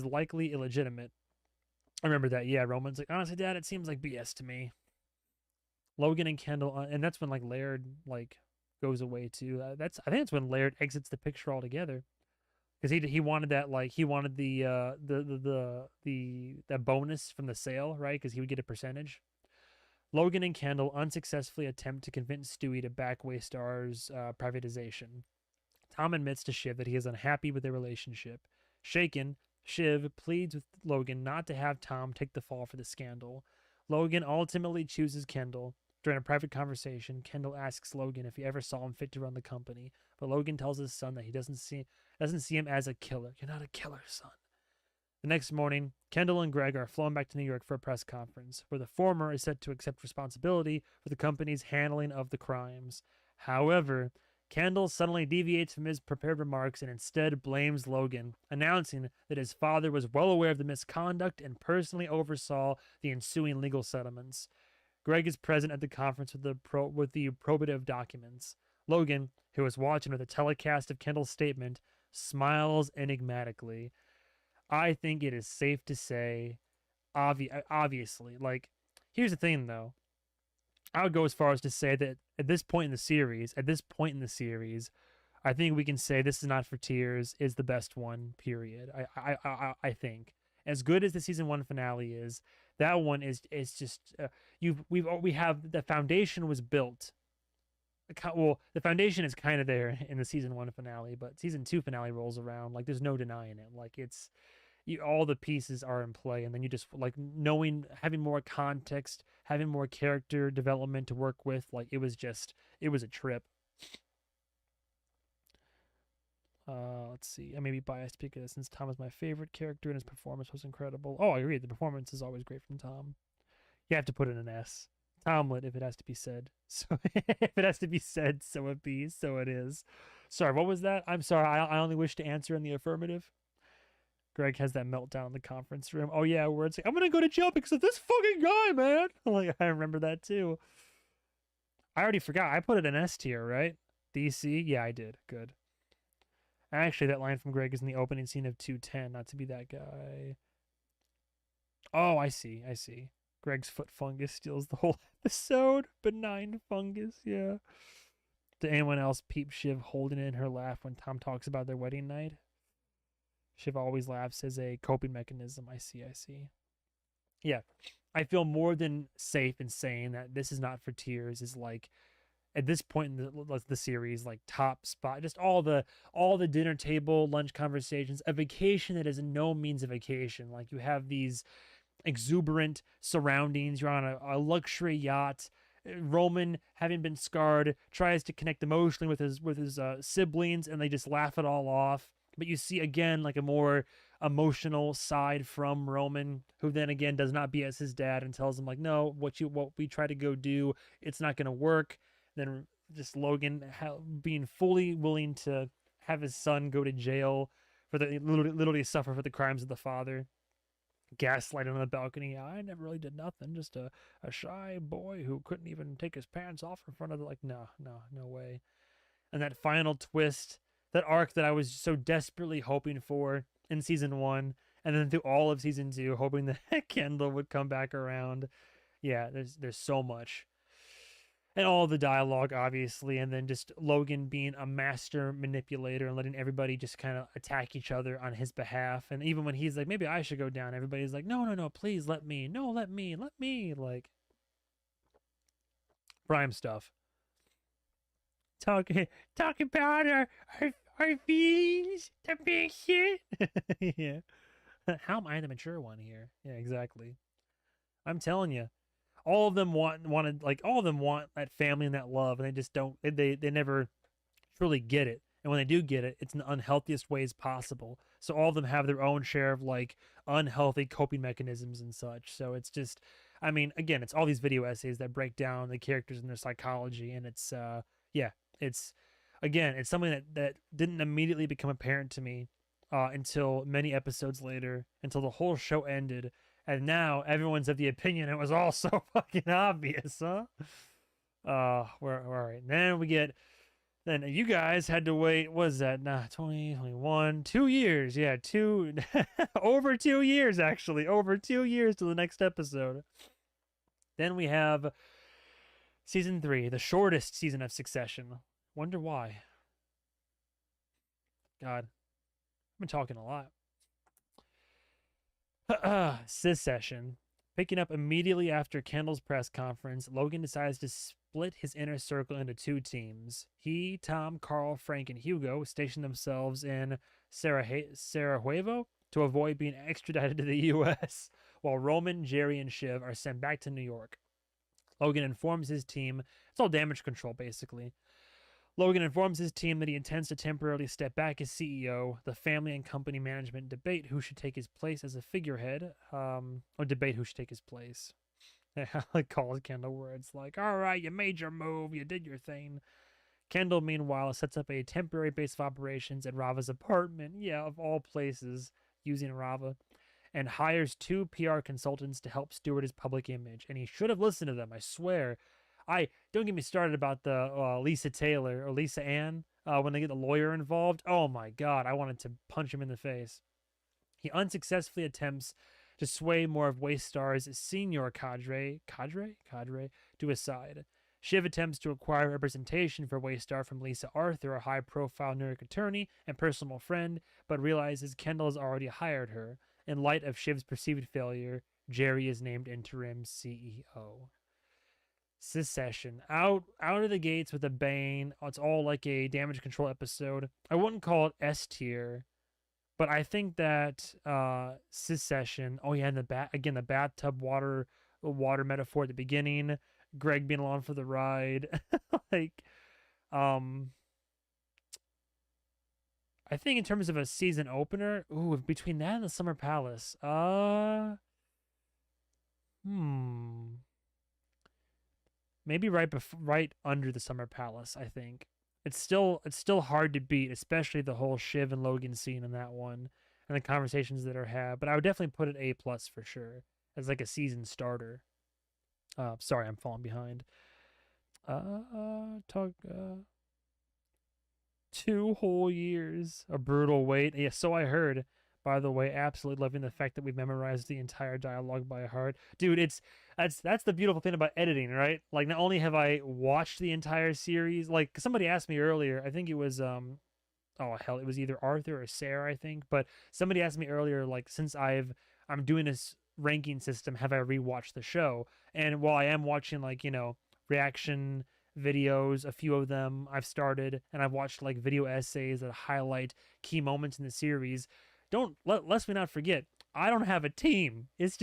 [SPEAKER 1] likely illegitimate. I remember that. Yeah, Roman's like, honestly, Dad, it seems like BS to me. Logan and Kendall, and that's when like Laird like goes away too. I think that's when Laird exits the picture altogether, because he wanted that, like he wanted the that bonus from the sale, right? Because he would get a percentage. Logan and Kendall unsuccessfully attempt to convince Stewie to back Waystar's privatization. Tom admits to Shiv that he is unhappy with their relationship. Shaken, Shiv pleads with Logan not to have Tom take the fall for the scandal. Logan ultimately chooses Kendall. During a private conversation, Kendall asks Logan if he ever saw him fit to run the company, but Logan tells his son that he doesn't see him as a killer. You're not a killer, son. The next morning, Kendall and Greg are flown back to New York for a press conference, where the former is set to accept responsibility for the company's handling of the crimes. However, Kendall suddenly deviates from his prepared remarks and instead blames Logan, announcing that his father was well aware of the misconduct and personally oversaw the ensuing legal settlements. Greg is present at the conference with the probative documents. Logan, who was watching with a telecast of Kendall's statement, smiles enigmatically. I think it is safe to say, obviously, like, here's the thing though. I would go as far as to say that at this point in the series, I think we can say This Is Not for Tears is the best one. Period. I think as good as the season one finale is, that one is just we have the foundation was built. Well, the foundation is kind of there in the season one finale, but season two finale rolls around, like there's no denying it. Like it's all the pieces are in play, and then you just like knowing, having more context, having more character development to work with. Like it was a trip. Let's see. I may be biased because since Tom is my favorite character and his performance was incredible. Oh, I agree. The performance is always great from Tom. You have to put in an S. Tomlet, if it has to be said. So if it has to be said, so it be. So it is. Sorry, what was that? I'm sorry. I only wish to answer in the affirmative. Greg has that meltdown in the conference room. Oh yeah, where it's like, I'm gonna go to jail because of this fucking guy, man. Like I remember that too. I already forgot. I put it in S tier, right? DC. Yeah, I did. Good. Actually, that line from Greg is in the opening scene of 210. Not to be that guy. Oh, I see. I see. Greg's foot fungus steals the whole episode. Benign fungus. Yeah. Did anyone else peep Shiv holding in her laugh when Tom talks about their wedding night? Shiv always laughs as a coping mechanism. I see. I see. Yeah. I feel more than safe in saying that This Is Not for Tears is like, at this point in the series, like top spot, just all the dinner table lunch conversations, a vacation that is in no means a vacation. Like you have these exuberant surroundings, you're on a luxury yacht. Roman, having been scarred, tries to connect emotionally with his siblings, and they just laugh it all off. But you see again like a more emotional side from Roman, who then again does not BS his dad and tells him like, no, what we try to go do, it's not going to work. Then just Logan being fully willing to have his son go to jail for the literally suffer for the crimes of the father. Gaslighting on the balcony. I never really did nothing. Just a shy boy who couldn't even take his pants off in front of the, like, no way. And that final twist, that arc that I was so desperately hoping for in season one, and then through all of season two, hoping that Kendall would come back around. Yeah, there's so much. And all the dialogue, obviously, and then just Logan being a master manipulator and letting everybody just kind of attack each other on his behalf. And even when he's like, maybe I should go down, everybody's like, no, please let me. No, let me. Like, prime stuff. Talking about our feelings, the big shit. Yeah. How am I the mature one here? Yeah, exactly. I'm telling you, all of them wanted, like, all of them want that family and that love, and they just don't. They never truly get it. And when they do get it, it's in the unhealthiest ways possible. So all of them have their own share of like unhealthy coping mechanisms and such. So it's just, I mean, again, it's all these video essays that break down the characters and their psychology, and it's yeah, it's, again, it's something that didn't immediately become apparent to me until many episodes later, until the whole show ended, and now everyone's of the opinion it was all so fucking obvious, huh? We're all right. Then we get. Then you guys had to wait. What was that? Nah, 2021, 2 years. Yeah, over 2 years actually. Over 2 years to the next episode. Then we have season 3, the shortest season of Succession. Wonder why. God, I've been talking a lot. Secession. Picking up immediately after Kendall's press conference, Logan decides to split his inner circle into 2 teams. He, Tom, Carl, Frank, and Hugo station themselves in Sarajevo to avoid being extradited to the U.S., while Roman, Jerry, and Shiv are sent back to New York. Logan informs his team, it's all damage control basically. Logan informs his team that he intends to temporarily step back as CEO. The family and company management debate who should take his place as a figurehead, or debate who should take his place. Like calls Kendall, where it's like, all right, you made your move, you did your thing. Kendall, meanwhile, sets up a temporary base of operations at Rava's apartment, yeah, of all places, using Rava, and hires 2 PR consultants to help steward his public image. And he should have listened to them, I swear. Don't get me started about the Lisa Taylor or Lisa Ann when they get the lawyer involved. Oh my God, I wanted to punch him in the face. He unsuccessfully attempts to sway more of Waystar's senior cadre to his side. Shiv attempts to acquire representation for Waystar from Lisa Arthur, a high-profile New York attorney and personal friend, but realizes Kendall has already hired her. In light of Shiv's perceived failure, Jerry is named interim CEO. Secession. Out of the gates with a bang. It's all like a damage control episode. I wouldn't call it S tier, but I think that Secession. Oh yeah, and the bathtub water metaphor at the beginning. Greg being along for the ride. like, I think in terms of a season opener, between that and the Summer Palace, maybe right under the Summer Palace. I think it's still hard to beat, especially the whole Shiv and Logan scene in that one and the conversations that are had. But I would definitely put it A+ for sure as like a season starter. Sorry, I'm falling behind. 2 whole years, a brutal wait. Yeah, so I heard. By the way, absolutely loving the fact that we've memorized the entire dialogue by heart, dude. That's the beautiful thing about editing, right? Like, not only have I watched the entire series, like somebody asked me earlier, I think it was oh hell, it was either Arthur or Sarah, I think, but somebody asked me earlier, like, since I'm doing this ranking system, have I rewatched the show? And while I am watching, like, reaction videos, a few of them I've started, and I've watched like video essays that highlight key moments in the series. Let's me not forget, I don't have a team. It's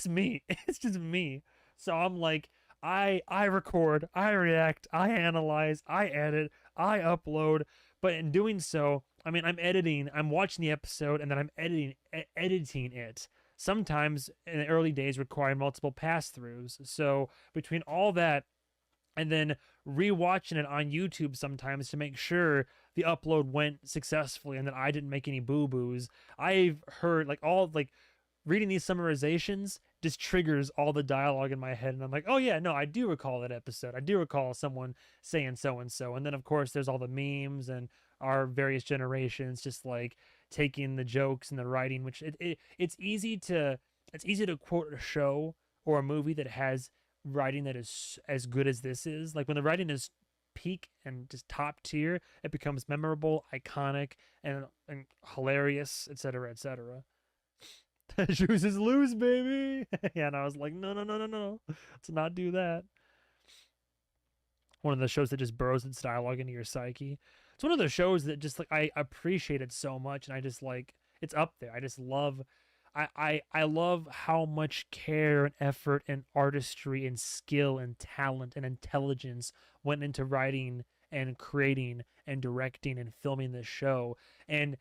[SPEAKER 1] me. It's just me. So I'm like, I record, I react, I analyze, I edit, I upload. But in doing so, I mean, I'm watching the episode, and then I'm editing it. Sometimes in the early days requiring multiple pass-throughs. So between all that and then rewatching it on YouTube sometimes to make sure the upload went successfully and that I didn't make any boo-boos, I've heard reading these summarizations just triggers all the dialogue in my head, and I'm like, oh yeah, no, I do recall that episode. I do recall someone saying so and so. And then of course there's all the memes and our various generations just like taking the jokes and the writing, which it's easy to quote a show or a movie that has writing that is as good as this is. Like, when the writing is peak and just top tier, it becomes memorable, iconic, and hilarious, etc., etc. Chooses lose, baby. Yeah, and I was like, no, let's not do that. One of the shows that just burrows its dialogue into your psyche. It's one of those shows that just like I appreciate it so much, and I just like, it's up there. I just love, I love how much care and effort and artistry and skill and talent and intelligence went into writing and creating and directing and filming this show. And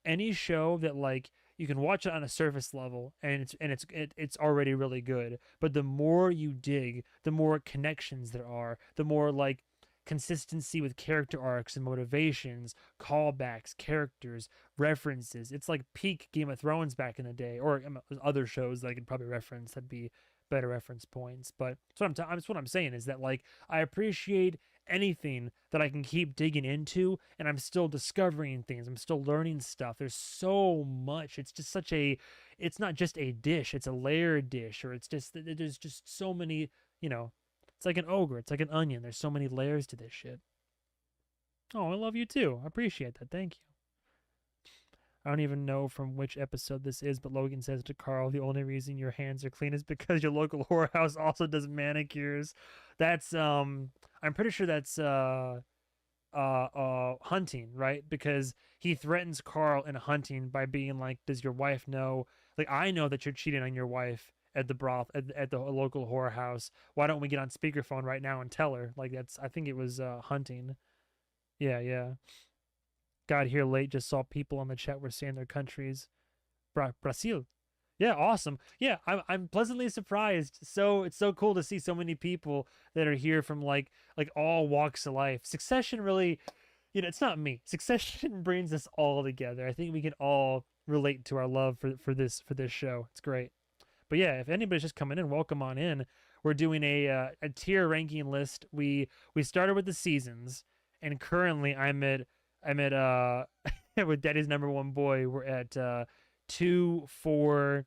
[SPEAKER 1] any show that, like, you can watch it on a surface level and it's already really good, but the more you dig, the more connections there are, the more like consistency with character arcs and motivations, callbacks, characters, references. It's like peak Game of Thrones back in the day, or other shows that I could probably reference that'd be better reference points. But that's what I'm saying is that, like, I appreciate anything that I can keep digging into, and I'm still discovering things. I'm still learning stuff. There's so much. It's just it's not just a dish, it's a layered dish, or there's just so many, it's like an ogre, it's like an onion. There's so many layers to this shit. Oh, I love you too. I appreciate that. Thank you. I don't even know from which episode this is, but Logan says to Carl, the only reason your hands are clean is because your local whorehouse also does manicures. That's I'm pretty sure that's Hunting, right? Because he threatens Carl in Hunting by being like, does your wife know, like, I know that you're cheating on your wife at the broth at the local whorehouse. Why don't we get on speakerphone right now and tell her? Like, I think it was Hunting. Yeah. Got here late, just saw people on the chat were saying their countries. Brazil. Yeah, awesome. Yeah, I'm pleasantly surprised. So it's so cool to see so many people that are here from like all walks of life. Succession really, it's not me. Succession brings us all together. I think we can all relate to our love for this show. It's great. But yeah, if anybody's just coming in, welcome on in. We're doing a tier ranking list. We started with the seasons, and currently I'm at with Daddy's Number One Boy, we're at 2, 4,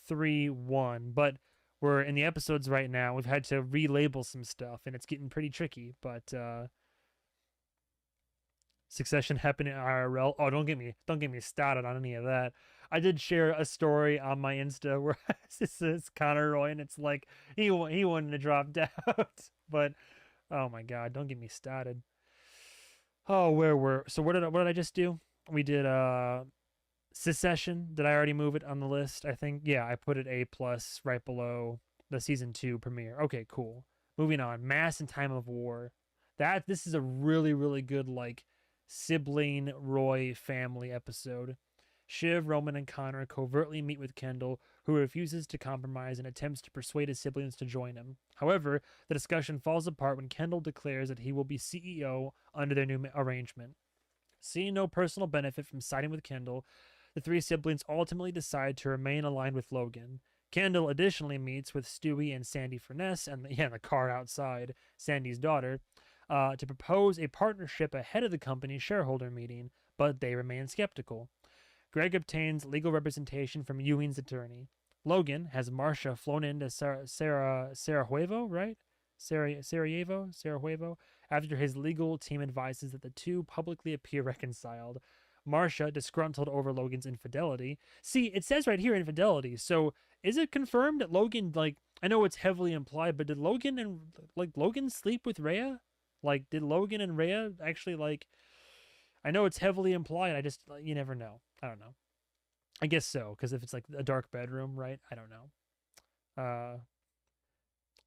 [SPEAKER 1] 3, 1. But we're in the episodes right now. We've had to relabel some stuff, and it's getting pretty tricky. But Succession happening IRL. Oh, don't get me started on any of that. I did share a story on my Insta where it's Connor Roy, and it's like he wanted to drop out, but oh my god, don't get me started. Oh, what did I just do? We did Secession. Did I already move it on the list? I think yeah, I put it A plus right below the season 2 premiere. Okay, cool. Moving on. Mass and Time of War. This is a really really good like sibling Roy family episode. Shiv, Roman, and Connor covertly meet with Kendall, who refuses to compromise and attempts to persuade his siblings to join him. However, the discussion falls apart when Kendall declares that he will be CEO under their new arrangement. Seeing no personal benefit from siding with Kendall, the three siblings ultimately decide to remain aligned with Logan. Kendall additionally meets with Stewie and Sandy Furness and the car outside, Sandy's daughter, to propose a partnership ahead of the company's shareholder meeting, but they remain skeptical. Greg obtains legal representation from Ewing's attorney. Logan has Marcia flown into Sarajevo, right? Sarajevo, after his legal team advises that the two publicly appear reconciled. Marcia, disgruntled over Logan's infidelity. See, it says right here infidelity. So is it confirmed that Logan, like, I know it's heavily implied, but did Logan sleep with Rhea? Like, did Logan and Rhea actually, like, I know it's heavily implied. You never know. I don't know. I guess so, because if it's like a dark bedroom, right? I don't know.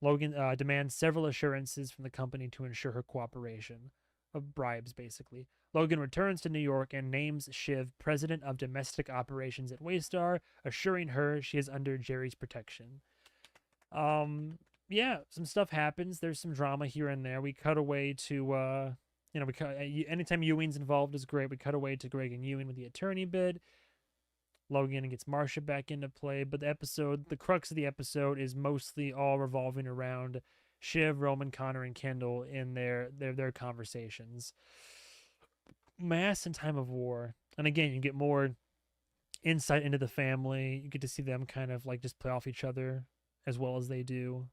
[SPEAKER 1] Logan demands several assurances from the company to ensure her cooperation. Of bribes, basically. Logan returns to New York and names Shiv president of domestic operations at Waystar, assuring her she is under Jerry's protection. Yeah, some stuff happens. There's some drama here and there. We cut away to anytime Ewing's involved is great. We cut away to Greg and Ewing with the attorney bid. Logan gets Marcia back into play, but the crux of the episode is mostly all revolving around Shiv, Roman, Connor, and Kendall in their conversations. Mass and Time of War. And again, you get more insight into the family. You get to see them kind of like just play off each other as well as they do.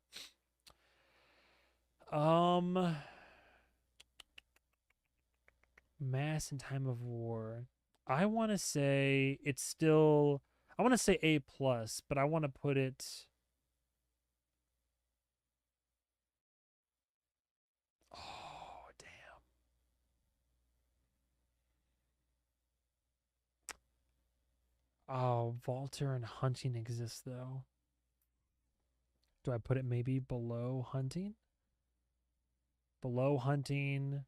[SPEAKER 1] Mass and Time of War. I want to say it's still. I want to say A plus, but I want to put it. Oh damn! Oh, Walter and Hunting exist though. Do I put it maybe below Hunting? Below Hunting,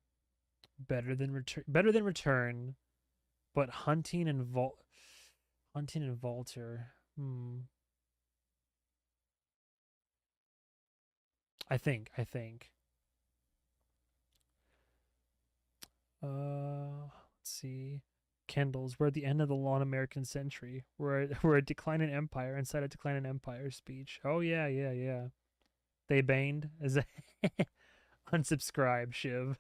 [SPEAKER 1] better than Return, but Hunting and Walter. I think. Let's see. Kendall's. We're at the end of the long American century. We're a declining empire inside a declining empire speech. Oh yeah. They banged as a unsubscribe, Shiv.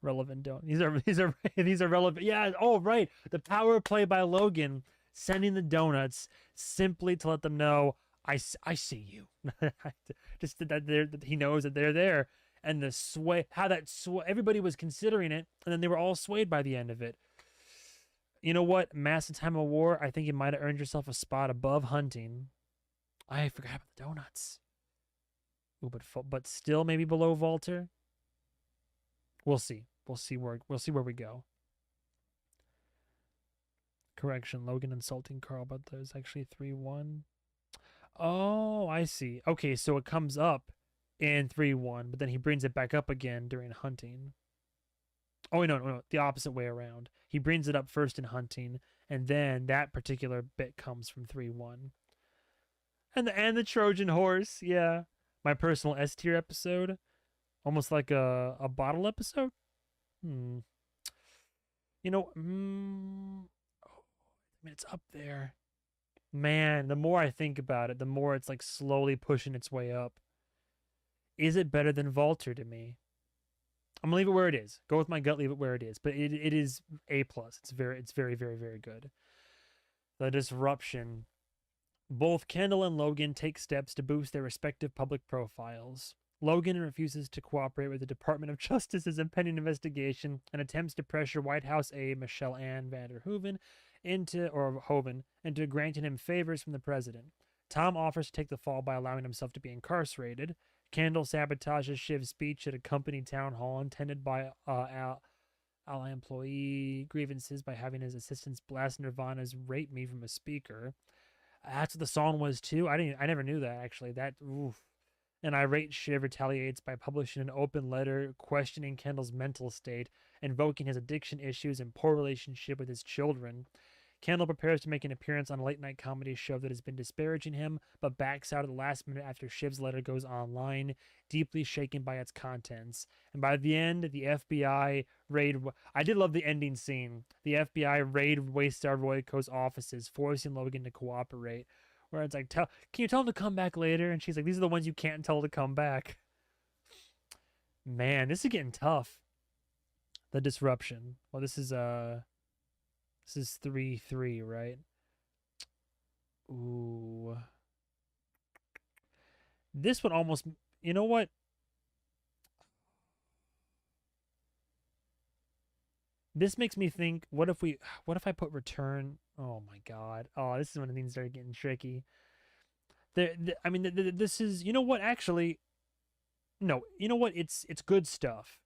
[SPEAKER 1] Relevant don't. These are relevant. Yeah. Oh right. The power play by Logan sending the donuts simply to let them know I see you. Just that he knows that they're there. And the sway, how that everybody was considering it, and then they were all swayed by the end of it. You know what? Mass and Time of War, I think you might have earned yourself a spot above Hunting. I forgot about the donuts. Ooh, but still maybe below Walter. We'll see. We'll see where we go. Correction, Logan insulting Carl, but there's actually 3-1. Oh, I see. Okay, so it comes up in 3-1, but then he brings it back up again during Hunting. Oh, no, the opposite way around. He brings it up first in Hunting, and then that particular bit comes from 3-1. And the Trojan horse, yeah. My personal S tier episode. Almost like a bottle episode. You know, I mean, it's up there. Man, the more I think about it, the more it's like slowly pushing its way up. Is it better than Walter to me? I'm gonna leave it where it is. Go with my gut, leave it where it is. But it is A plus. It's very, very, very good. The Disruption. Both Kendall and Logan take steps to boost their respective public profiles. Logan refuses to cooperate with the Department of Justice's impending investigation and attempts to pressure White House aide Michelle Ann Vanderhoeven into granting him favors from the president. Tom offers to take the fall by allowing himself to be incarcerated. Kendall sabotages Shiv's speech at a company town hall intended by ally employee grievances by having his assistants blast Nirvana's "Rape Me" from a speaker. That's what the song was too. I never knew that actually. That oof. And irate Shiv retaliates by publishing an open letter questioning Kendall's mental state, invoking his addiction issues and poor relationship with his children. Kendall prepares to make an appearance on a late-night comedy show that has been disparaging him, but backs out at the last minute after Shiv's letter goes online, deeply shaken by its contents. And by the end, the FBI raid... I did love the ending scene. The FBI raid Waystar Royco's offices, forcing Logan to cooperate. Where it's like, can you tell him to come back later? And she's like, these are the ones you can't tell to come back. Man, this is getting tough. The Disruption. Well, this is 3-3, right? Ooh. This would almost... You know what? This makes me think, what if I put Return... Oh my god. Oh, this is when things start getting tricky. I mean, this is... You know what, actually... No, you know what? It's Good Stuff.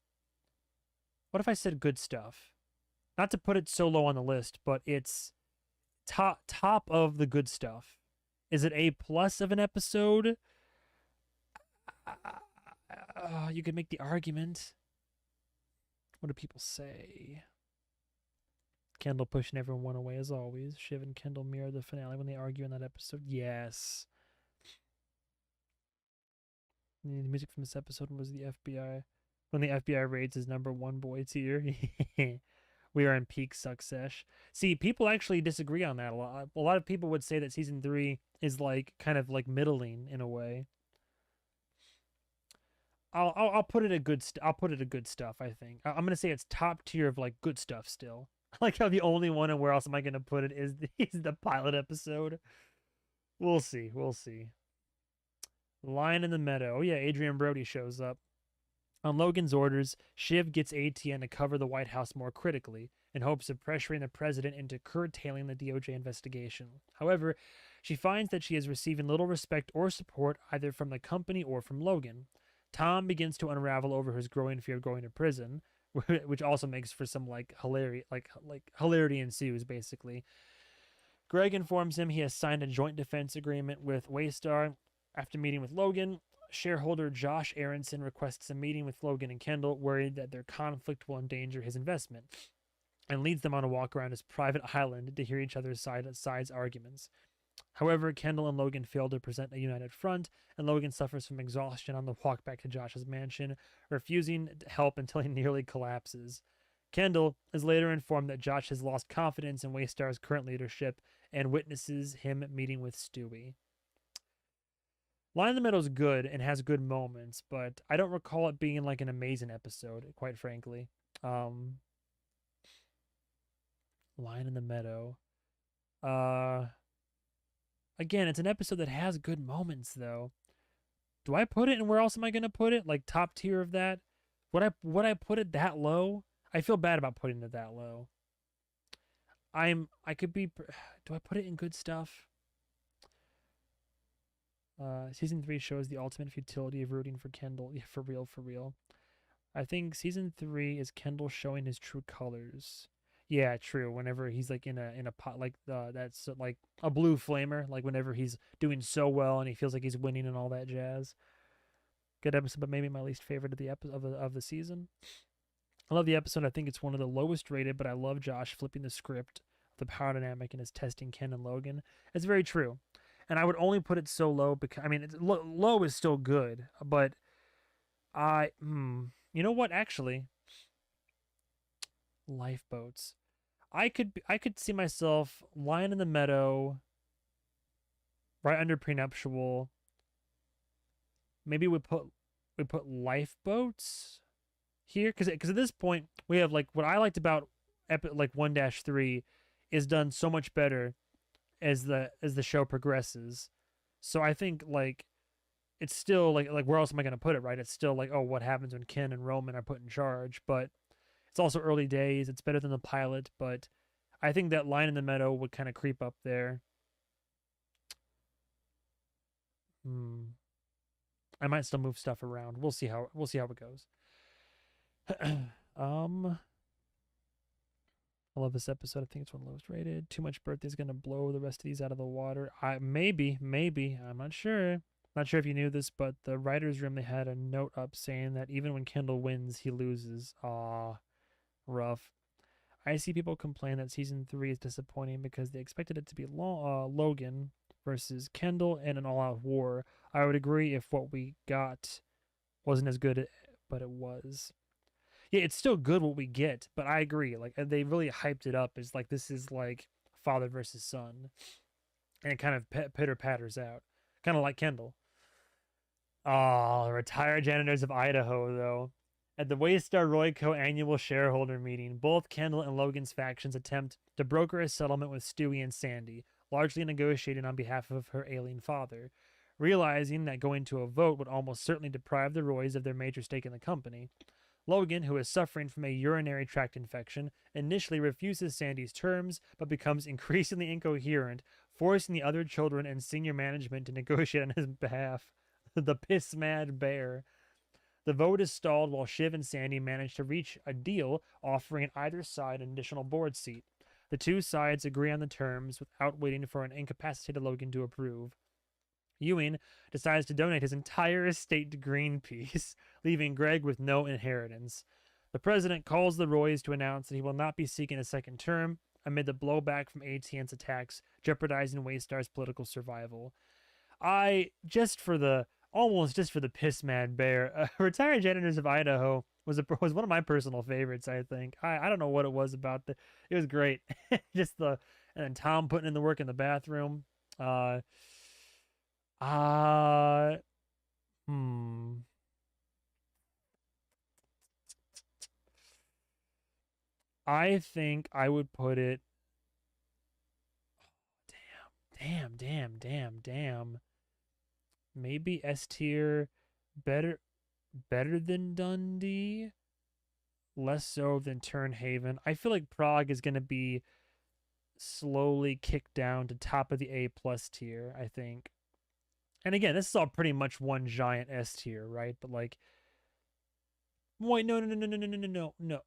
[SPEAKER 1] What if I said Good Stuff? Not to put it so low on the list, but it's top of the good stuff. Is it A plus of an episode? You could make the argument. What do people say? Kendall pushing everyone away as always. Shiv and Kendall mirror the finale when they argue in that episode. Yes. The music from this episode was the FBI. When the FBI raids his #1 boy tier. We are in peak success. See, people actually disagree on that a lot. A lot of people would say that season 3 is like kind of like middling in a way. I'll put it a good I'll put it a good stuff. I think I'm gonna say it's top tier of like good stuff still. I like how the only one, and where else am I gonna put it, is the pilot episode. We'll see. We'll see. Lion in the Meadow. Oh yeah, Adrian Brody shows up. On Logan's orders, Shiv gets ATN to cover the White House more critically, in hopes of pressuring the president into curtailing the DOJ investigation. However, she finds that she is receiving little respect or support either from the company or from Logan. Tom begins to unravel over his growing fear of going to prison, which also makes for some hilarity ensues, basically. Greg informs him he has signed a joint defense agreement with Waystar. After meeting with Logan, shareholder Josh Aronson requests a meeting with Logan and Kendall, worried that their conflict will endanger his investment, and leads them on a walk around his private island to hear each other's sides arguments. However, Kendall and Logan fail to present a united front, and Logan suffers from exhaustion on the walk back to Josh's mansion, refusing help until he nearly collapses. Kendall is later informed that Josh has lost confidence in Waystar's current leadership and witnesses him meeting with Stewie. Line in the Meadow is good and has good moments, but I don't recall it being like an amazing episode, quite frankly. Line in the Meadow. Again, it's an episode that has good moments, though. Do I put it, and where else am I going to put it? Like top tier of that? Would I put it that low? I feel bad about putting it that low. I could be... Do I put it in good stuff? Season 3 shows the ultimate futility of rooting for Kendall. Yeah, for real. I think season 3 is Kendall showing his true colors. Yeah, true. Whenever he's like in a pot, like that's like a blue flamer, like whenever he's doing so well and he feels like he's winning and all that jazz. Good episode, but maybe my least favorite of the of the season. I love the episode. I think it's one of the lowest rated, but I love Josh flipping the script, the power dynamic, and his testing Ken and Logan. It's very true. And I would only put it so low because, I mean, low is still good, but you know what? Actually, Lifeboats. I could see myself lying in the meadow, right under Pre-nuptial. Maybe we put Lifeboats. here, because at this point we have like what I liked about like 1-3 is done so much better as the show progresses. So I think like it's still like where else am I gonna put it, right? It's still like, oh, what happens when Ken and Roman are put in charge, but it's also early days. It's better than the pilot, but I think that line in the meadow would kind of creep up there. Hmm. I might still move stuff around. We'll see how it goes. um, I love this episode. I think it's one of the lowest rated. Too much birthday is gonna blow the rest of these out of the water. Maybe. I'm not sure. Not sure if you knew this, but the writers' room they had a note up saying that even when Kendall wins, he loses. Ah, rough. I see people complain that season 3 is disappointing because they expected it to be Logan versus Kendall in an all-out war. I would agree if what we got wasn't as good, but it was. Yeah, it's still good what we get, but I agree. Like they really hyped it up as like this is like father versus son, and it kind of pitter patters out, kind of like Kendall. Oh, retired janitors of Idaho, though. At the Waystar Royco annual shareholder meeting, both Kendall and Logan's factions attempt to broker a settlement with Stewie and Sandy, largely negotiating on behalf of her ailing father. Realizing that going to a vote would almost certainly deprive the Roys of their major stake in the company, Logan, who is suffering from a urinary tract infection, initially refuses Sandy's terms, but becomes increasingly incoherent, forcing the other children and senior management to negotiate on his behalf. The piss mad bear. The vote is stalled while Shiv and Sandy manage to reach a deal offering either side an additional board seat. The two sides agree on the terms without waiting for an incapacitated Logan to approve. Ewing decides to donate his entire estate to Greenpeace, leaving Greg with no inheritance. The president calls the Roys to announce that he will not be seeking a second term amid the blowback from ATN's attacks, jeopardizing Waystar's political survival. Just for the piss mad bear, Retired Janitors of Idaho was one of my personal favorites. I think I don't know what it was about it was great. Just the and then Tom putting in the work in the bathroom. Uh, uh, hmm. I think I would put it. Damn. Maybe S tier, better than Dundee, less so than Turnhaven. I feel like Prague is gonna be slowly kicked down to top of the A plus tier, I think. And again, this is all pretty much one giant S tier, right? But like, wait, no. Did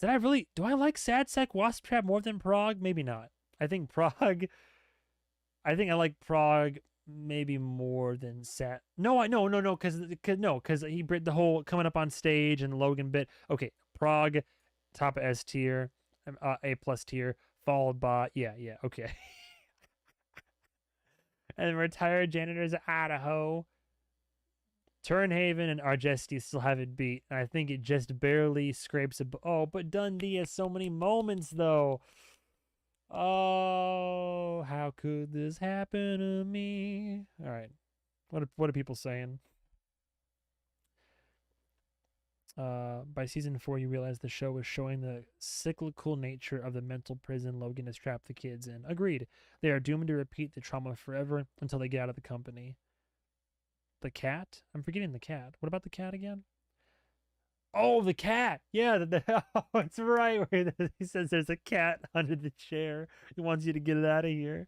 [SPEAKER 1] I really? Do I like Sad Sack Wasp Trap more than Prague? Maybe not. I think Prague. I think I like Prague maybe more than Sad. No, no, because he brought the whole coming up on stage and Logan bit. Okay, Prague, top of S tier, A plus tier, followed by okay. And Retired Janitors of Idaho. Turnhaven and Argesti still have it beat. And I think it just barely scrapes a. Oh, but Dundee has so many moments, though. Oh, how could this happen to me? All right. What are people saying? By season 4, you realize the show is showing the cyclical nature of the mental prison Logan has trapped the kids in. Agreed. They are doomed to repeat the trauma forever until they get out of the company. The cat? I'm forgetting the cat. What about the cat again? Oh, the cat. Yeah, oh, it's right where he says there's a cat under the chair. He wants you to get it out of here.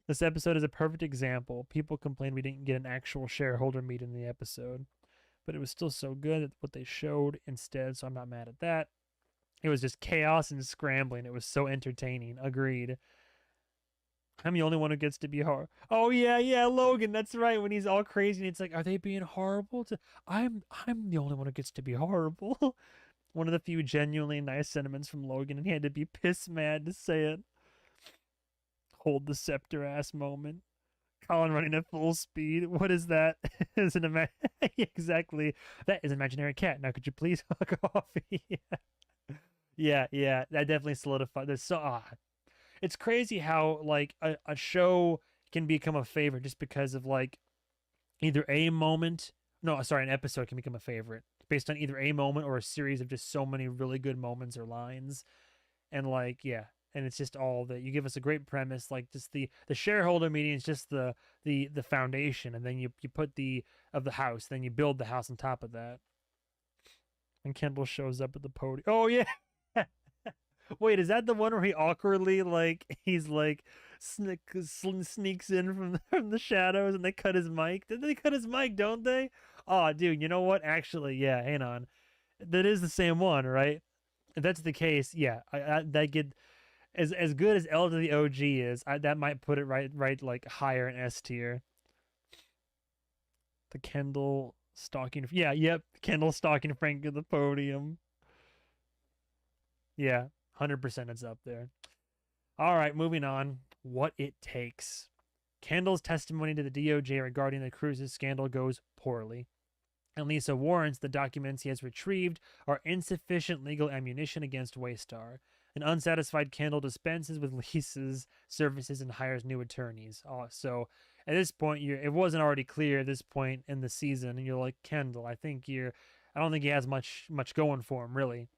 [SPEAKER 1] This episode is a perfect example. People complained we didn't get an actual shareholder meeting in the episode, but it was still so good at what they showed instead, so I'm not mad at that. It was just chaos and scrambling. It was so entertaining. Agreed. I'm the only one who gets to be hard. Oh yeah, Logan. That's right. When he's all crazy, and it's like, are they being horrible? I'm the only one who gets to be horrible. One of the few genuinely nice sentiments from Logan, and he had to be piss mad to say it. Hold the scepter ass moment. Colin running at full speed. What is that? Is an exactly that is an imaginary cat. Now could you please fuck off? yeah. That definitely solidified. There's so it's crazy how like a show can become a favorite just because of like either a moment. No, sorry, an episode can become a favorite based on either a moment or a series of just so many really good moments or lines. And like, yeah, and it's just all that you give us a great premise, like just the shareholder meeting is just the foundation, and then you put the of the house, then you build the house on top of that. And Kendall shows up at the podium. Oh yeah. Wait, is that the one where he awkwardly like he's like sneaks in from the shadows and they cut his mic? Did they cut his mic? Don't they? Oh, dude, you know what? Actually, yeah. Hang on, that is the same one, right? If that's the case, yeah, that get as good as L to the OG is. That might put it right like higher in S tier. The Kendall stalking, yeah, yep, Kendall stalking Frank at the podium. Yeah, 100% it's up there. All right, moving on. What it takes. Kendall's testimony to the DOJ regarding the cruises scandal goes poorly. And Lisa warrants the documents he has retrieved are insufficient legal ammunition against Waystar. An unsatisfied Kendall dispenses with Lisa's services and hires new attorneys. So at this point, it wasn't already clear at this point in the season, and you're like, Kendall, I don't think he has much going for him, really.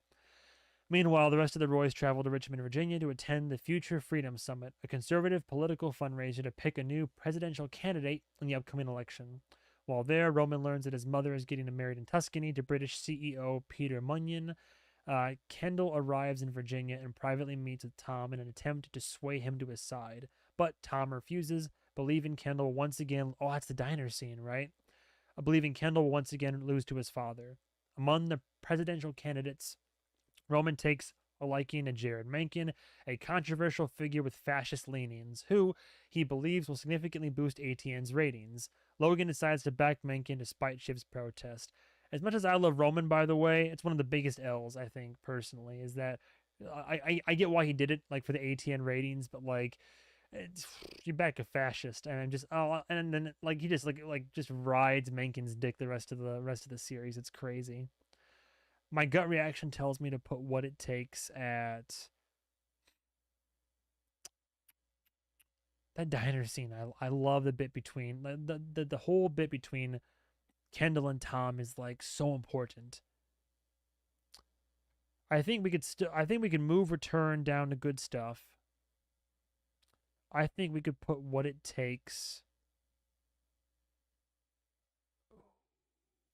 [SPEAKER 1] Meanwhile, the rest of the Roys travel to Richmond, Virginia to attend the Future Freedom Summit, a conservative political fundraiser to pick a new presidential candidate in the upcoming election. While there, Roman learns that his mother is getting married in Tuscany to British CEO Peter Munyon. Kendall arrives in Virginia and privately meets with Tom in an attempt to sway him to his side. But Tom refuses, believing Kendall once again... Oh, that's the diner scene, right? Believing Kendall will once again lose to his father. Among the presidential candidates, Roman takes a liking to Jared Mencken, a controversial figure with fascist leanings, who he believes will significantly boost ATN's ratings. Logan decides to back Mencken despite Shiv's protest. As much as I love Roman, by the way, it's one of the biggest L's, I think, personally, is that I get why he did it, like, for the ATN ratings, but, like, you back a fascist, and just, and then, like, he just, just rides Mencken's dick the rest of the series. It's crazy. My gut reaction tells me to put what it takes at that diner scene. I love the bit between the whole bit between Kendall and Tom is like so important. I think we could move return down to good stuff. I think we could put what it takes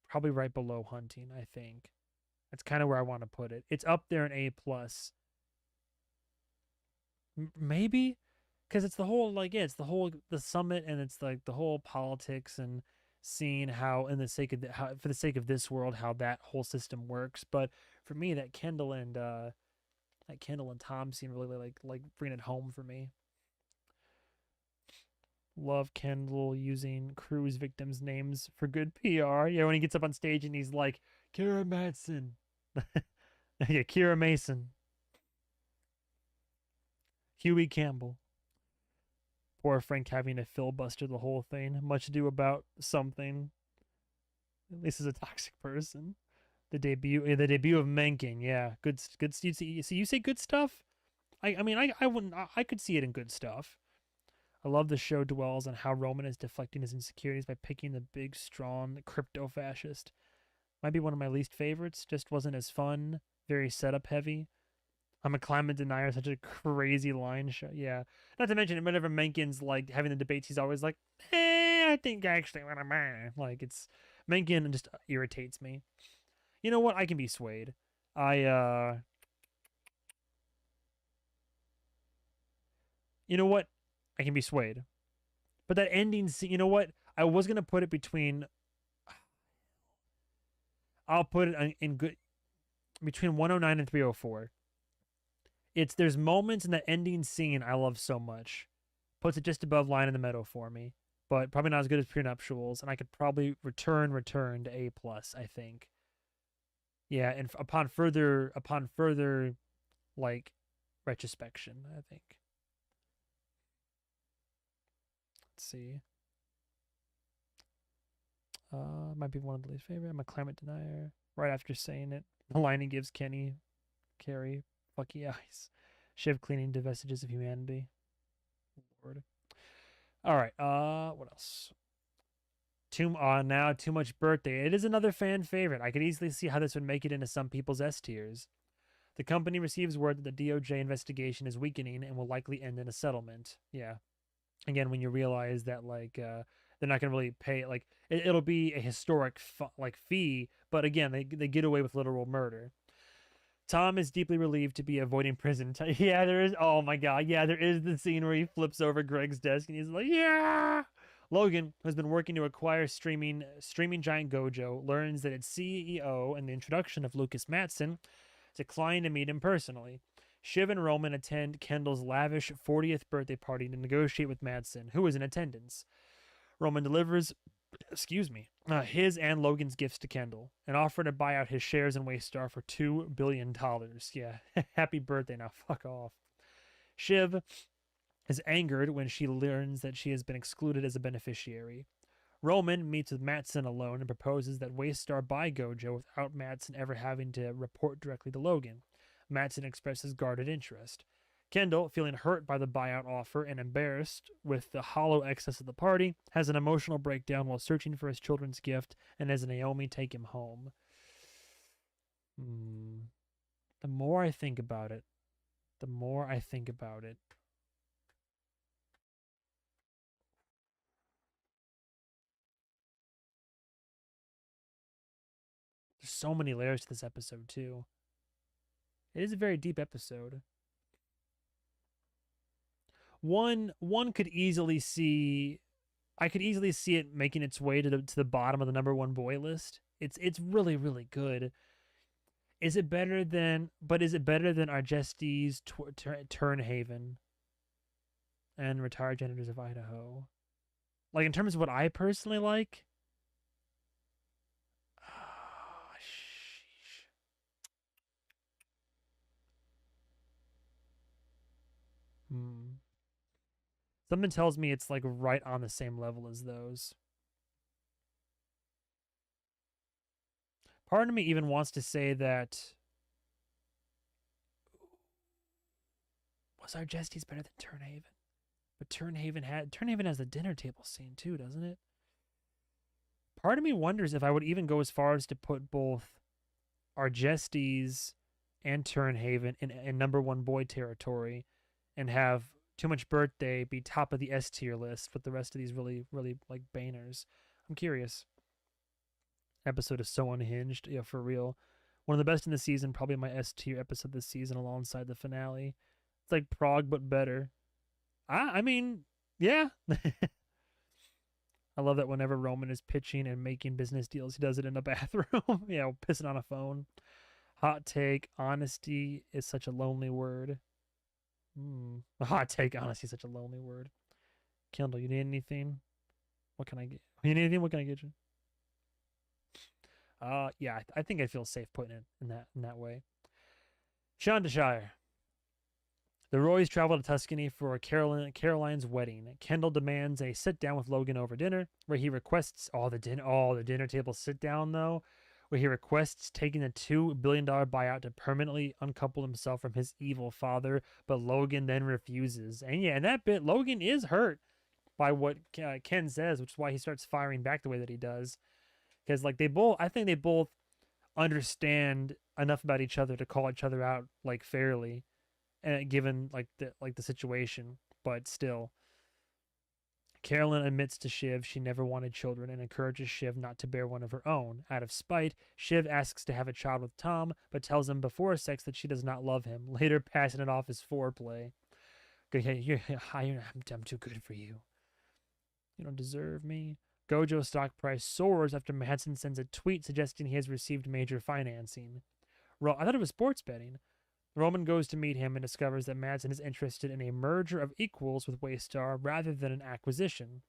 [SPEAKER 1] probably right below hunting, I think. That's kind of where I want to put it. It's up there in A plus. Maybe because it's the whole it's the summit, and it's like the whole politics and seeing how in the sake of how for the sake of this world how that whole system works. But for me, that Kendall and Tom seem really like bringing it home for me. Love Kendall using cruise victims' names for good PR. Yeah, when he gets up on stage and he's like, Kira Madsen. Yeah, Kira Mason. Huey Campbell. Poor Frank having to filibuster the whole thing. Much ado about something. At least he's a toxic person. The debut of Mencken. Yeah, good. So you say good stuff. I mean, I wouldn't. I could see it in good stuff. I love the show dwells on how Roman is deflecting his insecurities by picking the big, strong crypto fascist. Might be one of my least favorites. Just wasn't as fun. Very setup heavy. I'm a climate denier. Such a crazy line show. Yeah. Not to mention, whenever Mencken's like having the debates, he's always like, I think actually, like it's Mencken just irritates me. You know what? I can be swayed. You know what? I can be swayed. But that ending scene, you know what? I was gonna put it between. I'll put it in good between 109 and 304. There's moments in that ending scene I love so much. Puts it just above Line in the Meadow for me, but probably not as good as Pre-nuptials, and I could probably return to A plus, I think. Yeah, and upon further like retrospection, I think. Let's see. Might be one of the least favorite. I'm a climate denier. Right after saying it, the line he gives Carrie, fucky eyes. Shiv cleaning to vestiges of humanity. Lord. All right. What else? Now too much birthday. It is another fan favorite. I could easily see how this would make it into some people's S tiers. The company receives word that the DOJ investigation is weakening and will likely end in a settlement. Yeah. Again, when you realize that they're not going to really pay, like it'll be a historic fee, but again, they get away with literal murder. Tom is deeply relieved to be avoiding prison. Yeah, there is. Oh my god. Yeah, there is the scene where he flips over Greg's desk and he's like, "Yeah." Logan, who has been working to acquire streaming giant Gojo, learns that its CEO and the introduction of Lucas Matson declined to meet him personally. Shiv and Roman attend Kendall's lavish 40th birthday party to negotiate with Madsen, who is in attendance. Roman delivers, his and Logan's gifts to Kendall, and offer to buy out his shares in Waystar for $2 billion. Yeah, happy birthday now, fuck off. Shiv is angered when she learns that she has been excluded as a beneficiary. Roman meets with Matson alone and proposes that Waystar buy Gojo without Matson ever having to report directly to Logan. Matson expresses guarded interest. Kendall, feeling hurt by the buyout offer and embarrassed with the hollow excess of the party, has an emotional breakdown while searching for his children's gift and has Naomi take him home. The more I think about it, there's so many layers to this episode, too. It is a very deep episode. One could easily see, I could easily see it making its way to the bottom of the #1 boy list. It's really, really good. Is it better than Argesti's Turnhaven and Retired Janitors of Idaho? Like, in terms of what I personally like, sheesh. Something tells me it's like right on the same level as those. Part of me even wants to say that was Argesti's better than Turnhaven? But Turnhaven has the dinner table scene too, doesn't it? Part of me wonders if I would even go as far as to put both Argesti's and Turnhaven in #1 boy territory and have Too Much Birthday be top of the S tier list with the rest of these really, really like bangers. I'm curious. Episode is so unhinged. Yeah, for real. One of the best in the season, probably my S tier episode this season alongside the finale. It's like Prague, but better. I mean, yeah. I love that whenever Roman is pitching and making business deals, he does it in a bathroom. Yeah, pissing on a phone. Hot take, honesty is such a lonely word. A hot take, honesty is such a lonely word. Kendall, you need anything? What can I get? You need anything? What can I get you? Yeah, I think I feel safe putting it in that way. Shire. The Roys travel to Tuscany for Caroline's wedding. Kendall demands a sit down with Logan over dinner, where he requests the dinner table sit down though, where he requests taking the $2 billion buyout to permanently uncouple himself from his evil father, but Logan then refuses. And yeah, in that bit, Logan is hurt by what Ken says, which is why he starts firing back the way that he does. Because like I think they both understand enough about each other to call each other out like fairly, and given like the situation. But still, Carolyn admits to Shiv she never wanted children and encourages Shiv not to bear one of her own. Out of spite, Shiv asks to have a child with Tom, but tells him before sex that she does not love him, later passing it off as foreplay. I'm too good for you. You don't deserve me. Gojo's stock price soars after Madsen sends a tweet suggesting he has received major financing. I thought it was sports betting. Roman goes to meet him and discovers that Madsen is interested in a merger of equals with Waystar rather than an acquisition.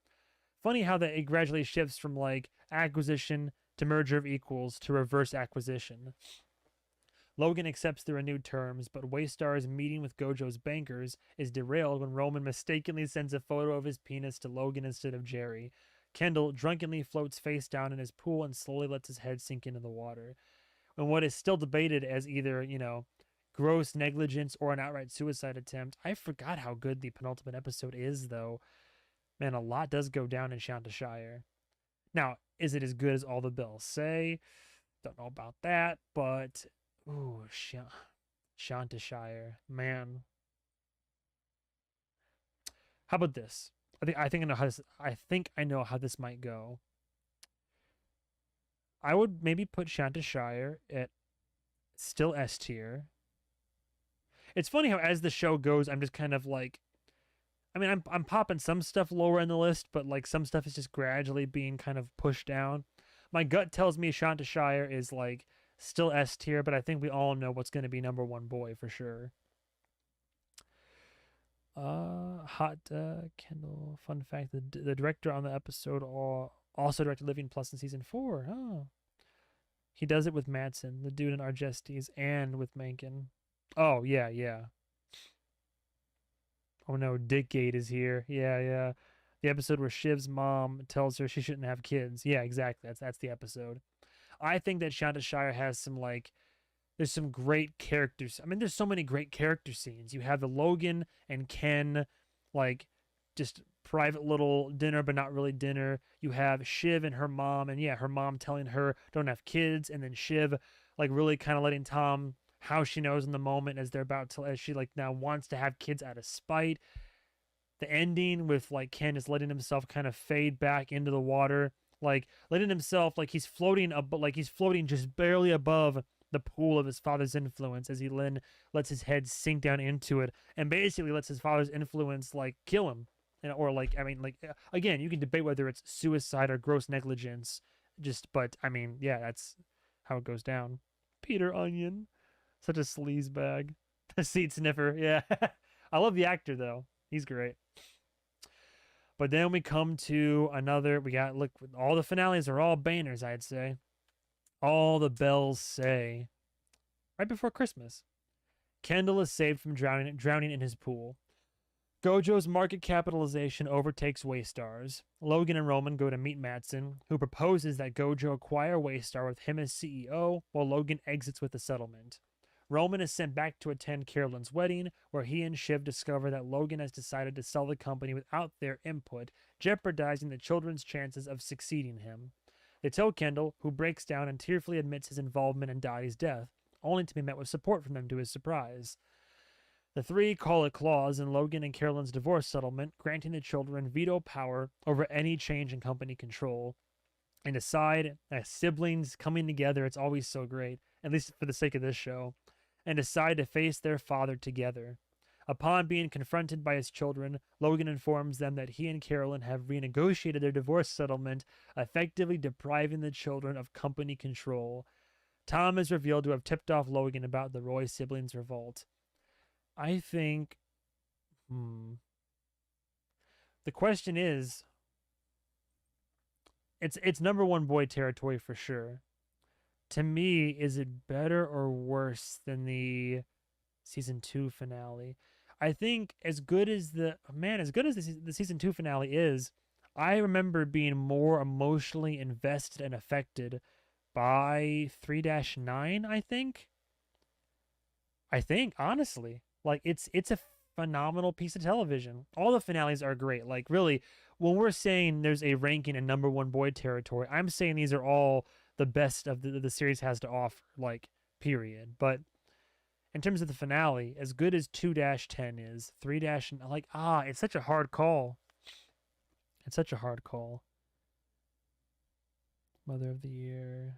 [SPEAKER 1] Funny how that it gradually shifts from like acquisition to merger of equals to reverse acquisition. Logan accepts the renewed terms, but Waystar's meeting with Gojo's bankers is derailed when Roman mistakenly sends a photo of his penis to Logan instead of Jerry. Kendall drunkenly floats face down in his pool and slowly lets his head sink into the water. And what is still debated as either, gross negligence or an outright suicide attempt. I forgot how good the penultimate episode is, though. Man, a lot does go down in Shire. Now, is it as good as all the bells say? Don't know about that, but ooh, Shantashire, man. How about this? I think I know how this. I think I know how this might go. I would maybe put Shantashire at still S tier. It's funny how as the show goes, I'm just kind of like, I mean, I'm popping some stuff lower in the list, but like some stuff is just gradually being kind of pushed down. My gut tells me Shantashire is like still S tier, but I think we all know what's going to be number one boy for sure. Hot Kendall. Fun fact: the director on the episode also directed Living Plus in season 4. Oh, he does it with Madsen, the dude in Argestes, and with Mencken. Oh yeah, yeah. Oh no, Dickgate is here. Yeah, yeah. The episode where Shiv's mom tells her she shouldn't have kids. Yeah, exactly. That's the episode. I think that Shantashire has some like there's some great characters. I mean, there's so many great character scenes. You have the Logan and Ken, like, just private little dinner, but not really dinner. You have Shiv and her mom, and yeah, her mom telling her don't have kids, and then Shiv, like, really kind of letting Tom how she knows in the moment as they're about to, as she like now wants to have kids out of spite. The ending with like Ken is letting himself kind of fade back into the water, like letting himself like he's floating up, like he's floating just barely above the pool of his father's influence as he then lets his head sink down into it and basically lets his father's influence like kill him. And, or like I mean like again you can debate whether it's suicide or gross negligence, just but I mean yeah, that's how it goes down. Peter Onion, such a sleaze bag. The seat sniffer, yeah. I love the actor though, he's great. But then we come to another, we got look, all the finales are all bangers, I'd say. All the bells say right before Christmas. Kendall is saved from drowning in his pool. Gojo's market capitalization overtakes Waystar's. Logan and Roman go to meet Madsen, who proposes that Gojo acquire Waystar with him as CEO, while Logan exits with the settlement. Roman is sent back to attend Carolyn's wedding, where he and Shiv discover that Logan has decided to sell the company without their input, jeopardizing the children's chances of succeeding him. They tell Kendall, who breaks down and tearfully admits his involvement in Dottie's death, only to be met with support from them to his surprise. The three call a clause in Logan and Carolyn's divorce settlement, granting the children veto power over any change in company control, and decide, as siblings coming together, it's always so great, at least for the sake of this show, and decide to face their father together. Upon being confronted by his children, Logan informs them that he and Carolyn have renegotiated their divorce settlement, effectively depriving the children of company control. Tom is revealed to have tipped off Logan about the Roy siblings' revolt. I think, the question is, it's number one boy territory for sure. To me, is it better or worse than the season 2 finale? I think as good as the season 2 finale is, I remember being more emotionally invested and affected by 3-9, I think honestly. Like it's a phenomenal piece of television. All the finales are great. Like really, when we're saying there's a ranking in number one boy territory, I'm saying these are all the best of the series has to offer, like period. But in terms of the finale, as good as 2-10 is, 3 like it's such a hard call. It's such a hard call. Mother of the Year.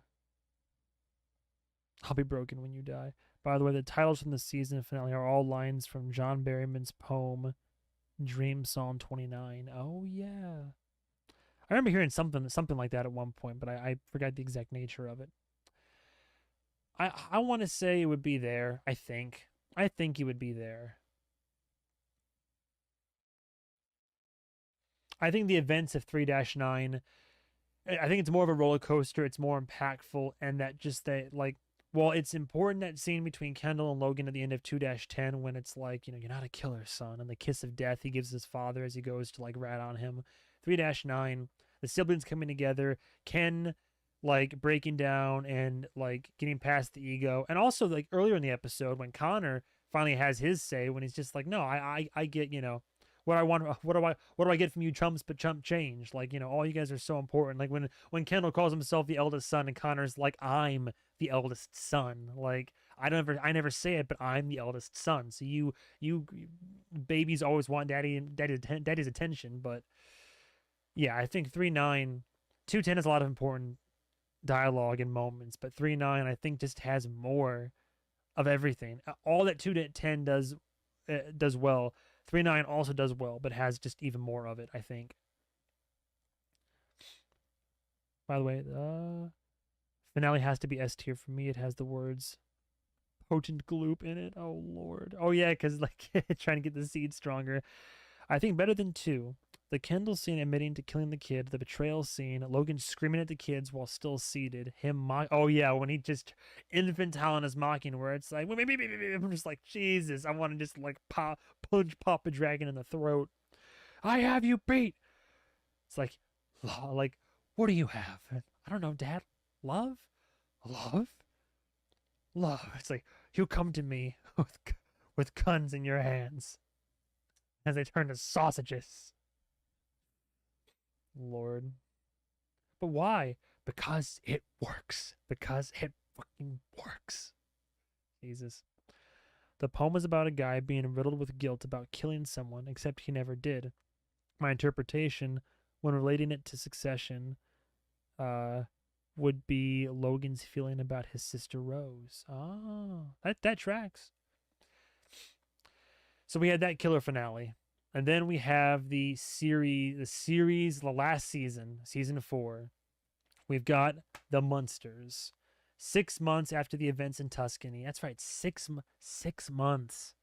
[SPEAKER 1] I'll be broken when you die. By the way, the titles from the season finale are all lines from John Berryman's poem Dream Song 29. Oh yeah. I remember hearing something like that at one point, but I forgot the exact nature of it. I want to say it would be there, I think. I think it would be there. I think the events of 3-9, I think it's more of a roller coaster, it's more impactful, and that just that like well, it's important that scene between Kendall and Logan at the end of 2-10 when it's like, you're not a killer, son, and the kiss of death he gives his father as he goes to like rat on him. 3-9, the siblings coming together, Ken like breaking down and like getting past the ego, and also like earlier in the episode when Connor finally has his say when he's just like, no, I get, what I want, what do I get from you chumps but chump change? Like, you know, all you guys are so important. Like when Kendall calls himself the eldest son and Connor's like, I'm the eldest son. Like I never say it, but I'm the eldest son. So you babies always want daddy's attention. But yeah, I think 3-9, 210 has a lot of important dialogue and moments, but 3-9 I think just has more of everything. All that 210 does well, 3-9 also does well, but has just even more of it, I think. By the way, finale has to be S tier for me. It has the words potent gloop in it. Oh lord. Oh yeah, because like trying to get the seed stronger. I think better than 2. The Kendall scene admitting to killing the kid, the betrayal scene, Logan screaming at the kids while still seated, him oh yeah, when he just infantile in his mocking where it's like, I'm just like, Jesus, I want to just like punch Papa Dragon in the throat. I have you beat. It's like, what do you have? I don't know, Dad. Love? Love? Love. It's like, you come to me with guns in your hands as they turn to sausages. Lord. But why? Because it works. Because it fucking works. Jesus. The poem is about a guy being riddled with guilt about killing someone, except he never did. My interpretation, when relating it to Succession, would be Logan's feeling about his sister Rose. Oh, that tracks. So we had that killer finale. And then we have the last season, season 4. We've got the Munsters. 6 months after the events in Tuscany. That's right, 6 months.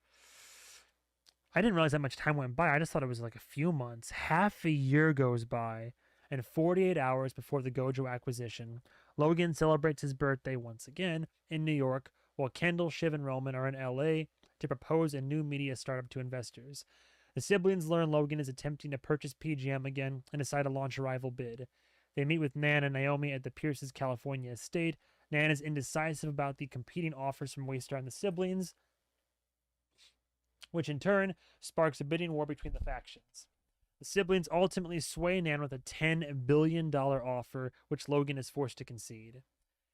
[SPEAKER 1] I didn't realize that much time went by. I just thought it was like a few months. Half a year goes by, and 48 hours before the Gojo acquisition, Logan celebrates his birthday once again in New York, while Kendall, Shiv, and Roman are in LA to propose a new media startup to investors. The siblings learn Logan is attempting to purchase PGM again and decide to launch a rival bid. They meet with Nan and Naomi at the Pierce's California estate. Nan is indecisive about the competing offers from Waystar and the siblings, which in turn sparks a bidding war between the factions. The siblings ultimately sway Nan with a $10 billion offer, which Logan is forced to concede.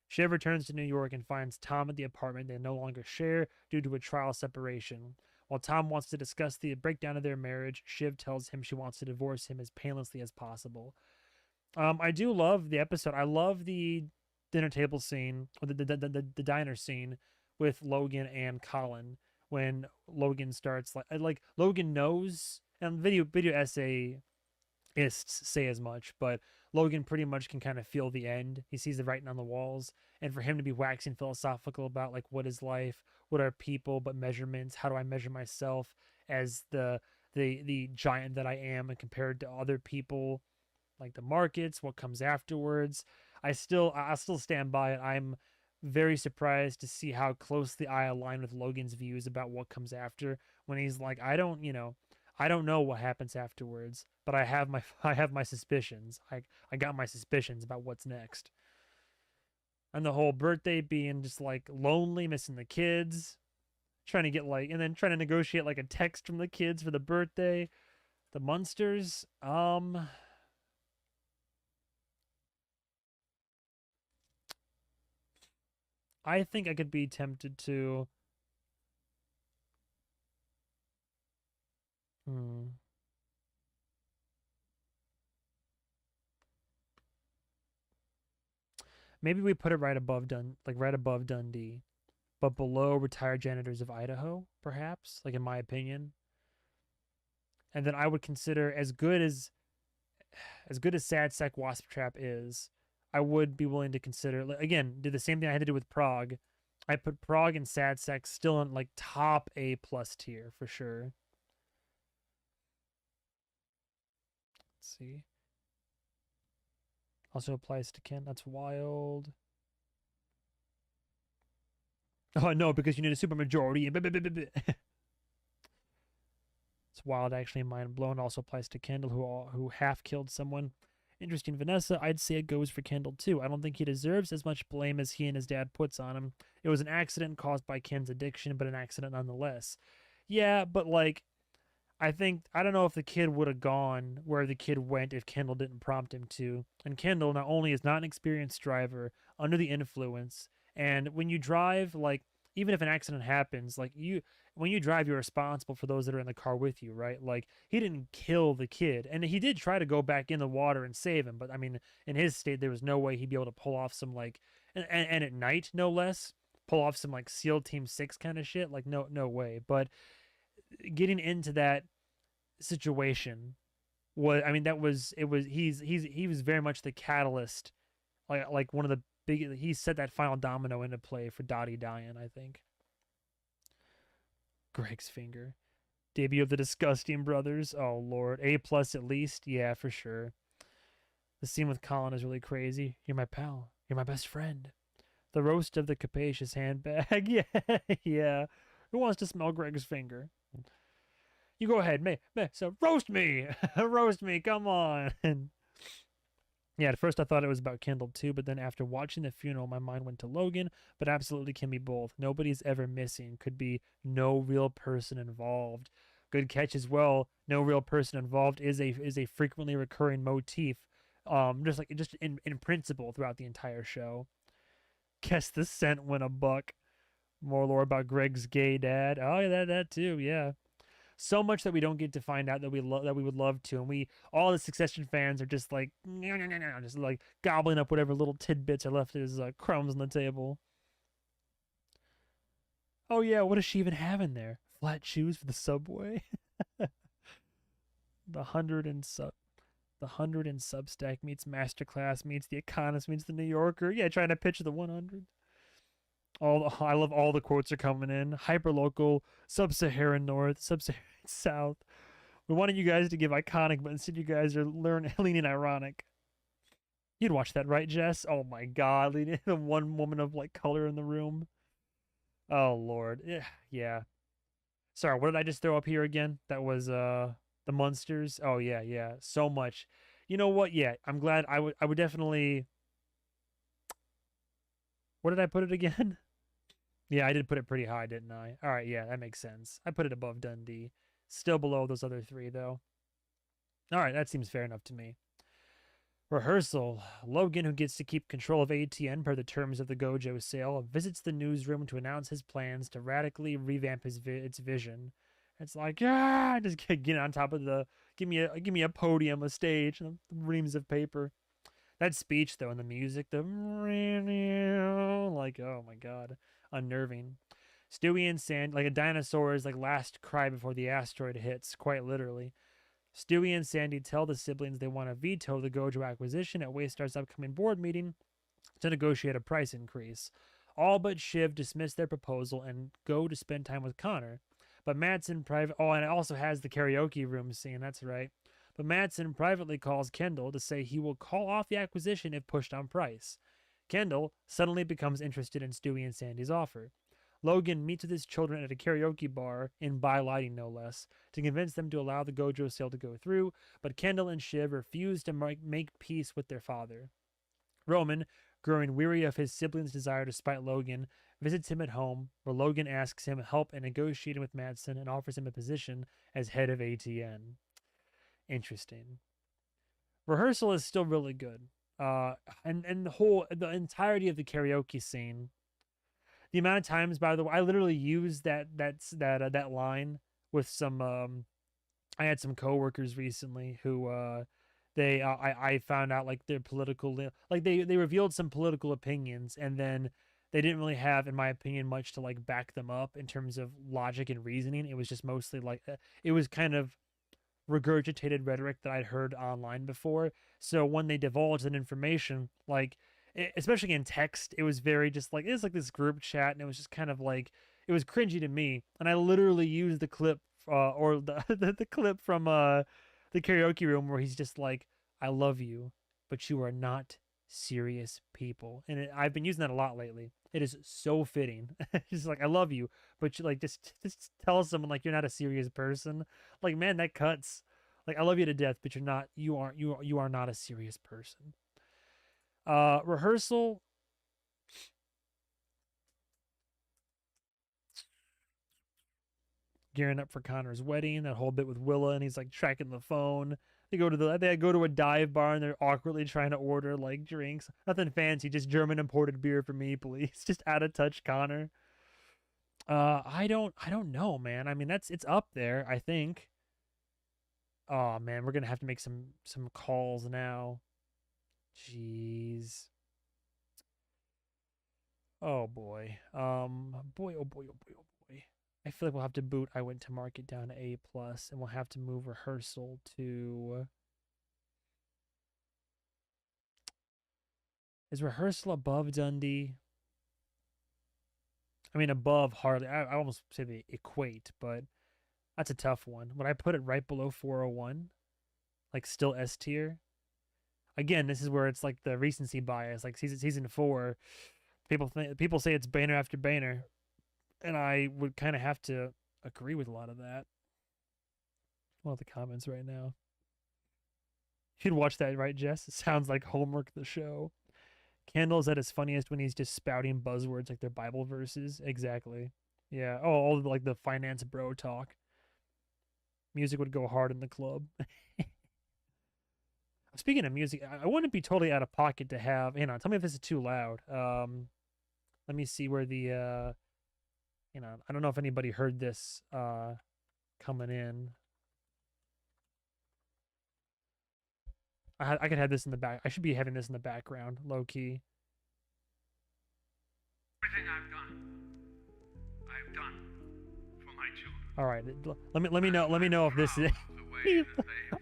[SPEAKER 1] Shiv returns to New York and finds Tom at the apartment they no longer share due to a trial separation. While Tom wants to discuss the breakdown of their marriage, Shiv tells him she wants to divorce him as painlessly as possible. I do love the episode. I love the dinner table scene, or the diner scene with Logan and Colin when Logan starts like Logan knows, and video essayists say as much, but Logan pretty much can kind of feel the end. He sees the writing on the walls, and for him to be waxing philosophical about like what is life, what are people but measurements, how do I measure myself as the giant that I am and compared to other people, like the markets, what comes afterwards. I still stand by it. I'm very surprised to see how closely I align with Logan's views about what comes after, when he's like, I don't know what happens afterwards, but I have my suspicions. I got my suspicions about what's next. And the whole birthday being just like lonely, missing the kids, trying to get like, and then trying to negotiate like a text from the kids for the birthday. The Munsters, I think I could be tempted to maybe we put it right above Dundee, but below Retired Janitors of Idaho, perhaps, like in my opinion. And then I would consider, as good as Sad Sack Wasp Trap is, I would be willing to consider, like, again, do the same thing I had to do with Prague. I put Prague and Sad Sack still in like top A+ tier for sure. Let's see. Also applies to Ken. That's wild. Oh no, because you need a supermajority. It's wild, actually. Mind blown. Also applies to Kendall, who half killed someone. Interesting, Vanessa. I'd say it goes for Kendall too. I don't think he deserves as much blame as he and his dad puts on him. It was an accident caused by Ken's addiction, but an accident nonetheless. Yeah, but like, I think I don't know if the kid would have gone where the kid went if Kendall didn't prompt him to. And Kendall not only is not an experienced driver, under the influence, and when you drive, like even if an accident happens, like you when you drive, you're responsible for those that are in the car with you, right? Like he didn't kill the kid, and he did try to go back in the water and save him, but I mean, in his state, there was no way he'd be able to pull off some like, and at night, no less, pull off some like SEAL Team 6 kind of shit. Like no way. But getting into that situation was, I mean, that was it was he was very much the catalyst, like one of the big, he set that final domino into play for Dottie dying, I think. Greg's finger. Debut of the Disgusting Brothers. Oh Lord. A plus at least. Yeah, for sure. The scene with Colin is really crazy. You're my pal. You're my best friend. The roast of the capacious handbag. Yeah, yeah. Who wants to smell Greg's finger? You go ahead, so roast me, roast me. Come on. And yeah, at first I thought it was about Kendall too, but then after watching the funeral, my mind went to Logan. But absolutely can be both. Nobody's ever missing. Could be no real person involved. Good catch as well. No real person involved is a frequently recurring motif. Just in principle throughout the entire show. Guess the scent went a buck. More lore about Greg's gay dad. Oh yeah, that too. Yeah. So much that we don't get to find out that we would love to, and we all the Succession fans are just like just like gobbling up whatever little tidbits are left as crumbs on the table. Oh yeah, what does she even have in there? Flat shoes for the subway. the hundred and sub the 100 in Substack meets Masterclass meets The Economist meets The New Yorker. Yeah, trying to pitch the 100. I love all the quotes are coming in. Hyperlocal, Sub-Saharan North, Sub-Saharan South. We wanted you guys to give iconic, but instead you guys are leaning ironic. You'd watch that, right, Jess? Oh my God, leading the one woman of like color in the room. Oh Lord, yeah. Sorry, what did I just throw up here again? That was the Munsters. Oh yeah. So much. You know what? Yeah, I'm glad. I would definitely. What did I put it again? Yeah, I did put it pretty high, didn't I? All right, yeah, that makes sense. I put it above Dundee. Still below those other three, though. All right, that seems fair enough to me. Rehearsal. Logan, who gets to keep control of ATN per the terms of the Gojo sale, visits the newsroom to announce his plans to radically revamp its vision. It's like, just get on top of the, give me a podium, a stage, and reams of paper. That speech though, and the music, the like, oh my God, unnerving. Stewie and Sandy, like a dinosaur's like last cry before the asteroid hits, quite literally. Stewie and Sandy tell the siblings they want to veto the Gojo acquisition at Waystar's upcoming board meeting to negotiate a price increase. All but Shiv dismiss their proposal and go to spend time with Connor. But Madsen private. Oh, and it also has the karaoke room scene. That's right. But Madsen privately calls Kendall to say he will call off the acquisition if pushed on price. Kendall suddenly becomes interested in Stewie and Sandy's offer. Logan meets with his children at a karaoke bar, in by lighting no less, to convince them to allow the Gojo sale to go through, but Kendall and Shiv refuse to make peace with their father. Roman, growing weary of his siblings' desire to spite Logan, visits him at home, where Logan asks him help in negotiating with Madsen and offers him a position as head of ATN. Interesting. Rehearsal is still really good. And the entirety of the karaoke scene, the amount of times, by the way, I literally used that line with some. I had some coworkers recently who I found out like their political, like they revealed some political opinions, and then they didn't really have, in my opinion, much to like back them up in terms of logic and reasoning. It was just mostly like it was kind of regurgitated rhetoric that I'd heard online before. So when they divulged that information, like especially in text, it was very just like it's like this group chat, and it was just kind of like it was cringy to me. And I literally used the clip or the clip from the karaoke room where he's just like, "I love you, but you are not serious people," and I've been using that a lot lately. It is so fitting. He's like, "I love you, but you like just tell someone like you're not a serious person." Like, man, that cuts. Like, I love you to death, but you are not a serious person. Rehearsal. gearing up for Connor's wedding. That whole bit with Willa, and he's like tracking the phone. They go to a dive bar and they're awkwardly trying to order like drinks. Nothing fancy, just German imported beer for me, please. Just out of touch Connor. I don't know, man. I mean, it's up there, I think. Oh man, we're gonna have to make some calls now. Jeez. Oh boy. Boy, oh boy, oh boy, oh boy. I feel like we'll have to boot I Went to Market down to A plus, and we'll have to move rehearsal to. Is rehearsal above Dundee? I mean, above hardly. I almost say they equate, but that's a tough one. Would I put it right below 401? Like still S tier? Again, this is where it's like the recency bias. Like season 4, people say it's banner after banner, and I would kind of have to agree with a lot of that. Well, the comments right now. You'd watch that, right, Jess? It sounds like homework. The show. Kendall's at his funniest when he's just spouting buzzwords like they're Bible verses. Exactly. Yeah. Oh, all the, like the finance bro talk. Music would go hard in the club. Speaking of music, I wouldn't be totally out of pocket to have. Hang on, tell me if this is too loud. Let me see where the. I don't know if anybody heard this coming in. I could have this in the back. I should be having this in the background, low key.
[SPEAKER 2] Everything I've done for my children.
[SPEAKER 1] All right, let me know if this is.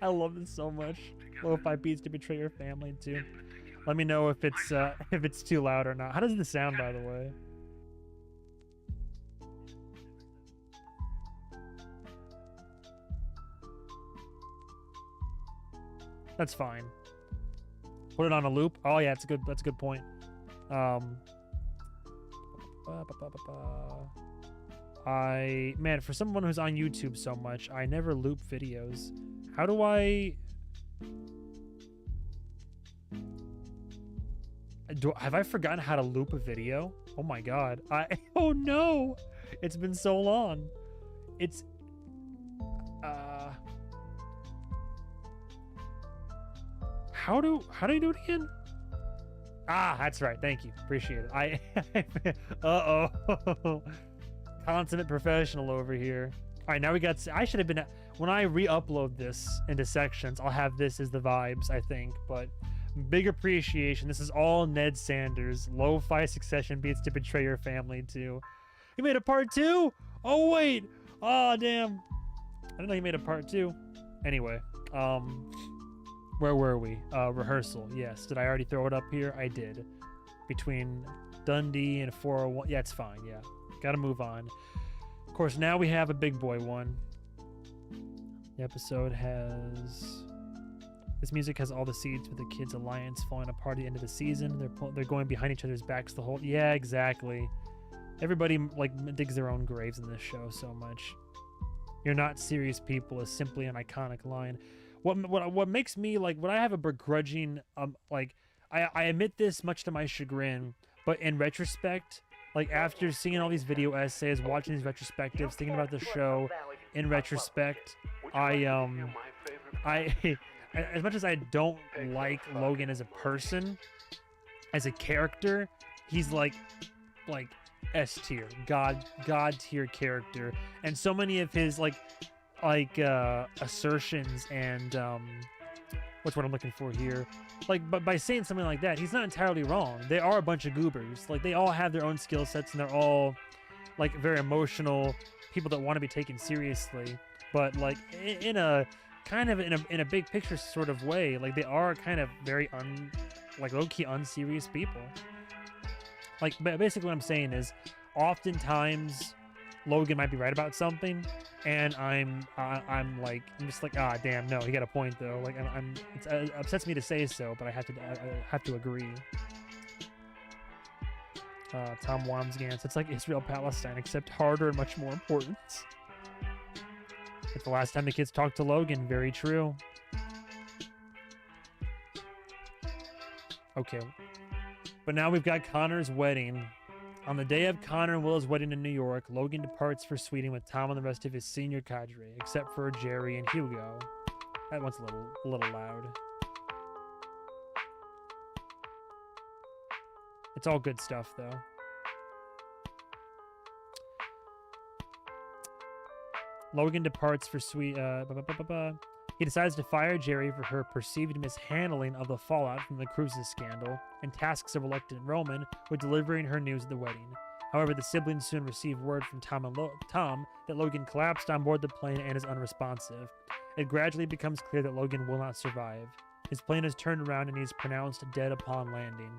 [SPEAKER 1] I love this so much. Lo-fi beats to betray your family too. Let me know if it's too loud or not. How does this sound, by the way? That's fine. Put it on a loop. Oh yeah, that's a good point. Man, for someone who's on YouTube so much, I never loop videos. How do I have I forgotten how to loop a video? Oh my god. Oh no. It's been so long. It's How do you do it again? Ah, that's right. Thank you. Appreciate it. Uh-oh. Consummate professional over here. All right, now we got. I should have been. When I re-upload this into sections, I'll have this as the vibes, I think. But big appreciation. This is all Ned Sanders. Lo-fi succession beats to betray your family too. He made a part 2? Oh wait. Oh damn. I didn't know he made a part 2. Anyway, where were we? Rehearsal. Yes. Did I already throw it up here? I did. Between Dundee and 401. Yeah, it's fine. Yeah. Gotta move on. Of course, now we have a big boy one. The episode has... This music has all the seeds for the kids' alliance falling apart at the end of the season. They're going behind each other's backs the whole... Yeah, exactly. Everybody, like, digs their own graves in this show so much. You're not serious people is simply an iconic line. What makes me, like, what I have a begrudging, like, I admit this much to my chagrin, but in retrospect, like, after seeing all these video essays, watching these retrospectives, thinking about the show, in retrospect, as much as I don't like Logan as a person, as a character, he's like S tier, God tier character, and so many of his like assertions and what's what I'm looking for here, but by saying something like that, he's not entirely wrong. They are a bunch of goobers. Like, they all have their own skill sets, and they're all like very emotional people that want to be taken seriously, but like in a kind of in a big picture sort of way, like they are kind of very low-key unserious people. Like, basically what I'm saying is, oftentimes Logan might be right about something, and I'm just like, ah, damn, no, he got a point though. Like, it upsets me to say so, but I have to agree. Tom Wamsgans, it's like Israel Palestine, except harder and much more important. It's the last time the kids talked to Logan. Very true. Okay. But now we've got Connor's wedding. On the day of Connor and Willow's wedding in New York, Logan departs for Sweden with Tom and the rest of his senior cadre, except for Jerry and Hugo. That one's a little loud. It's all good stuff, though. Logan departs for He decides to fire Jerry for her perceived mishandling of the fallout from the cruises scandal and tasks a reluctant Roman with delivering her news at the wedding. However, the siblings soon receive word from Tom that Logan collapsed on board the plane and is unresponsive. It gradually becomes clear that Logan will not survive. His plane is turned around and he is pronounced dead upon landing.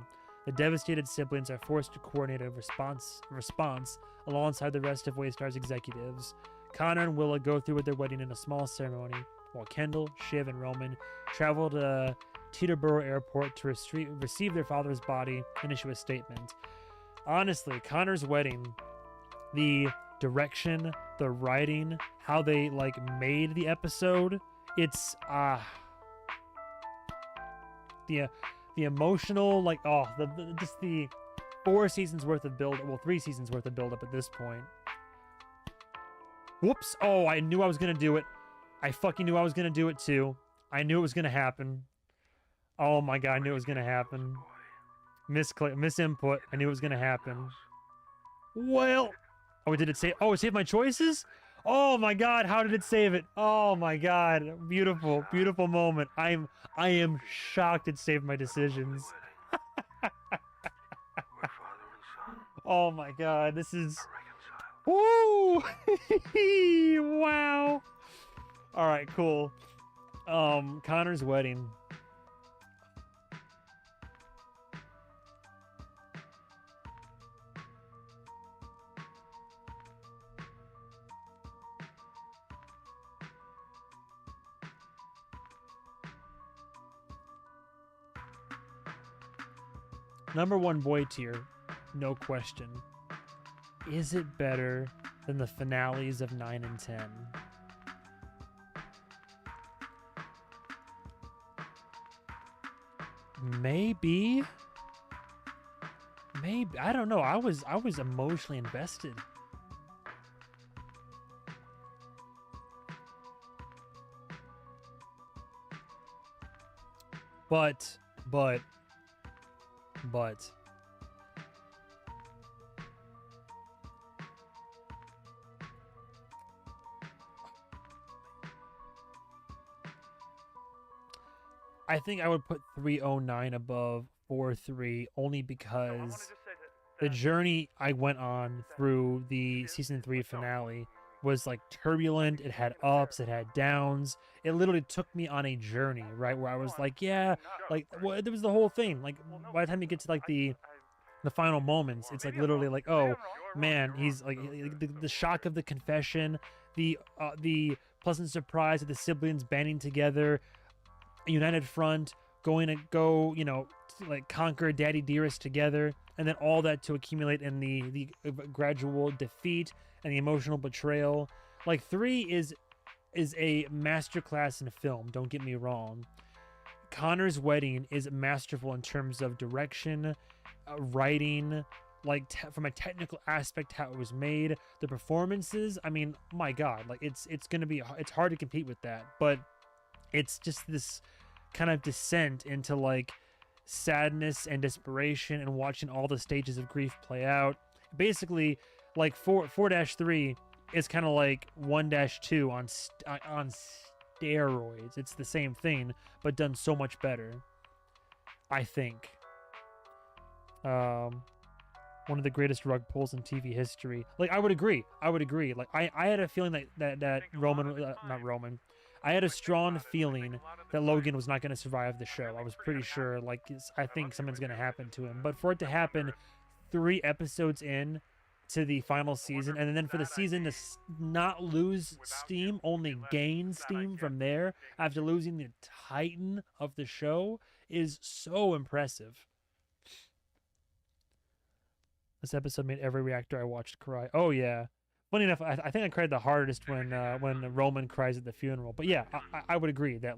[SPEAKER 1] The devastated siblings are forced to coordinate a response alongside the rest of Waystar's executives. Connor and Willa go through with their wedding in a small ceremony, while Kendall, Shiv, and Roman travel to Teterboro Airport to receive their father's body and issue a statement. Honestly, Connor's wedding, the direction, the writing, how they made the episode, it's the emotional, just the 4 seasons worth of build, well, 3 seasons worth of build up at this point. Whoops! Oh, I knew I was gonna do it. I fucking knew I was gonna do it too. I knew it was gonna happen. Oh my god, I knew it was gonna happen. Misinput. I knew it was gonna happen. Well, oh, did it save? Oh, it saved my choices? Oh my god, how did it save it? Oh my god, beautiful, beautiful moment. I am shocked it saved my decisions. Oh my god, this is... Woo! Wow. All right, cool. Connor's wedding. Number 1 boy tier, no question. Is it better than the finales of 9 and 10? Maybe. I don't know. I was emotionally invested. But I think I would put 309 above 43 only because the journey I went on through the season 3 finale was turbulent. It had ups, it had downs. It literally took me on a journey, right? Where I was there was the whole thing. By the time you get to the final moments, it's literally oh man, he's the shock of the confession, the pleasant surprise of the siblings banding together, a united front, going to go, conquer Daddy Dearest together, and then all that to accumulate in the gradual defeat and the emotional betrayal. 3 is a masterclass in film, don't get me wrong. Connor's wedding is masterful in terms of direction, writing, from a technical aspect, how it was made, the performances. I mean, my god, it's hard to compete with that, but it's just this kind of descent into sadness and desperation and watching all the stages of grief play out. Basically, 4-3 is kind of 1-2 on steroids. It's the same thing, but done so much better, I think. One of the greatest rug pulls in TV history. I would agree. I had a feeling that Roman, I had a strong feeling that Logan was not going to survive the show. I was pretty sure, I think something's going to happen to him. But for it to happen 3 episodes in to the final season, and then for the season to not lose steam, only gain steam from there after losing the titan of the show, is so impressive. This episode made every reactor I watched cry. Oh, yeah. Funny enough, I think I cried the hardest when Roman cries at the funeral. But yeah, I would agree that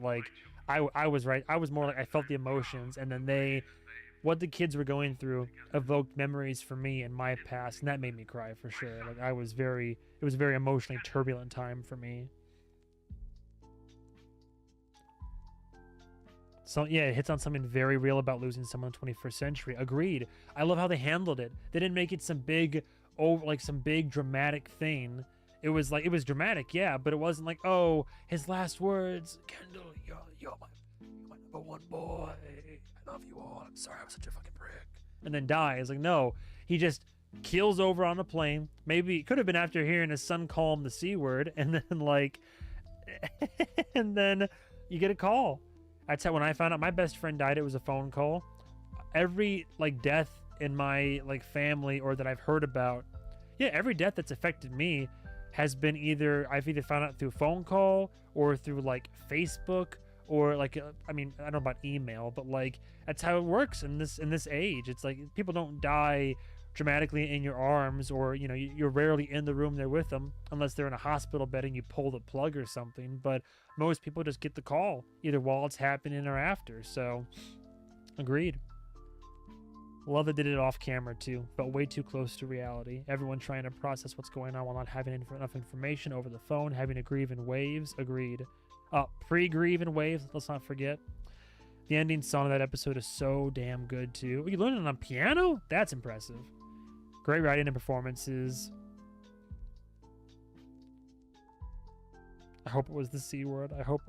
[SPEAKER 1] I was right. I was more I felt the emotions, and then they what the kids were going through evoked memories for me in my past, and that made me cry for sure. Like it was a very emotionally turbulent time for me. So yeah, it hits on something very real about losing someone in the 21st century. Agreed. I love how they handled it. They didn't make it some big, some big dramatic thing. It was like, it was dramatic, yeah, but it wasn't like, oh, his last words, Kendall, you're my number one boy. I love you all. I'm sorry I was such a fucking prick. And then dies. Like, no, he just keels over on a plane. Maybe it could have been after hearing his son call him the C word, and then like, and then you get a call. That's how, when I found out my best friend died, it was a phone call. Every like death in my like family or that I've heard about, yeah, every death that's affected me has been I've either found out through phone call or through like Facebook or like I mean, I don't know about email, but like that's how it works in this age. It's like people don't die dramatically in your arms, or you know, you're rarely in the room there with them unless they're in a hospital bed and you pull the plug or something. But most people just get the call either while it's happening or after. So agreed. Love that they did it off camera too. Felt way too close to reality. Everyone trying to process what's going on while not having enough information over the phone, having to grieve in waves. Agreed. Pre-grieve in waves, let's not forget. The ending song of that episode is so damn good too. You learning on piano? That's impressive. Great writing and performances. I hope it was the C word. I hope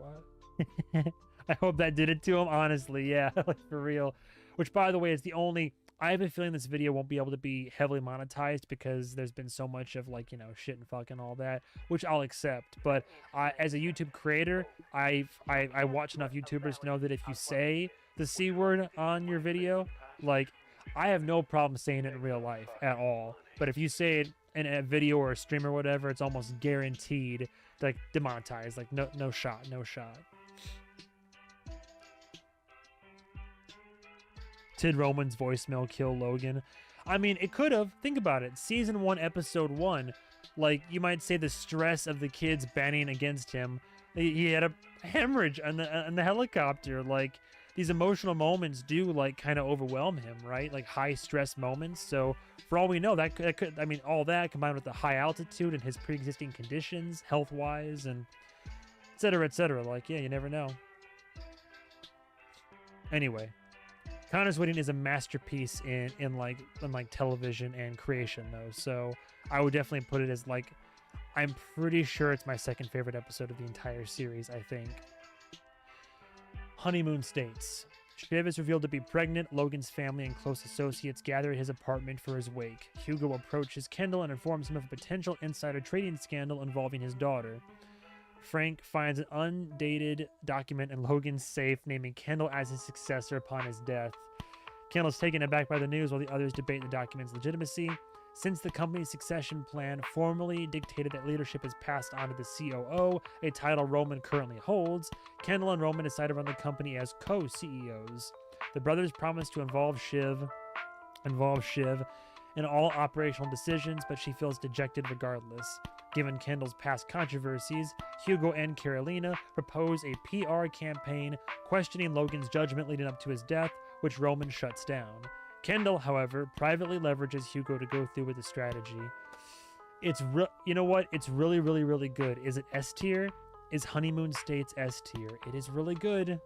[SPEAKER 1] I hope that did it to him, honestly. Yeah, like for real. Which, by the way, is the only... I have a feeling this video won't be able to be heavily monetized because there's been so much of like, you know, shit and fuck and all that, which I'll accept. But as a YouTube creator, I watch enough YouTubers to know that if you say the C word on your video, like, I have no problem saying it in real life at all. But if you say it in a video or a stream or whatever, it's almost guaranteed to like demonetize. Like no shot. Did Roman's voicemail kill Logan? I mean, it could have. Think about it. Season 1, episode 1. Like, you might say the stress of the kids banding against him. He had a hemorrhage on the helicopter. Like, these emotional moments do, like, kind of overwhelm him, right? Like, high stress moments. So, for all we know, that could, I mean, all that combined with the high altitude and his pre-existing conditions, health-wise, and et cetera, et cetera. Like, yeah, you never know. Anyway. Connor's Wedding is a masterpiece in television and creation though, so I would definitely put it as like, I'm pretty sure it's my second favorite episode of the entire series, I think. Honeymoon States. Shiv is revealed to be pregnant. Logan's family and close associates gather at his apartment for his wake. Hugo approaches Kendall and informs him of a potential insider trading scandal involving his daughter. Frank finds an undated document in Logan's safe naming Kendall as his successor upon his death. Kendall is taken aback by the news while the others debate the document's legitimacy. Since the company's succession plan formally dictated that leadership is passed on to the COO, a title Roman currently holds, Kendall and Roman decide to run the company as co-CEOs. The brothers promise to involve Shiv in all operational decisions, but she feels dejected regardless. Given Kendall's past controversies, Hugo and Carolina propose a PR campaign questioning Logan's judgment leading up to his death, which Roman shuts down. Kendall, however, privately leverages Hugo to go through with the strategy. You know what? It's really, really, really good. Is it S tier? Is Honeymoon States S tier? It is really good.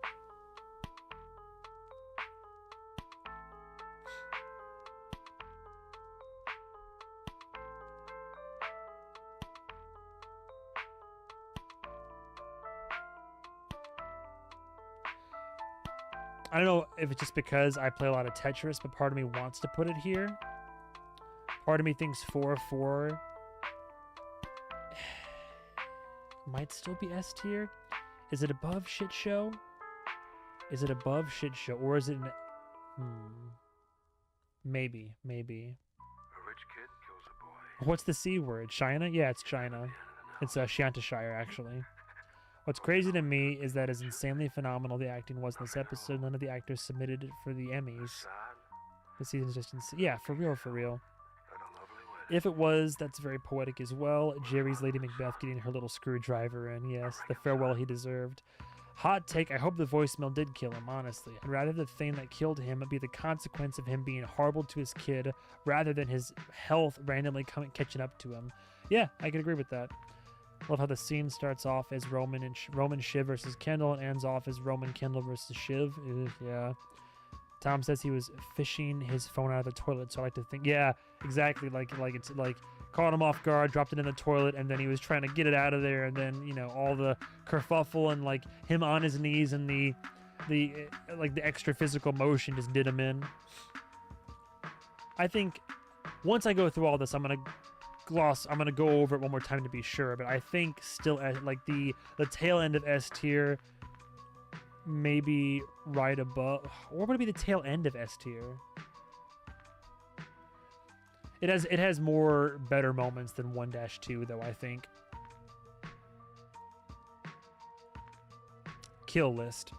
[SPEAKER 1] I don't know if it's just because I play a lot of Tetris, but part of me wants to put it here. Part of me thinks 4-4 might still be S tier. Is it above Shit Show? Is it above Shit Show? Or is it maybe.
[SPEAKER 2] A rich kid kills a boy.
[SPEAKER 1] What's the C word? China? Yeah, it's China. It's Shantyshire, actually. What's crazy to me is that as insanely phenomenal the acting was in this episode, none of the actors submitted it for the Emmys. The season's just insane. Yeah, for real. If it was, that's very poetic as well. Jerry's Lady Macbeth getting her little screwdriver in. Yes, the farewell he deserved. Hot take, I hope the voicemail did kill him, honestly. I'd rather the thing that killed him be the consequence of him being horrible to his kid rather than his health randomly catching up to him. Yeah, I can agree with that. Love how the scene starts off as Roman Shiv versus Kendall and ends off as Roman Kendall versus Shiv. Yeah. Tom says he was fishing his phone out of the toilet, so I like to think, yeah, exactly, like it's like caught him off guard, dropped it in the toilet, and then he was trying to get it out of there, and then, you know, all the kerfuffle and like him on his knees and the extra physical motion just did him in. I think once I go through all this, I'm gonna go over it one more time to be sure, but I think still at like the tail end of S tier, maybe right above, or would it be the tail end of S tier? It has more better moments than 1-2 though, I think. Kill list.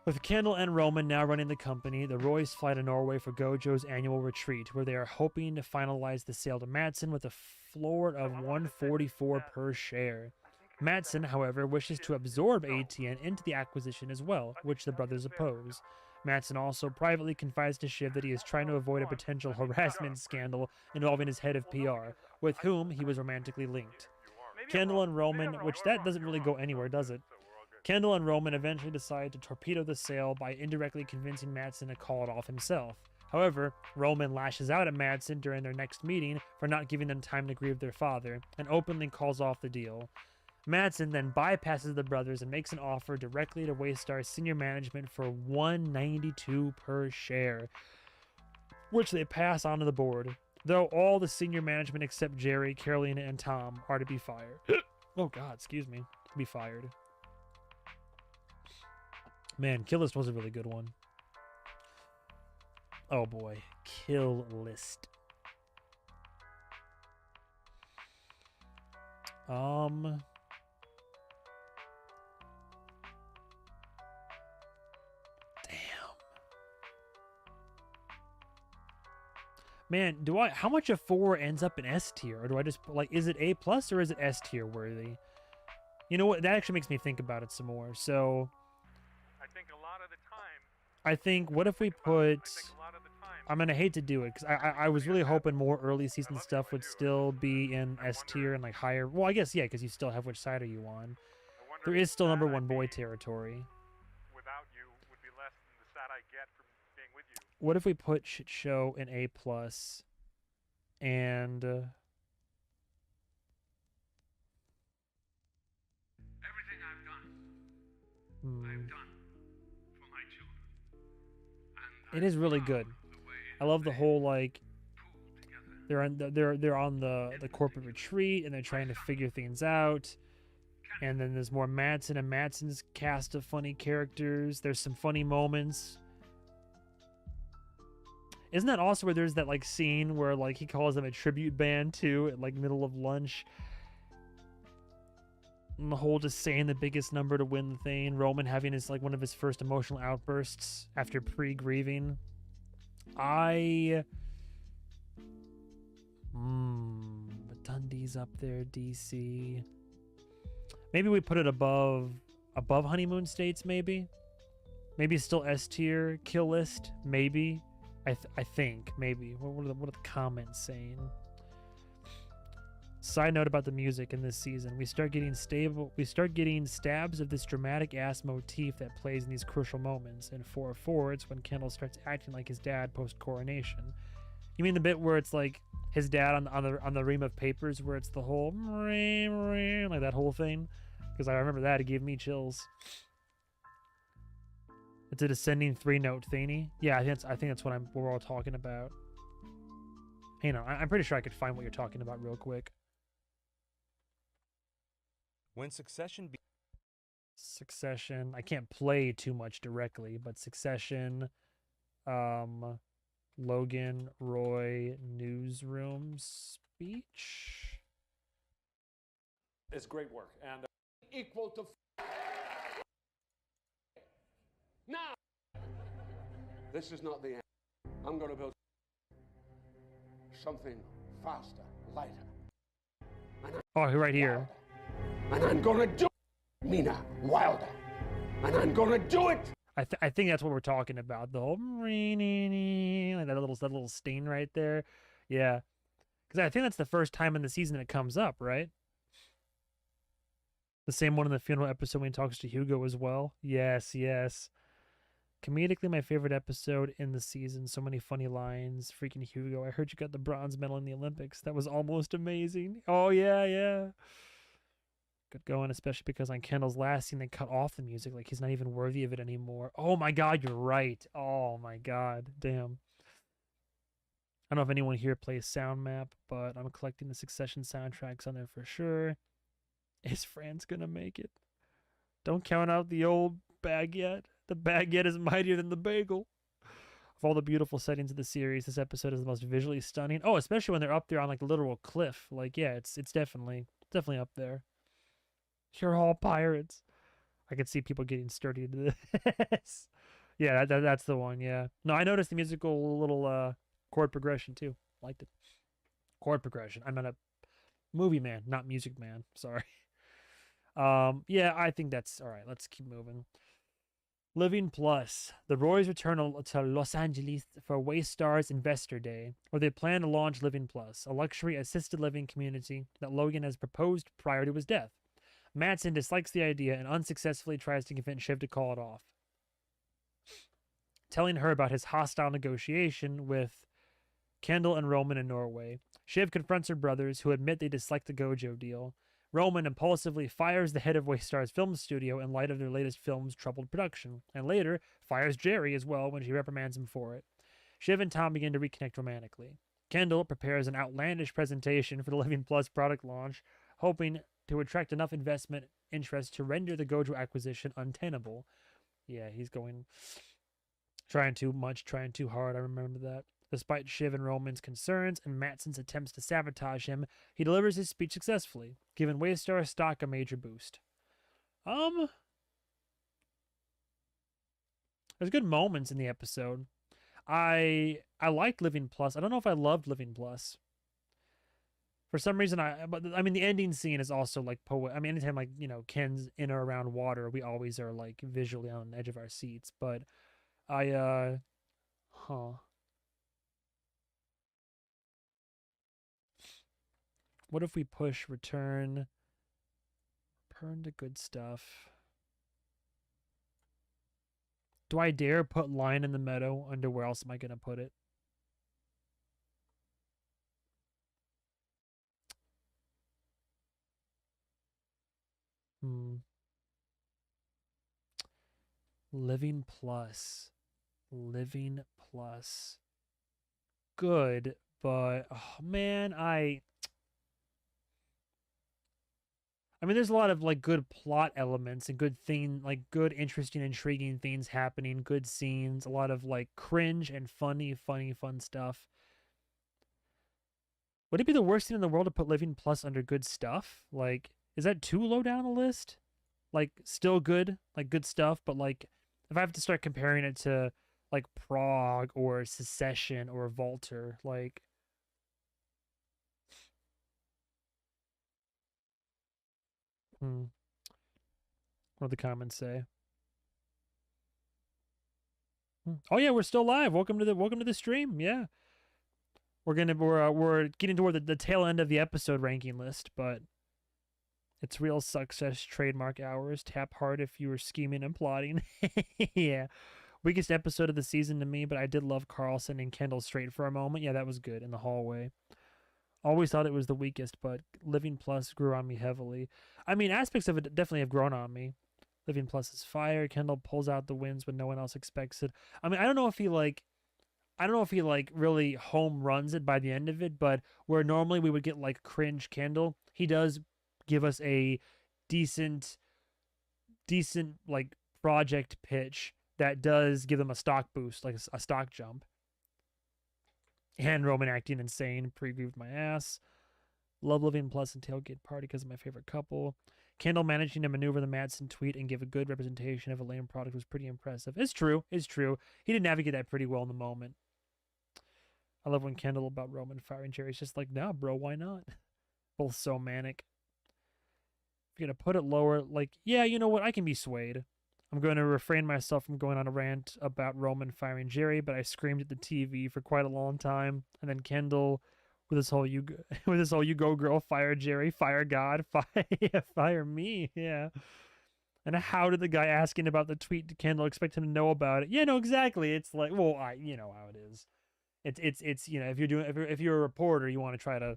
[SPEAKER 1] With Kendall and Roman now running the company, the Roys fly to Norway for Gojo's annual retreat, where they are hoping to finalize the sale to Mattson with a floor of 144 per share. Mattson, however, wishes to absorb ATN into the acquisition as well, which the brothers oppose. Mattson also privately confides to Shiv that he is trying to avoid a potential harassment scandal involving his head of PR, with whom he was romantically linked. Kendall and Roman, which that doesn't really go anywhere, does it? Kendall and Roman eventually decide to torpedo the sale by indirectly convincing Mattson to call it off himself. However, Roman lashes out at Mattson during their next meeting for not giving them time to grieve their father, and openly calls off the deal. Mattson then bypasses the brothers and makes an offer directly to Waystar's senior management for $192 per share, which they pass on to the board, though all the senior management except Jerry, Carolina, and Tom are to be fired. Oh god, excuse me. To be fired. Man, Kill List was a really good one. Oh boy, Kill List. Damn. Man, how much of 4 ends up in S tier? Or do I just, like, is it A+ or is it S tier worthy? You know what? That actually makes me think about it some more. So,
[SPEAKER 2] I think a lot of the time.
[SPEAKER 1] I think, what if we put, I'm going to hate to do it, because I was really hoping more early season stuff would still be in S tier and, like, higher. Well, I guess, yeah, because you still have which side are you on. There is still number 1 boy territory.
[SPEAKER 2] Without you would be less than the sad I get from being with you.
[SPEAKER 1] What if we put Shit Show in A+, and...
[SPEAKER 2] Everything I've done, I've done for my children. And
[SPEAKER 1] it is really good. I love the whole, like, they're on the corporate retreat and they're trying to figure things out. And then there's more Mattson and Mattson's cast of funny characters. There's some funny moments. Isn't that also where there's that, like, scene where, like, he calls them a tribute band too at, like, middle of lunch? And the whole just saying the biggest number to win the thing. Roman having his, like, one of his first emotional outbursts after pre-grieving. Dundee's up there, DC. Maybe we put it above Honeymoon States, maybe? Maybe it's still S tier, Kill List, maybe. I think, maybe. What are the comments saying? Side note about the music in this season. We start getting stabs of this dramatic ass motif that plays in these crucial moments. In 404, it's when Kendall starts acting like his dad post-coronation. You mean the bit where it's like his dad on the ream of papers, where it's the whole like that whole thing? Because I remember that, it gave me chills. It's a descending 3-note thingy. Yeah, I think that's what we're all talking about. Hang on, I'm pretty sure I could find what you're talking about real quick.
[SPEAKER 3] When Succession
[SPEAKER 1] I can't play too much directly, but Succession, Logan Roy newsroom speech.
[SPEAKER 4] It's great work and equal to now. This is not the end. I'm going to build something faster, lighter.
[SPEAKER 1] Oh, right here.
[SPEAKER 4] And I'm going to do Mina wilder. And I'm gonna do it!
[SPEAKER 1] I think that's what we're talking about. The whole like that little stain right there. Yeah. Because I think that's the first time in the season it comes up, right? The same one in the funeral episode when he talks to Hugo as well. Yes, yes. Comedically, my favorite episode in the season. So many funny lines. Freaking Hugo. I heard you got the bronze medal in the Olympics. That was almost amazing. Oh, yeah, yeah. Good going, especially because on Kendall's last scene, they cut off the music. Like, he's not even worthy of it anymore. Oh, my God, you're right. Oh, my God. Damn. I don't know if anyone here plays Sound Map, but I'm collecting the Succession soundtracks on there for sure. Is France gonna make it? Don't count out the old baguette. The baguette is mightier than the bagel. Of all the beautiful settings of the series, this episode is the most visually stunning. Oh, especially when they're up there on like the literal cliff. Like, yeah, it's definitely up there. You're all pirates. I could see people getting sturdy into this. Yeah, that's the one. Yeah. No, I noticed the musical little chord progression too. Liked it. Chord progression. I'm not a movie man, not music man. Sorry. Yeah, I think that's all right. Let's keep moving. Living Plus. The Roys return to Los Angeles for Waystar's Investor Day, where they plan to launch Living Plus, a luxury assisted living community that Logan has proposed prior to his death. Mattson dislikes the idea and unsuccessfully tries to convince Shiv to call it off, telling her about his hostile negotiation with Kendall and Roman in Norway. Shiv confronts her brothers, who admit they dislike the Gojo deal. Roman impulsively fires the head of Waystar's film studio in light of their latest film's troubled production, and later fires Jerry as well when she reprimands him for it. Shiv and Tom begin to reconnect romantically. Kendall prepares an outlandish presentation for the Living Plus product launch, hoping to attract enough investment interest to render the Gojo acquisition untenable. Yeah, he's trying too much, trying too hard. I remember that. Despite Shiv and Roman's concerns and Mattson's attempts to sabotage him, he delivers his speech successfully, giving Waystar stock a major boost. There's good moments in the episode. I liked Living Plus. I don't know if I loved Living Plus. For some reason, the ending scene is also like anytime like Ken's in or around water, we always are like visually on the edge of our seats. But what if we push return to good stuff? Do I dare put Lion in the Meadow under where else am I going to put it? Living Plus. Good, but oh man, I mean, there's a lot of like good plot elements and good good, interesting, intriguing things happening, good scenes, a lot of like cringe and funny, fun stuff. Would it be the worst thing in the world to put Living Plus under good stuff? Like, is that too low down the list? Like, still good, like good stuff, but like, if I have to start comparing it to like Prague or Secession or Volter, like. What do the comments say? Oh yeah, we're still live. Welcome to the stream. Yeah, we're getting toward the tail end of the episode ranking list, but it's real success trademark hours. Tap hard if you were scheming and plotting. Yeah, weakest episode of the season to me, but I did love Carlson and Kendall straight for a moment. Yeah, that was good in the hallway. Always thought it was the weakest, but Living Plus grew on me heavily. I mean, aspects of it definitely have grown on me. Living Plus is fire. Kendall pulls out the wins when no one else expects it. I mean, I don't know if he really home runs it by the end of it, but where normally we would get like cringe Kendall, he does give us a decent like project pitch that does give them a stock boost, like a stock jump. And Roman acting insane, pre-grieved my ass. Love Living Plus and Tailgate Party because of my favorite couple. Kendall managing to maneuver the Mattson tweet and give a good representation of a lame product was pretty impressive. It's true. He did navigate that pretty well in the moment. I love when Kendall about Roman firing Jerry's just like, nah, bro, why not? Both so manic. If you're going to put it lower, like, yeah, you know what? I can be swayed. I'm going to refrain myself from going on a rant about Roman firing Jerry, but I screamed at the TV for quite a long time. And then Kendall, with this whole with this whole "you go girl, fire Jerry, fire God, fire me," yeah. And how did the guy asking about the tweet to Kendall expect him to know about it? Yeah, no, exactly. It's like, well, you know how it is. It's you know, if you're a reporter, you want to try to,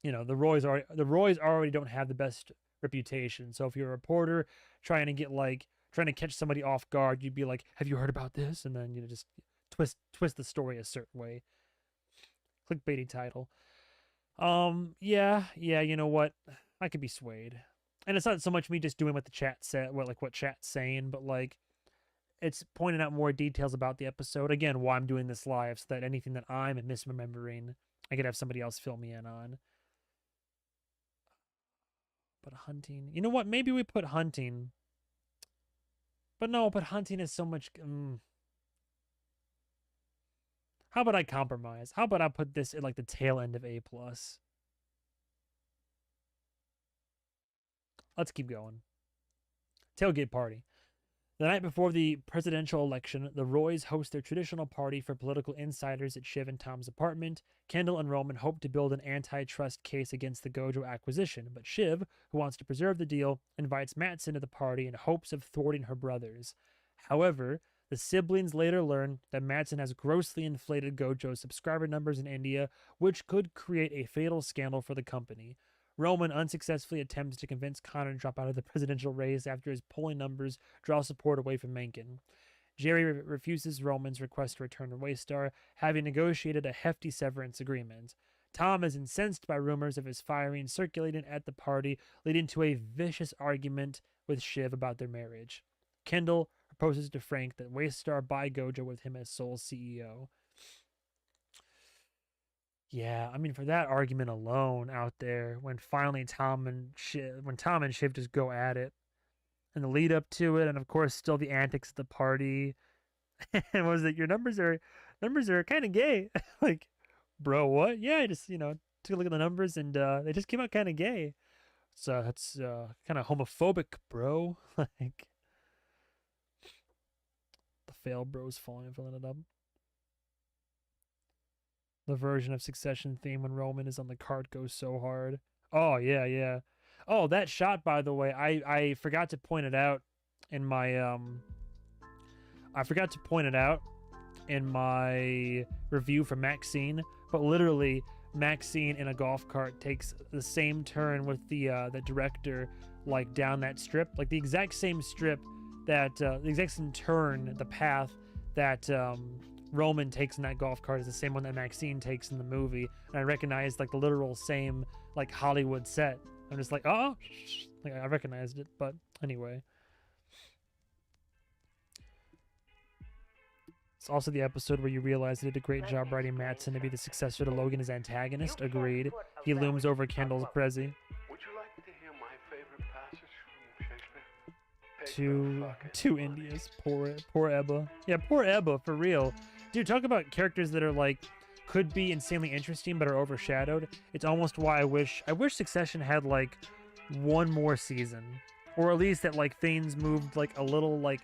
[SPEAKER 1] you know, the Roys already don't have the best reputation. So if you're a reporter trying to catch somebody off guard, you'd be like, "Have you heard about this?" And then, you know, just twist the story a certain way. Clickbaity title. Yeah, you know what? I could be swayed. And it's not so much me just doing what the chat said, what chat's saying, but like it's pointing out more details about the episode. Again, why I'm doing this live, so that anything that I'm misremembering, I could have somebody else fill me in on. But hunting, you know what? Maybe we put hunting. But no, hunting is so much. How about I compromise? How about I put this at like the tail end of A+? Let's keep going. Tailgate party. The night before the presidential election, the Roys host their traditional party for political insiders at Shiv and Tom's apartment. Kendall and Roman hope to build an antitrust case against the Gojo acquisition, but Shiv, who wants to preserve the deal, invites Mattson to the party in hopes of thwarting her brothers. However, the siblings later learn that Mattson has grossly inflated Gojo's subscriber numbers in India, which could create a fatal scandal for the company. Roman unsuccessfully attempts to convince Connor to drop out of the presidential race after his polling numbers draw support away from Mencken. Jerry refuses Roman's request to return to Waystar, having negotiated a hefty severance agreement. Tom is incensed by rumors of his firing circulating at the party, leading to a vicious argument with Shiv about their marriage. Kendall proposes to Frank that Waystar buy Gojo with him as sole CEO. Yeah, I mean, for that argument alone out there, when finally Tom and Shiv just go at it, and the lead up to it, and of course still the antics at the party, and was it your numbers are kind of gay? Like, bro, what? Yeah, I just, you know, took a look at the numbers, and they just came out kind of gay. So that's kind of homophobic, bro. Like, the fail bros filling it up. The version of Succession theme when Roman is on the cart goes so hard. Oh, yeah. Oh, that shot, by the way, I forgot to point it out in my review for Maxine, but literally Maxine in a golf cart takes the same turn with the director, like down that strip, like the exact same strip that the exact same turn, the path that Roman takes in that golf cart is the same one that Maxine takes in the movie, and I recognized like the literal same like Hollywood set. I'm just like, oh, like I recognized it. But anyway, it's also the episode where you realize they did a great job writing Mattson to be the successor to Logan as antagonist. Agreed. He looms over Kendall's Prezi.
[SPEAKER 4] Would you like to hear my favorite passage from Shakespeare?
[SPEAKER 1] To India's poor Ebba. Yeah, poor Ebba, for real. Dude, talk about characters that are like could be insanely interesting but are overshadowed. It's almost why I wish Succession had like one more season, or at least that like things moved like a little. Like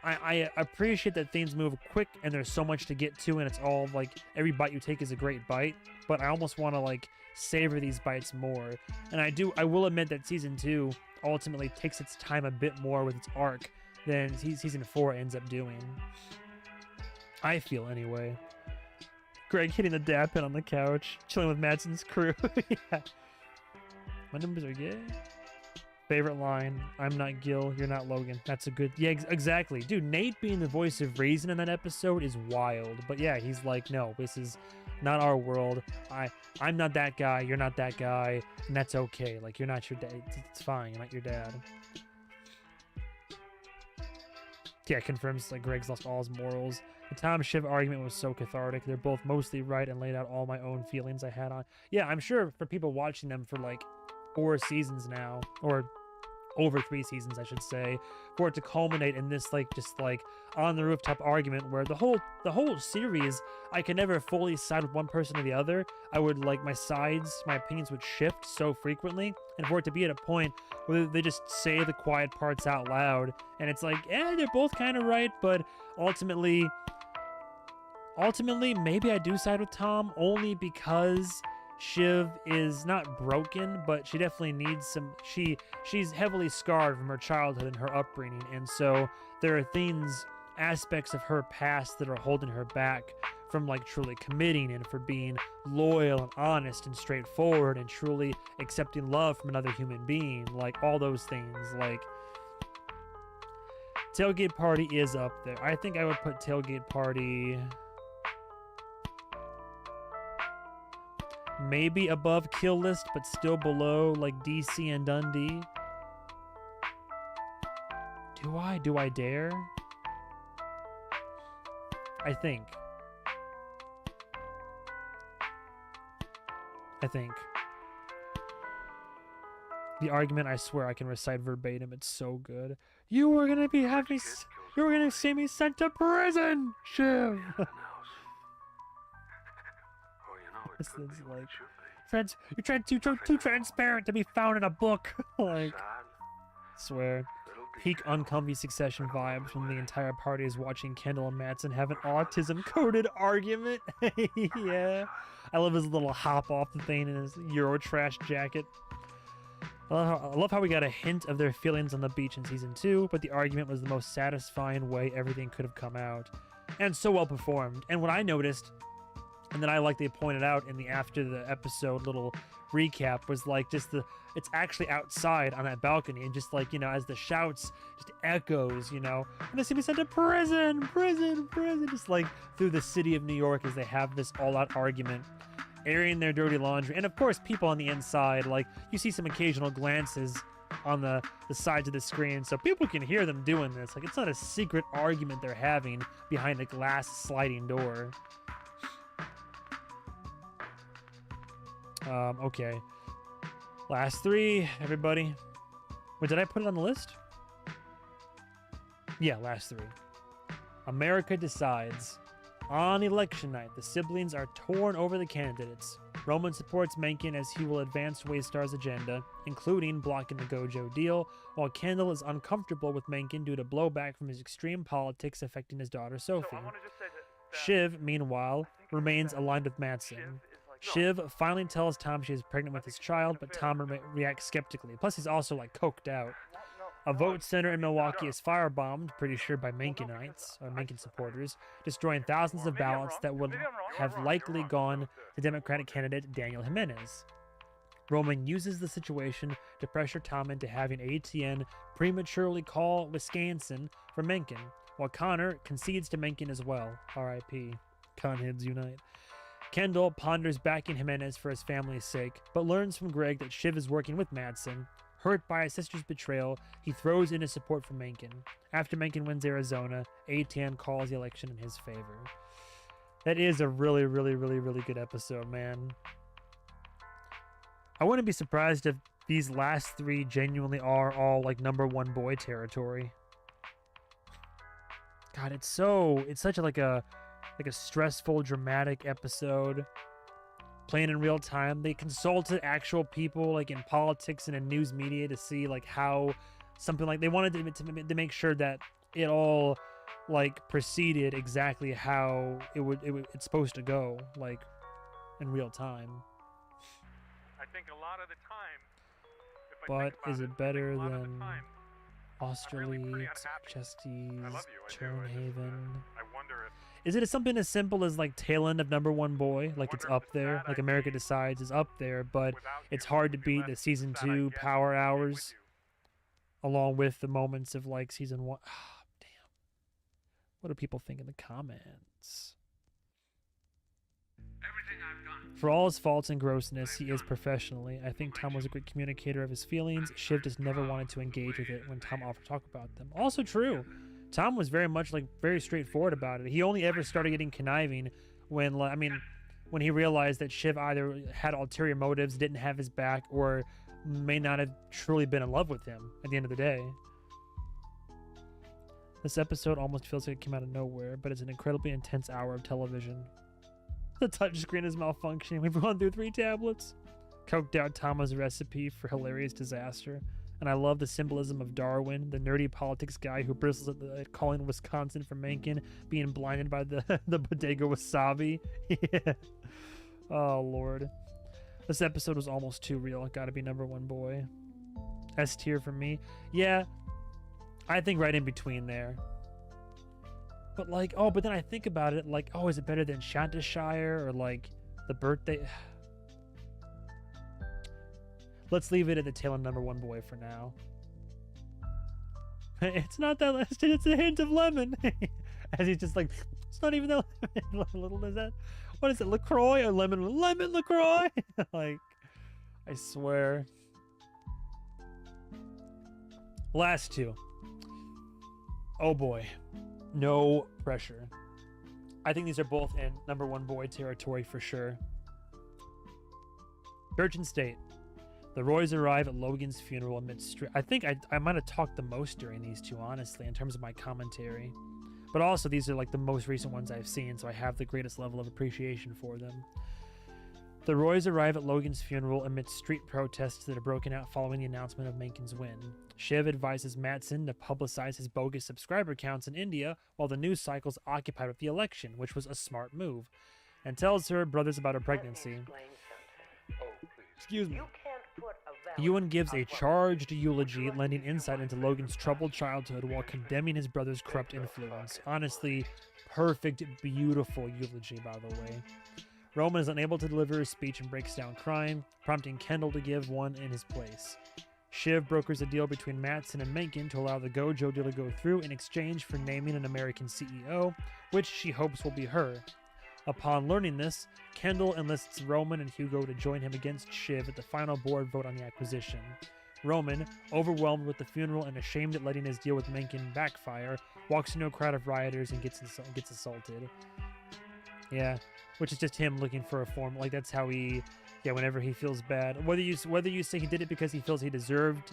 [SPEAKER 1] I appreciate that things move quick and there's so much to get to, and it's all like every bite you take is a great bite, but I almost want to like savor these bites more. And I will admit that season 2 ultimately takes its time a bit more with its arc than season 4 ends up doing. I feel anyway. Greg hitting the dab pin on the couch, chilling with Madsen's crew. Yeah. My numbers are gay. Favorite line, I'm not Gil, you're not Logan. That's a good... Yeah, exactly. Dude, Nate being the voice of reason in that episode is wild. But yeah, he's like, no, this is not our world. I'm not that guy, you're not that guy, and that's okay. Like, you're not your dad. It's fine, you're not your dad. Yeah, confirms like Greg's lost all his morals. The Tom Shiv argument was so cathartic. They're both mostly right and laid out all my own feelings I had on. Yeah, I'm sure for people watching them for like 4 seasons now, or over 3 seasons, I should say, for it to culminate in this like just like on the rooftop argument where the whole series I can never fully side with one person or the other. I would like my opinions would shift so frequently, and for it to be at a point where they just say the quiet parts out loud and it's like, they're both kind of right, but ultimately maybe I do side with Tom, only because Shiv is not broken, but she definitely needs some. She's heavily scarred from her childhood and her upbringing, and so there are aspects of her past that are holding her back from like truly committing and for being loyal and honest and straightforward and truly accepting love from another human being. Like all those things. Like Tailgate Party is up there. I think I would put Tailgate Party maybe above Kill List, but still below like DC and Dundee. Do I dare? I think. The argument, I swear I can recite verbatim. It's so good. You were gonna see me sent to prison, Shiv. This is like, you're too transparent to be found in a book. Like, swear. Peak uncomfy Succession vibes when the entire party is watching Kendall and Mattson have an autism-coded argument. Yeah. I love his little hop off the thing in his Eurotrash jacket. I love how we got a hint of their feelings on the beach in season 2, but the argument was the most satisfying way everything could have come out. And so well performed. And what I noticed, and then I like they pointed out in the after the episode little recap, was like it's actually outside on that balcony, and just like, you know, as the shouts just echoes, you know, and they see me sent to prison, just like through the city of New York as they have this all-out argument, airing their dirty laundry. And of course people on the inside, like you see some occasional glances on the sides of the screen so people can hear them doing this. Like it's not a secret argument they're having behind a glass sliding door. Okay. Last 3, everybody. Wait, did I put it on the list? Yeah, last 3. America Decides. On election night, the siblings are torn over the candidates. Roman supports Mencken as he will advance Waystar's agenda, including blocking the Gojo deal, while Kendall is uncomfortable with Mencken due to blowback from his extreme politics affecting his daughter Sophie.
[SPEAKER 2] So I want to just say that
[SPEAKER 1] Shiv, meanwhile, remains aligned with Mattson. Shiv finally tells Tom she is pregnant with his child, but Tom reacts skeptically. Plus, he's also, like, coked out. A vote center in Milwaukee is firebombed, pretty sure by Menckenites, or Mencken supporters, destroying thousands of ballots that would have likely gone to Democratic candidate Daniel Jimenez. Roman uses the situation to pressure Tom into having ATN prematurely call Wisconsin for Mencken, while Connor concedes to Mencken as well. R.I.P. Conheads unite. Kendall ponders backing Jimenez for his family's sake, but learns from Greg that Shiv is working with Mattson. Hurt by his sister's betrayal, he throws in his support for Mencken. After Mencken wins Arizona, ATN calls the election in his favor. That is a really, really, really, really good episode, man. I wouldn't be surprised if these last 3 genuinely are all like #1 boy territory. God, it's such a stressful, dramatic episode. Playing in real time. They consulted actual people like in politics and in news media to see like how something like they wanted to make sure that it all like proceeded exactly how it's supposed to go, like in real time.
[SPEAKER 2] I think a lot of the time,
[SPEAKER 1] but is it better than Austerlitz, Chesties, Turnhaven?
[SPEAKER 2] I wonder if
[SPEAKER 1] Is it something as simple as like tail end of #1 boy? Like it's up there, like America Decides is up there, but it's hard to beat the season 2 power hours along with the moments of like season 1. Oh, damn. What do people think in the comments? For all his faults and grossness, he is professionally. I think Tom was a great communicator of his feelings. Shiv just never wanted to engage with it when Tom offered to talk about them. Also true. Tom was very much like very straightforward about it. He only ever started getting conniving when he realized that Shiv either had ulterior motives, didn't have his back, or may not have truly been in love with him at the end of the day. This episode almost feels like it came out of nowhere, but it's an incredibly intense hour of television. The touchscreen is malfunctioning. We've gone through 3 tablets. Coked out Tama's recipe for hilarious disaster. And I love the symbolism of Darwin, the nerdy politics guy who bristles at calling Wisconsin for Mencken, being blinded by the bodega wasabi. Yeah. Oh, Lord. This episode was almost too real. Gotta be number 1 boy. S tier for me. Yeah, I think right in between there. But like, oh, but then I think about it, like, oh, is it better than Shantyshire or like the birthday? Let's leave it at the tail end number 1 boy for now. It's not that listed, it's a hint of lemon. As he's just like, it's not even that lemon. Little is that? What is it, LaCroix or lemon? Lemon LaCroix? Like, I swear. Last 2. Oh boy. No pressure. I think these are both in number 1 boy territory for sure. Church and State. The Roys arrive at Logan's funeral amidst I think I might have talked the most during these 2, honestly, in terms of my commentary. But also, these are like the most recent ones I've seen, so I have the greatest level of appreciation for them. The Roys arrive at Logan's funeral amidst street protests that are broken out following the announcement of Mencken's win. Shiv advises Mattson to publicize his bogus subscriber counts in India while the news cycle's occupied with the election, which was a smart move, and tells her brothers about her pregnancy. Excuse me. Ewan gives a charged eulogy, lending insight into Logan's troubled childhood while condemning his brother's corrupt influence. Honestly, perfect, beautiful eulogy, by the way. Roman is unable to deliver his speech and breaks down crying, prompting Kendall to give one in his place. Shiv brokers a deal between Mattson and Mencken to allow the Gojo deal to go through in exchange for naming an American CEO, which she hopes will be her. Upon learning this, Kendall enlists Roman and Hugo to join him against Shiv at the final board vote on the acquisition. Roman, overwhelmed with the funeral and ashamed at letting his deal with Mencken backfire, walks into a crowd of rioters and gets assaulted. Yeah, which is just him looking for a form. Like, that's how he, yeah, whenever he feels bad. Whether you say he did it because he feels he deserved,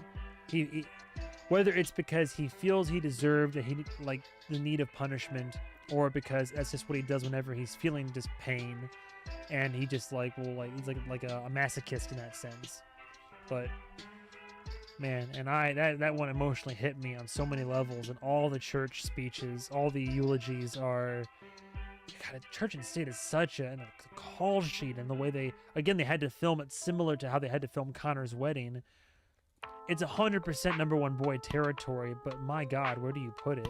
[SPEAKER 1] whether it's because he feels he deserved like the need of punishment, or because that's just what he does whenever he's feeling just pain, and he just like he's like a masochist in that sense. But man, and that one emotionally hit me on so many levels, and all the church speeches, all the eulogies are. God, Church and State is such a call sheet, and the way they had to film it similar to how they had to film Connor's wedding. It's 100% number 1 boy territory, but my God, where do you put it?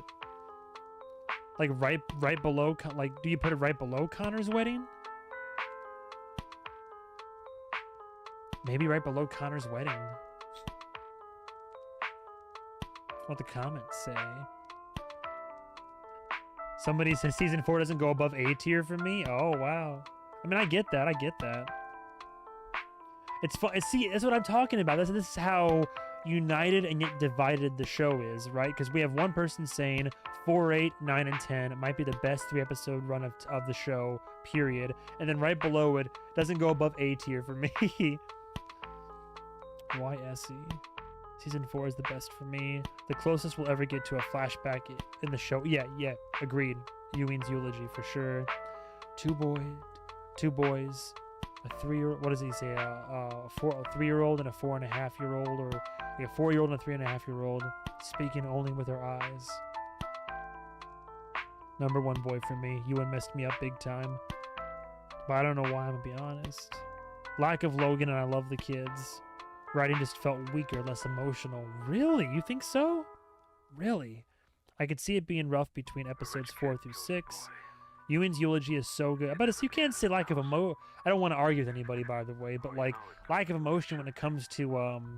[SPEAKER 1] Like right below, like, do you put it right below Connor's wedding? Maybe right below Connor's wedding. What the comments say. Somebody says season 4 doesn't go above A tier for me. Oh wow. I mean, I get that. It's fun. See, that's what I'm talking about. This is how united and yet divided the show is, right? Because we have one person saying 4, 8, 9, and 10 it might be the best 3-episode run of the show, period. And then right below it doesn't go above A tier for me. Why Essie? Season 4 is the best for me. The closest we'll ever get to a flashback in the show. Yeah, agreed. Ewing's eulogy for sure. Two boys, a 3-year-old. What does he say? A 3-year-old and a 4.5-year-old, or a 4-year-old and a 3.5-year-old, speaking only with their eyes. Number 1 boy for me. Ewan messed me up big time, but I don't know why. I'm gonna be honest. Lack of Logan, and I love the kids. Writing just felt weaker, less emotional. Really? You think so? Really? I could see it being rough between episodes 4 through 6. Ewan's eulogy is so good. But you can't say lack of I don't want to argue with anybody, by the way, but like lack of emotion when it comes to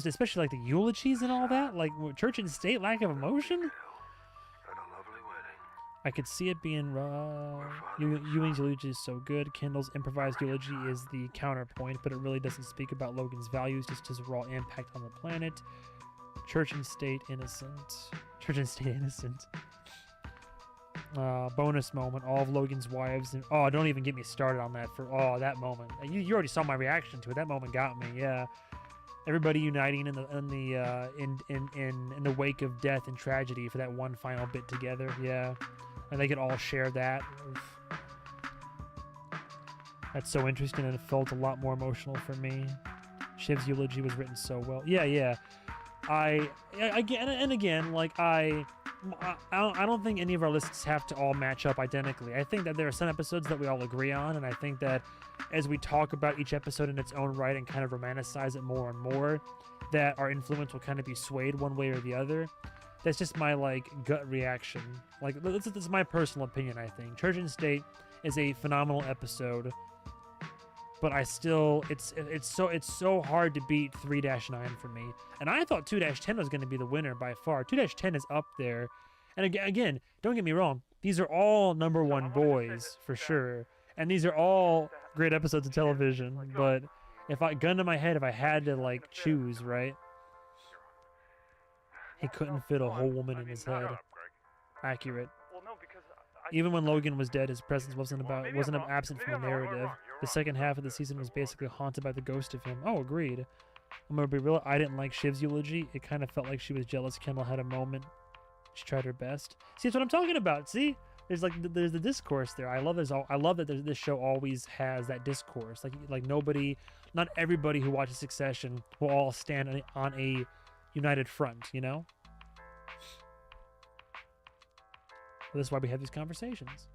[SPEAKER 1] especially like the eulogies and all that, like Church and State, lack of emotion. I could see it being rough. Ewing's eulogy is so good. Kendall's improvised eulogy is the counterpoint, but it really doesn't speak about Logan's values, just his raw impact on the planet. Church and State innocent. Church and State innocent. Bonus moment, all of Logan's wives, and oh, don't even get me started on that. For that moment, you already saw my reaction to it. That moment got me. Yeah, everybody uniting in the wake of death and tragedy for that one final bit together. Yeah, and they could all share that. Oof. That's so interesting, and it felt a lot more emotional for me. Shiv's eulogy was written so well. Yeah. I don't think any of our lists have to all match up identically. I think that there are some episodes that we all agree on, and I think that as we talk about each episode in its own right and kind of romanticize it more and more, that our influence will kind of be swayed one way or the other. That's just my gut reaction. This is my personal opinion. I think Church and State is a phenomenal episode, but I still it's so hard to beat 3-9 for me. And I thought 2-10 was going to be the winner by far. 2-10 is up there. And again, don't get me wrong, these are all number one boys for sure. And these are all great episodes of television, but if I gun to my head, if I had to choose, right? He couldn't fit a whole woman in his head. Accurate.
[SPEAKER 2] Well, no, because
[SPEAKER 1] Even when Logan was dead, his presence wasn't absent from the narrative. The second half of the season was basically haunted by the ghost of him. Oh, agreed. I'm gonna be real. I didn't like Shiv's eulogy. It kind of felt like she was jealous. Kendall had a moment. She tried her best. See, that's what I'm talking about. See, there's the discourse there. I love that this show always has that discourse. Not everybody who watches Succession will all stand on a united front. You know. This is why we have these conversations.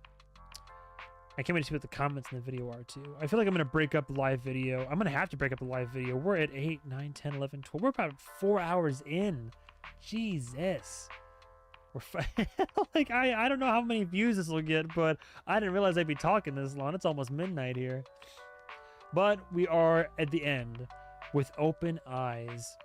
[SPEAKER 1] I can't wait to see what the comments in the video are too. I feel like I'm going to break up the live video. I'm going to have to break up the live video. We're at 8, 9, 10, 11, 12. We're about 4 hours in. Jesus. I don't know how many views this will get, but I didn't realize I'd be talking this long. It's almost midnight here. But we are at the end with open eyes.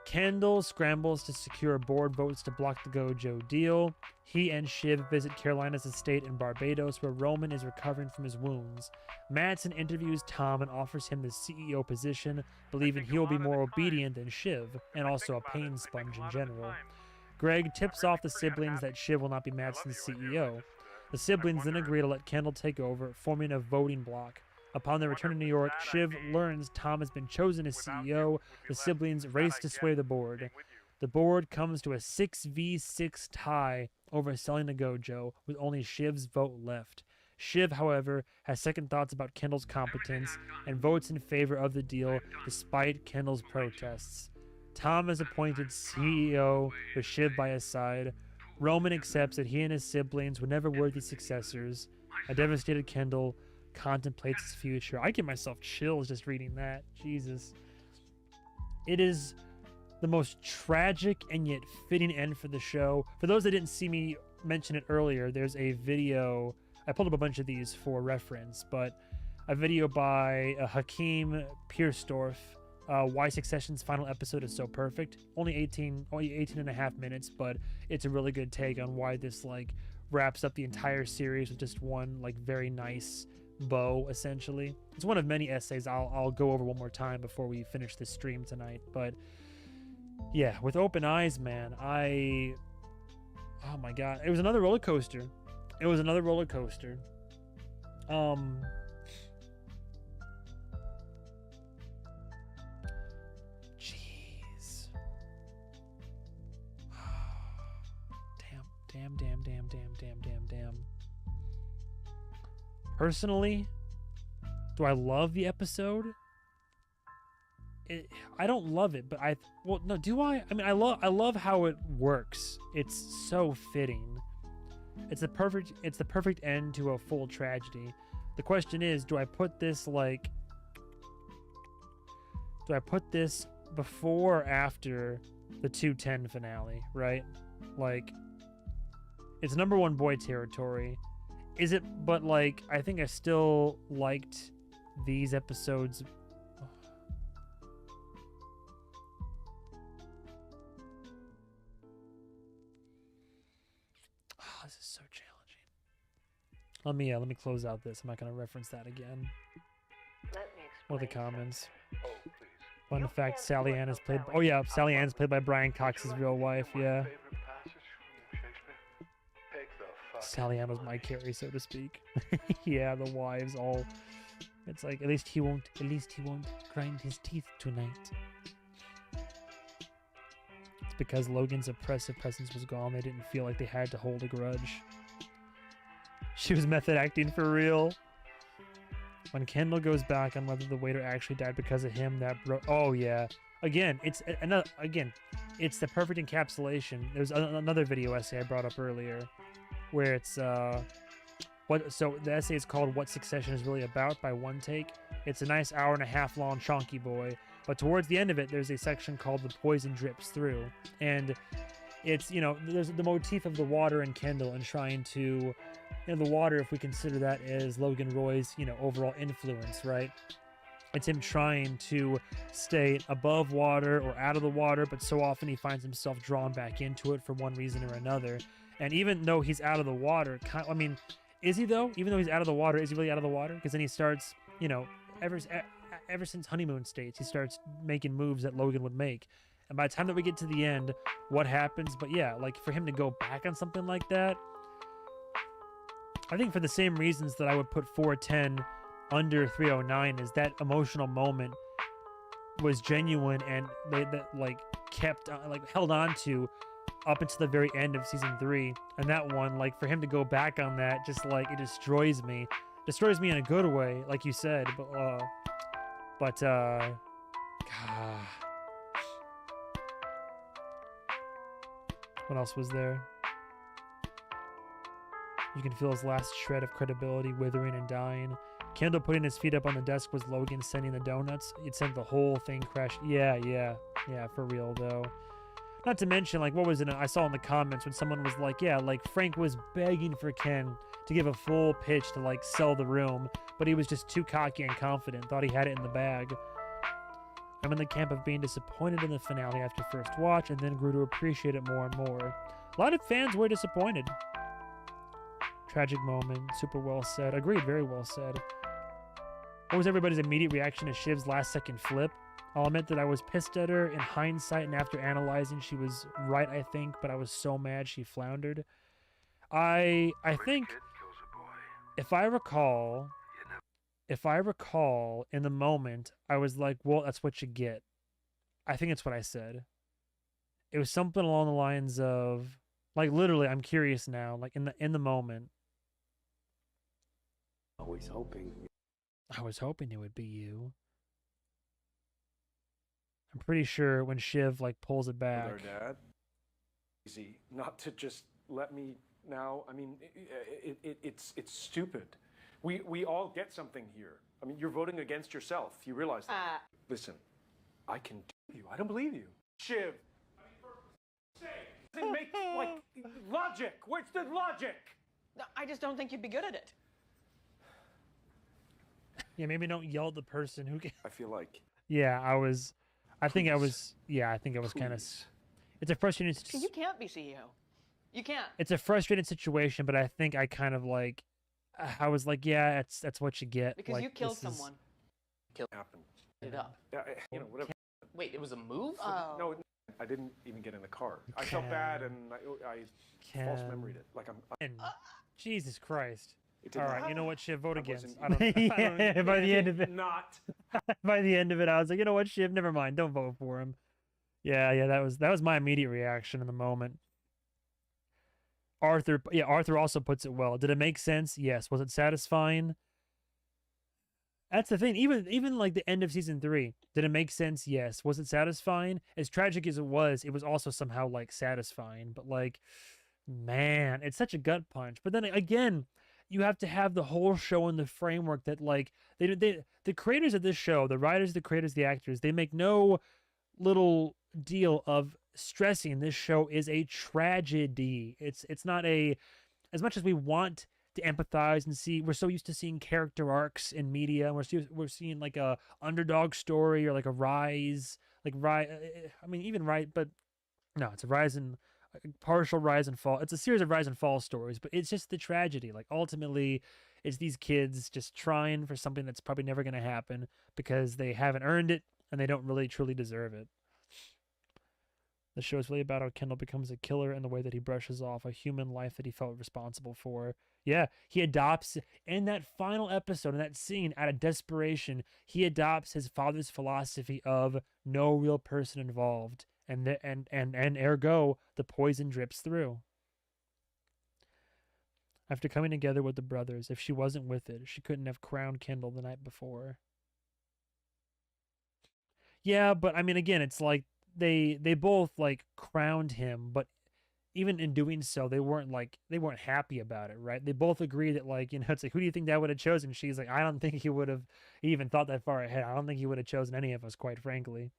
[SPEAKER 1] Kendall scrambles to secure board votes to block the Gojo deal. He and Shiv visit Carolina's estate in Barbados, where Roman is recovering from his wounds. Mattson interviews Tom and offers him the CEO position, believing he will be more obedient than Shiv, and also a pain sponge in general. Greg tips off the siblings that Shiv will not be Mattson's CEO. The siblings then agree to let Kendall take over, forming a voting bloc. Upon their return to New York, Shiv learns Tom has been chosen as CEO. The siblings race to sway the board. The board comes to a 6v6 tie over selling the Gojo, with only Shiv's vote left. Shiv, however, has second thoughts about Kendall's competence and votes in favor of the deal despite Kendall's protests. Tom is appointed CEO with Shiv by his side. Roman accepts that he and his siblings were never worthy successors. A devastated Kendall contemplates his future. I give myself chills just reading that. Jesus. It is the most tragic and yet fitting end for the show. For those that didn't see me mention it earlier, there's a video. I pulled up a bunch of these for reference, but a video by Hakeem Piersdorf, why Succession's final episode is so perfect. Only 18 and a half minutes, but it's a really good take on why this wraps up the entire series with just one very nice bow, essentially. It's one of many essays I'll go over one more time before we finish this stream tonight. But yeah, with open eyes, man, oh my god, it was another roller coaster. Jeez. Damn. Personally, do I love the episode? I don't love it, but do I? I mean, I love how it works. It's so fitting. It's the perfect end to a full tragedy. The question is, do I put this before or after the 210 finale, right? It's number one boy territory. Is it? But I think I still liked these episodes. Oh, this is so challenging. Let me close out this. I'm not gonna reference that again. One of the comments. Fun fact: Sally Ann is played. Oh yeah, Sally Ann's played by Brian Cox's real wife. Yeah. Sally Ann was my carry, so to speak. Yeah, the wives all. It's like at least he won't grind his teeth tonight. It's because Logan's oppressive presence was gone. They didn't feel like they had to hold a grudge. She was method acting for real. When Kendall goes back on whether the waiter actually died because of him, that oh yeah. Again, it's another. Again, it's the perfect encapsulation. There's another video essay I brought up earlier, where it's what. So the essay is called "What Succession Is Really About" by One Take. It's a nice hour-and-a-half long chonky boy, but towards the end of it, there's a section called "The Poison Drips Through," and it's there's the motif of the water and Kendall and trying to. The water, if we consider that as Logan Roy's, overall influence, right? It's him trying to stay above water or out of the water, but so often he finds himself drawn back into it for one reason or another. And even though he's out of the water, is he though? Even though he's out of the water, is he really out of the water? Because then he starts, ever since honeymoon states, he starts making moves that Logan would make. And by the time that we get to the end, what happens? But yeah, like for him to go back on something like that, I think for the same reasons that I would put 410 under 309 is that emotional moment was genuine and that kept held on to up until the very end of season 3. And that one, for him to go back on that, just it destroys me in a good way, like you said. But God. What else was there? You can feel his last shred of credibility withering and dying. Kendall putting his feet up on the desk was Logan sending the donuts. It sent the whole thing crash. Yeah, for real though. Not to mention, what was it? I saw in the comments when someone was Frank was begging for Ken to give a full pitch to sell the room, but he was just too cocky and confident, thought he had it in the bag. I'm in the camp of being disappointed in the finale after first watch, and then grew to appreciate it more and more. A lot of fans were disappointed. Tragic moment, super well said. Agreed, very well said. What was everybody's immediate reaction to Shiv's last second flip? I'll admit that I was pissed at her in hindsight, and after analyzing, she was right, I think, but I was so mad she floundered. I think, if I recall, in the moment, I was like, well, that's what you get. I think it's what I said. It was something along the lines of, literally, I'm curious now, in the moment.
[SPEAKER 4] Always hoping.
[SPEAKER 1] I was hoping it would be you. I'm pretty sure when Shiv pulls it back.
[SPEAKER 5] With our dad, easy not to just let me now. I mean, it's stupid. We all get something here. I mean, you're voting against yourself. You realize that? Listen, I can do you. I don't believe you, Shiv. I mean, for sake, doesn't make logic. Where's the logic?
[SPEAKER 6] No, I just don't think you'd be good at it.
[SPEAKER 1] Yeah, maybe don't yell at the person who.
[SPEAKER 5] I feel like.
[SPEAKER 1] Yeah, I think I was kind of. It's a frustrating.
[SPEAKER 6] You can't be CEO. You can't.
[SPEAKER 1] It's a frustrating situation, but I think I kind of I was yeah, that's what you get.
[SPEAKER 6] Because you killed someone.
[SPEAKER 5] Happened.
[SPEAKER 6] It up.
[SPEAKER 5] Yeah, whatever.
[SPEAKER 6] Wait, it was a move?
[SPEAKER 5] Oh. No, I didn't even get in the car. I felt bad, and I false memoried it.
[SPEAKER 1] Jesus Christ.
[SPEAKER 5] All
[SPEAKER 1] right, you know what, Shiv, vote against.
[SPEAKER 5] I don't,
[SPEAKER 1] by the end of it,
[SPEAKER 5] not.
[SPEAKER 1] By the end of it, I was like, you know what, Shiv, never mind, don't vote for him. Yeah, that was my immediate reaction in the moment. Arthur also puts it well. Did it make sense? Yes. Was it satisfying? That's the thing. Even the end of season 3, did it make sense? Yes. Was it satisfying? As tragic as it was also somehow satisfying. But man, it's such a gut punch. But then again, you have to have the whole show in the framework that the creators of this show, the writers, the creators, the actors, they make no little deal of stressing this show is a tragedy. It's not as much as we want to empathize and see, we're so used to seeing character arcs in media, and we're seeing a underdog story or a rise, I mean, even right, but no, it's a partial rise and fall. It's a series of rise and fall stories, but it's just the tragedy. Ultimately, it's these kids just trying for something that's probably never going to happen because they haven't earned it and they don't really truly deserve it. The show is really about how Kendall becomes a killer and the way that he brushes off a human life that he felt responsible for. Yeah, he adopts in that final episode, in that scene, out of desperation, he adopts his father's philosophy of no real person involved, and ergo the poison drips through. After coming together with the brothers, if she wasn't with it, she couldn't have crowned Kendall the night before. Yeah, but I mean, again, it's like they both like crowned him, but even in doing so, they weren't happy about it, right? They both agree that, like, it's like, who do you think that would have chosen? She's like, I don't think he would have even thought that far ahead. I don't think he would have chosen any of us, quite frankly.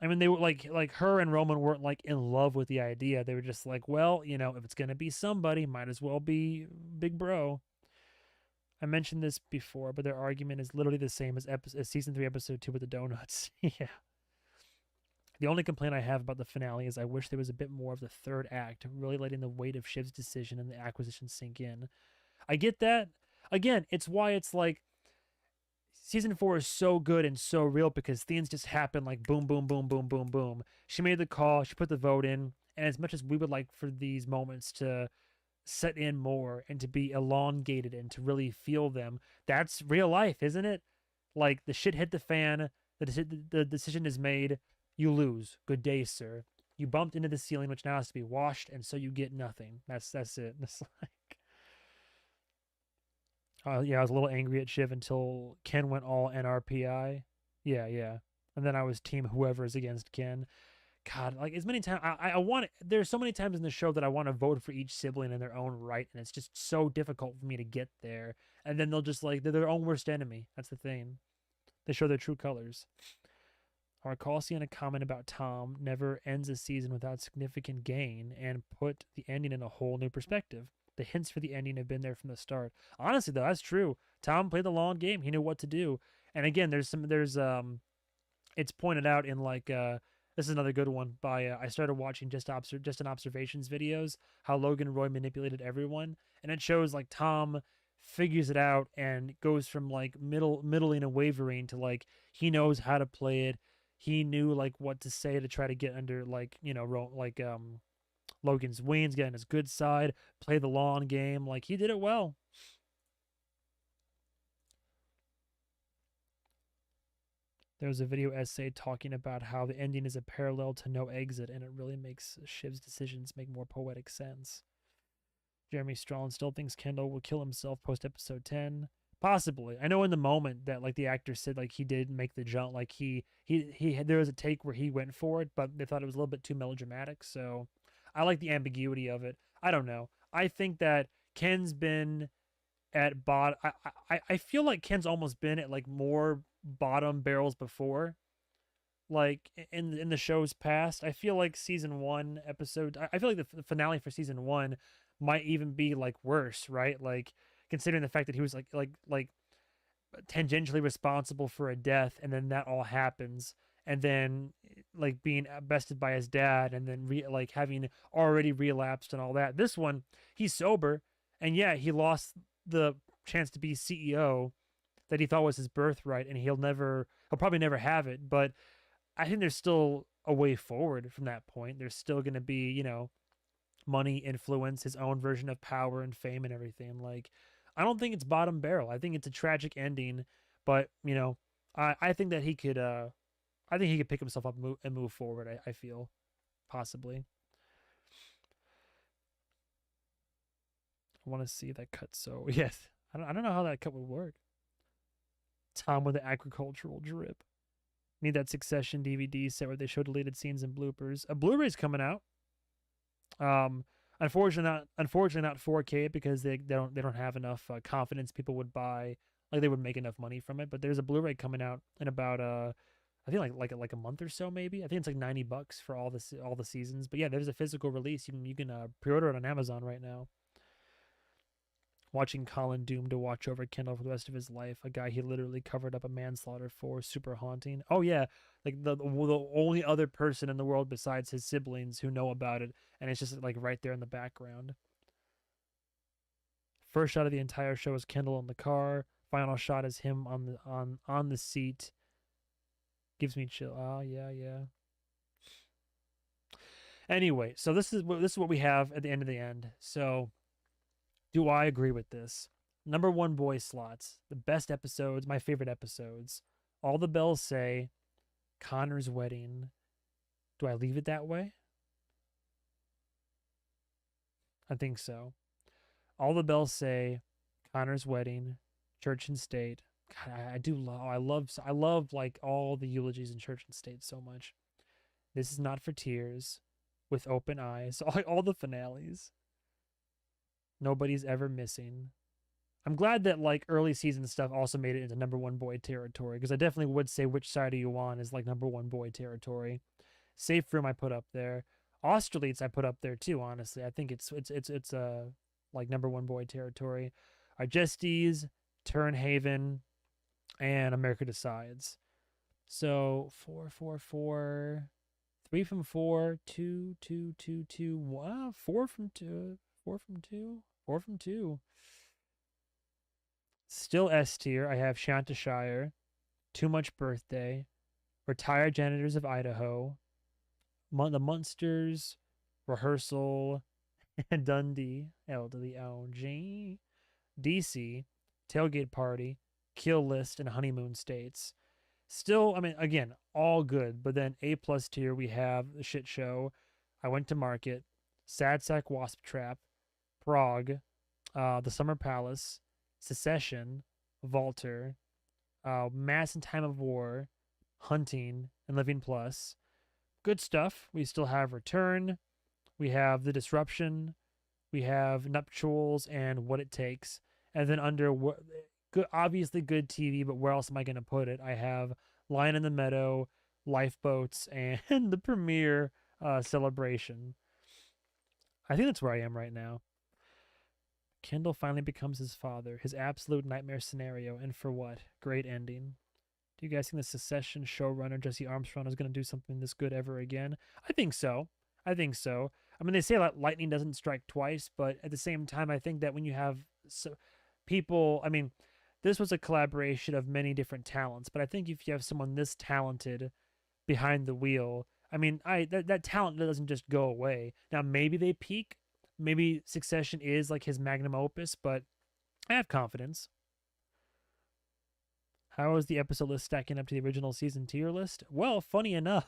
[SPEAKER 1] I mean, they were like her and Roman weren't like in love with the idea. They were just like, well, if it's gonna be somebody, might as well be Big Bro. I mentioned this before, but their argument is literally the same as season 3, episode 2 with the donuts. Yeah. The only complaint I have about the finale is I wish there was a bit more of the third act, really letting the weight of Shiv's decision and the acquisition sink in. I get that. Again, it's why it's like season 4 is so good and so real, because things just happen like boom, boom, boom, boom, boom, boom. She made the call, she put the vote in, and as much as we would like for these moments to set in more and to be elongated and to really feel them, that's real life, isn't it? Like, the shit hit the fan, the decision is made, you lose. Good day, sir. You bumped into the ceiling, which now has to be washed, and so you get nothing. That's it. It's like, yeah, I was a little angry at Shiv until Ken went all NRPI. Yeah. And then I was team whoever is against Ken. God, like, as many times I want. There's so many times in the show that I want to vote for each sibling in their own right, and it's just so difficult for me to get there. And then they'll just, like, they're their own worst enemy. That's the thing. They show their true colors. I recall seeing a comment about Tom never ends a season without significant gain, and put the ending in a whole new perspective. The hints for the ending have been there from the start. Honestly, though, that's true. Tom played the long game. He knew what to do. And again, it's pointed out in, like, this is another good one by I started watching just an observations videos, how Logan Roy manipulated everyone, and it shows like Tom figures it out and goes from like middling and wavering to, like, he knows how to play it. He knew, like, what to say to try to get under, like, Logan's wings, get on his good side, play the long game. Like, he did it well. There was a video essay talking about how the ending is a parallel to No Exit, and it really makes Shiv's decisions make more poetic sense. Jeremy Strallen still thinks Kendall will kill himself post episode 10. Possibly. I know in the moment that, like, the actor said, like, he did make the jump. Like, he had, there was a take where he went for it, but they thought it was a little bit too melodramatic. So I like the ambiguity of it. I don't know. I think that Ken's been at bottom. I feel like Ken's almost been at, like, more bottom barrels before. Like, in the show's past, I feel like season 1 episode, I feel like the finale for season 1 might even be, like, worse, right? Like, considering the fact that he was like tangentially responsible for a death, and then that all happens, and then, like, being bested by his dad, and then like having already relapsed and all that. This one, he's sober, and yeah, he lost the chance to be CEO that he thought was his birthright, and he'll probably never have it. But I think there's still a way forward from that point. There's still going to be, money, influence, his own version of power and fame and everything. Like, I don't think it's bottom barrel. I think it's a tragic ending, but I think that he could pick himself up and move forward. I feel, possibly. I want to see that cut. So yes, I don't know how that cut would work. Tom with the agricultural drip. Need that Succession DVD set where they show deleted scenes and bloopers. A Blu-ray's coming out. Unfortunately not 4K, because they don't have enough confidence people would buy, like, they would make enough money from it. But there's a Blu-ray coming out in about I think like a month or so, maybe. I think it's like $90 for all the seasons. But yeah, there's a physical release. You can pre-order it on Amazon right now. Watching Colin doomed to watch over Kendall for the rest of his life, a guy he literally covered up a manslaughter for, super haunting. Oh yeah, like the only other person in the world besides his siblings who know about it, and it's just, like, right there in the background. First shot of the entire show is Kendall in the car. Final shot is him on the seat. Gives me chill. Oh yeah. Anyway, so this is what we have at the end of the end. So, do I agree with this? Number one boy slots, the best episodes, my favorite episodes. All the bells say, Connor's wedding. Do I leave it that way? I think so. All the bells say, Connor's wedding, church and state. God, I do love. I love like all the eulogies in church and state so much. This is not for tears. With open eyes. All the finales. Nobody's ever missing. I'm glad that like early season stuff also made it into number one boy territory, because I definitely would say Which Side Are You On is like number one boy territory. Safe Room I put up there. Austerlitz I put up there too, honestly. I think it's like number one boy territory. Argestes, Turnhaven, and America Decides. So 4, 4, 4, 3 from 4, 2, 2, 2, 2. Wow, 4 from 2, 4 from 2, 4 from 2. Still S tier. I have Shantyshire, Too Much Birthday, Retired Janitors of Idaho, The Munsters, Rehearsal, Dundee, L to the O, G, DC, Tailgate Party, Kill List, and Honeymoon States. Still, I mean, again, all good. But then A+ tier, we have The Shit Show, I Went to Market, Sad Sack Wasp Trap, Prague, The Summer Palace, Secession, Walter, Mass and Time of War, Hunting, and Living Plus. Good stuff. We still have Return. We have The Disruption. We have Nuptials and What It Takes. And then under good, obviously good TV, but where else am I going to put it? I have Lion in the Meadow, Lifeboats, and the premiere celebration. I think that's where I am right now. Kendall finally becomes his father, his absolute nightmare scenario, and for what? Great ending. Do you guys think the Secession showrunner Jesse Armstrong is going to do something this good ever again? I think so. I mean, they say that lightning doesn't strike twice, but at the same time, I think that when you have people, I mean, this was a collaboration of many different talents, but I think if you have someone this talented behind the wheel, I mean, that talent doesn't just go away. Now, maybe they peak. Maybe Succession is like his magnum opus, but I have confidence. How is the episode list stacking up to the original season tier list? Well, funny enough,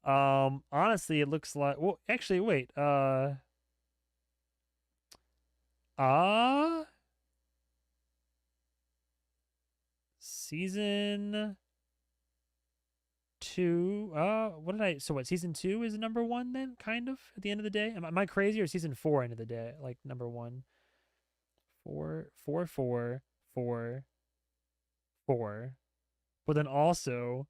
[SPEAKER 1] honestly, it looks like, well, actually, wait, season 2, season 2 is number 1 then, kind of, at the end of the day? Am I crazy, or season 4 end of the day, like number 1? 4, 4, 4, 4, 4. But then also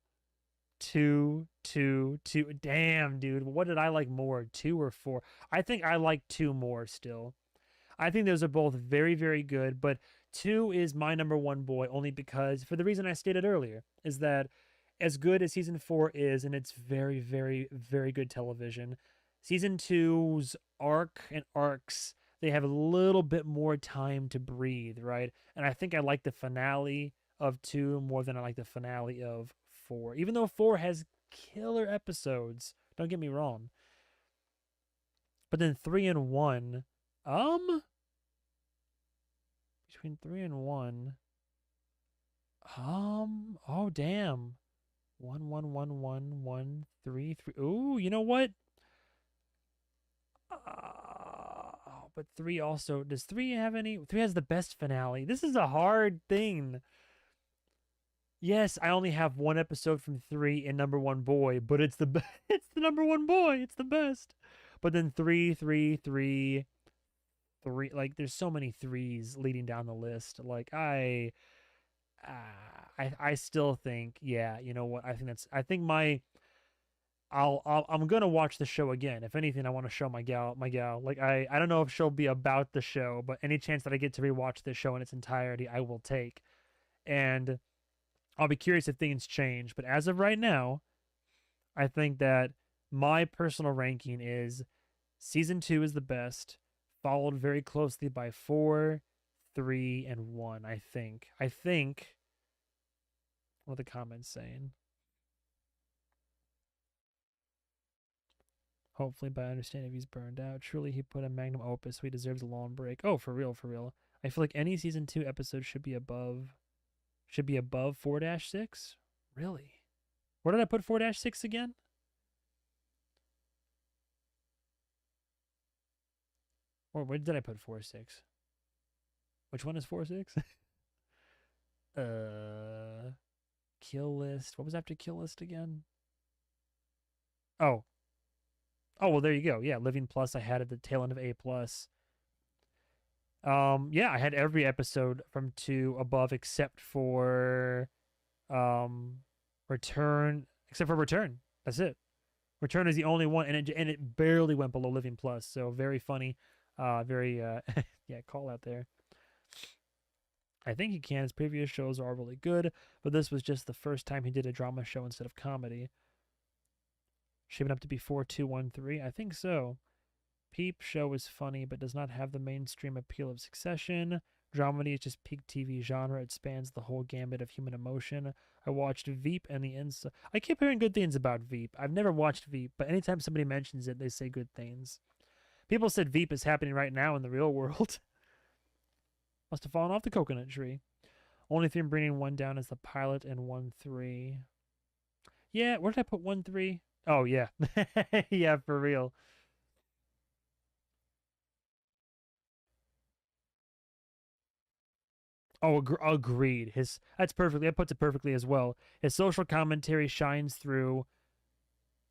[SPEAKER 1] 2, 2, 2. Damn, dude, what did I like more, 2 or 4? I think I like 2 more still. I think those are both very, very good, but 2 is my number 1 boy, only because, for the reason I stated earlier, is that as good as season 4 is, and it's very, very, very good television, season 2's arc and arcs, they have a little bit more time to breathe, right? And I think I like the finale of 2 more than I like the finale of 4. Even though 4 has killer episodes, don't get me wrong. But then 3 and 1, between 3 and 1, oh damn. 1, 1, 1, 1, 1, 3, 3. Ooh, you know what? But 3 also, does 3 have any? 3 has the best finale. This is a hard thing. Yes, I only have 1 episode from 3 in number 1 boy, but it's the it's the number 1 boy. It's the best. But then 3, 3, 3, 3. Like, there's so many 3s leading down the list. Like, I still think, yeah, you know what? I'm gonna watch the show again. If anything, I want to show my gal. Like, I don't know if she'll be about the show, but any chance that I get to rewatch the show in its entirety, I will take. And I'll be curious if things change. But as of right now, I think that my personal ranking is season 2 is the best, followed very closely by 4, 3, and 1, I think. What are the comments saying? Hopefully, but I understand if he's burned out. Truly, he put a magnum opus, so he deserves a long break. Oh, for real, for real. I feel like any season 2 episode should be above 4-6. Really? Where did I put 4-6 again? Or where did I put 4-6? Which one is 4-6? Kill list. What was after kill list again? Oh, well, there you go. Yeah, Living Plus I had at the tail end of A+. Yeah, I had every episode from 2 above except for Return. That's it. Return is the only one, and it barely went below Living Plus. So very funny. Very yeah, call out there. I think he can. His previous shows are all really good, but this was just the first time he did a drama show instead of comedy. Shaping up to be 4-2-1-3? I think so. Peep show is funny, but does not have the mainstream appeal of Succession. Dramedy is just peak TV genre. It spans the whole gambit of human emotion. I watched Veep and the Insta. I keep hearing good things about Veep. I've never watched Veep, but anytime somebody mentions it, they say good things. People said Veep is happening right now in the real world. Must have fallen off the coconut tree. Only thing bringing one down is the pilot and 1-3. Yeah, where did I put 1-3? Oh, yeah. Yeah, for real. Oh, agreed. That's perfectly. That puts it perfectly as well. His social commentary shines through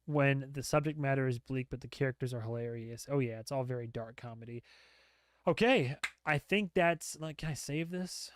[SPEAKER 1] when the subject matter is bleak, but the characters are hilarious. Oh yeah, it's all very dark comedy. Okay, I think that's like. Can I save this?